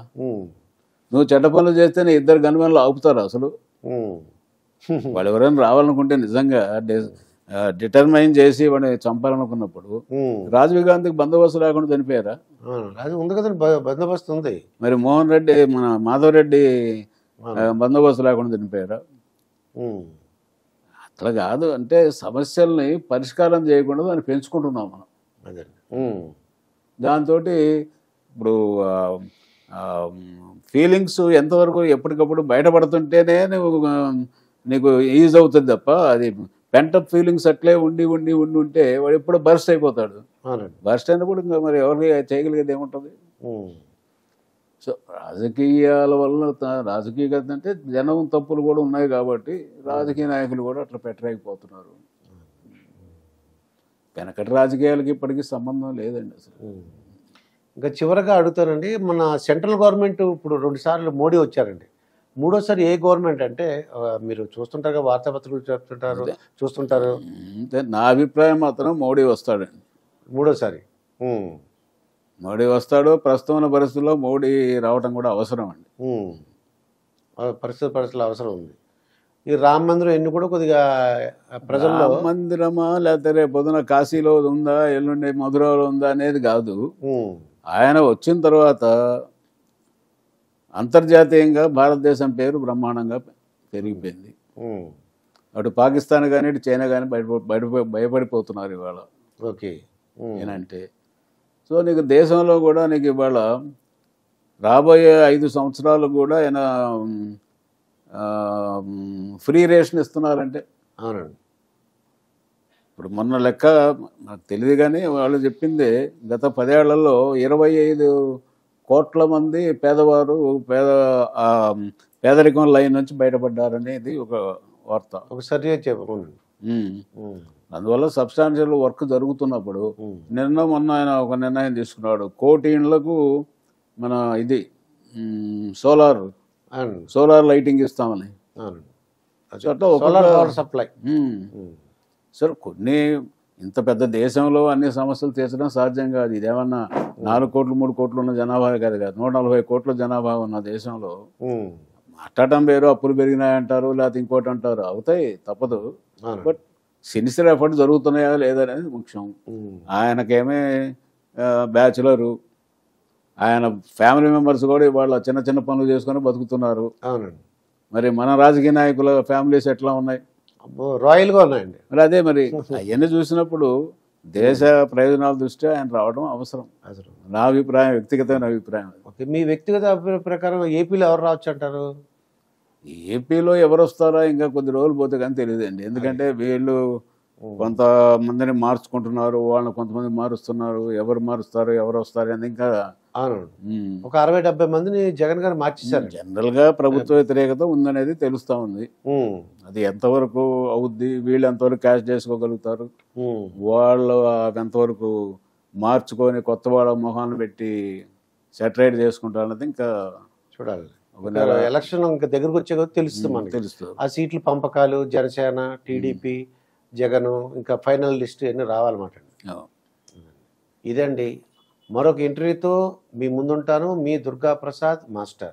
నువ్వు చెడ్డ పనులు చేస్తేనే 2 గన్మెన్లు ఆపుతారు అసలు. వాళ్ళు ఎవరైనా రావాలనుకుంటే నిజంగా డిటర్మైన్ చేసి వాడిని చంపాలనుకున్నప్పుడు రాజీవ్ గాంధీకి బందోబస్తు లేకుండా చనిపోయారా? ఉంది కదండి, బందోబస్తు ఉంది. మరి మోహన్ రెడ్డి, మన మాధవ్ రెడ్డి బందోబస్తు లేకుండా చనిపోయారా? అట్లా కాదు. అంటే సమస్యల్ని పరిష్కారం చేయకుండా దాన్ని పెంచుకుంటున్నాం మనం. దాంతో ఇప్పుడు ఫీలింగ్స్ ఎంతవరకు ఎప్పటికప్పుడు బయటపడుతుంటేనే నీకు ఈజ్ అవుతుంది తప్ప అది పెంటప్ ఫీలింగ్స్ అట్లే ఉండి ఉండి ఉండి ఉంటే వాడు ఎప్పుడు బర్స్ట్ అయిపోతాడు. బర్స్ట్ అయినప్పుడు ఇంకా మరి ఎవరికి చేయగలిగేది ఏముంటుంది? సో రాజకీయాల వల్ల రాజకీయ అంటే జనం తప్పులు కూడా ఉన్నాయి కాబట్టి రాజకీయ నాయకులు కూడా అట్లా పెట్టలేకపోతున్నారు. వెనకటి రాజకీయాలకి ఇప్పటికీ సంబంధం లేదండి అసలు. ఇంకా చివరగా అడుగుతానండి, మన సెంట్రల్ గవర్నమెంట్ ఇప్పుడు 2 సార్లు మోడీ వచ్చారండి. 3వసారి ఏ గవర్నమెంట్ అంటే మీరు చూస్తుంటారు, వార్తాపత్రికలు చూస్తుంటారు. నా అభిప్రాయం మాత్రం మోడీ వస్తాడండి 3వసారి. మోడీ వస్తాడు. ప్రస్తుతం ఉన్న పరిస్థితుల్లో మోడీ రావడం కూడా అవసరం అండి. పరిస్థితులు అవసరం ఉంది. ఈ రామ మందిరం ఎన్ని కూడా కొద్దిగా ప్రజల్లో, మందిరమా లేకపోతే రేపు పొద్దున కాశీలో ఉందా, ఎల్లుండి మధురలో ఉందా అనేది కాదు. ఆయన వచ్చిన తర్వాత అంతర్జాతీయంగా భారతదేశం పేరు బ్రహ్మాండంగా పెరిగిపోయింది. అటు పాకిస్తాన్ కానీ ఇటు చైనా కానీ భయపడిపోతున్నారు ఇవాళ. ఓకే, ఏనంటే సో నీకు దేశంలో కూడా నీకు ఇవాళ రాబోయే 5 సంవత్సరాలు కూడా ఆయన ఫ్రీ రేషన్ ఇస్తున్నారంటే. అవునండి. ఇప్పుడు మొన్న లెక్క నాకు తెలియదు కానీ వాళ్ళు చెప్పింది గత 10 ఏళ్లలో 25 కోట్ల మంది పేదవారు పేదరికం లైన్ నుంచి బయటపడ్డారనేది ఒక వార్త. ఒకసారి అందువల్ల సబ్స్టాన్షియల్ వర్క్ జరుగుతున్నప్పుడు మొన్న ఆయన ఒక నిర్ణయం తీసుకున్నాడు. 1 కోటి ఇండ్లకు మన ఇది సోలార్ లైటింగ్ ఇస్తామని. సప్లై. సరే, కొన్ని ఇంత పెద్ద దేశంలో అన్ని సమస్యలు తీర్చడం సాధ్యం కాదు. ఇదేమన్నా 4 కోట్లు 3 కోట్లు ఉన్న జనాభా కాదు 140 కోట్ల జనాభా ఉన్న దేశంలో మాట్లాడటం వేరు. అప్పులు పెరిగినాయంటారు, లేకపోతే ఇంకోటి అంటారు, అవుతాయి, తప్పదు. బట్ సిన్సియర్ ఎఫర్ట్ జరుగుతున్నాయా లేదనేది ముఖ్యం. ఆయనకేమే బ్యాచులరు, ఆయన ఫ్యామిలీ మెంబర్స్ కూడా ఇవాళ చిన్న చిన్న పనులు చేసుకొని బతుకుతున్నారు. అవునండి. మరి మన రాజకీయ నాయకుల ఫ్యామిలీస్ ఎట్లా ఉన్నాయి? రాయల్గా ఉన్నాయండి. మరి అదే మరి అవన్నీ చూసినప్పుడు దేశ ప్రయోజనాల దృష్ట్యా ఆయన రావడం అవసరం. నా అభిప్రాయం, వ్యక్తిగతమైన అభిప్రాయం. ఓకే, మీ వ్యక్తిగత అభిప్రాయం ప్రకారం ఏపీలో ఎవరు రావచ్చు అంటారు? ఏపీలో ఎవరు వస్తారా ఇంకా కొద్ది రోజులు పోతే కానీ తెలియదండి. ఎందుకంటే వీళ్ళు కొంతమందిని మార్చుకుంటున్నారు, వాళ్ళని కొంతమంది మారుస్తున్నారు. ఎవరు మారుస్తారు, ఎవరు వస్తారు అని ఇంకా అవును, ఒక 60-70 మందిని జగన్ గారు మార్చేశారు. జనరల్ గా ప్రభుత్వ వ్యతిరేకత ఉందనేది తెలుస్తా ఉంది. అది ఎంతవరకు అవుద్ది, వీళ్ళు ఎంతవరకు క్యాష్ చేసుకోగలుగుతారు, వాళ్ళు ఎంతవరకు మార్చుకొని కొత్త వాళ్ళ మొహాన్ని పెట్టి సెటరైట్ చేసుకుంటారు అన్నది ఇంకా చూడాలి. ఎలక్షన్ ఇంకా దగ్గరకు వచ్చే కొద్దీ తెలుస్తుంది మనకి. తెలుస్తుంది. ఆ సీట్ల పంపకాలు, జనసేన, టీడీపీ, జగన్, ఇంకా ఫైనల్ లిస్ట్ అన్నీ రావాలన్నమాట. ఇదండి, మరొక ఇంటర్వ్యూతో మీ ముందుంటాను. మీ దుర్గా ప్రసాద్ మాస్టర్.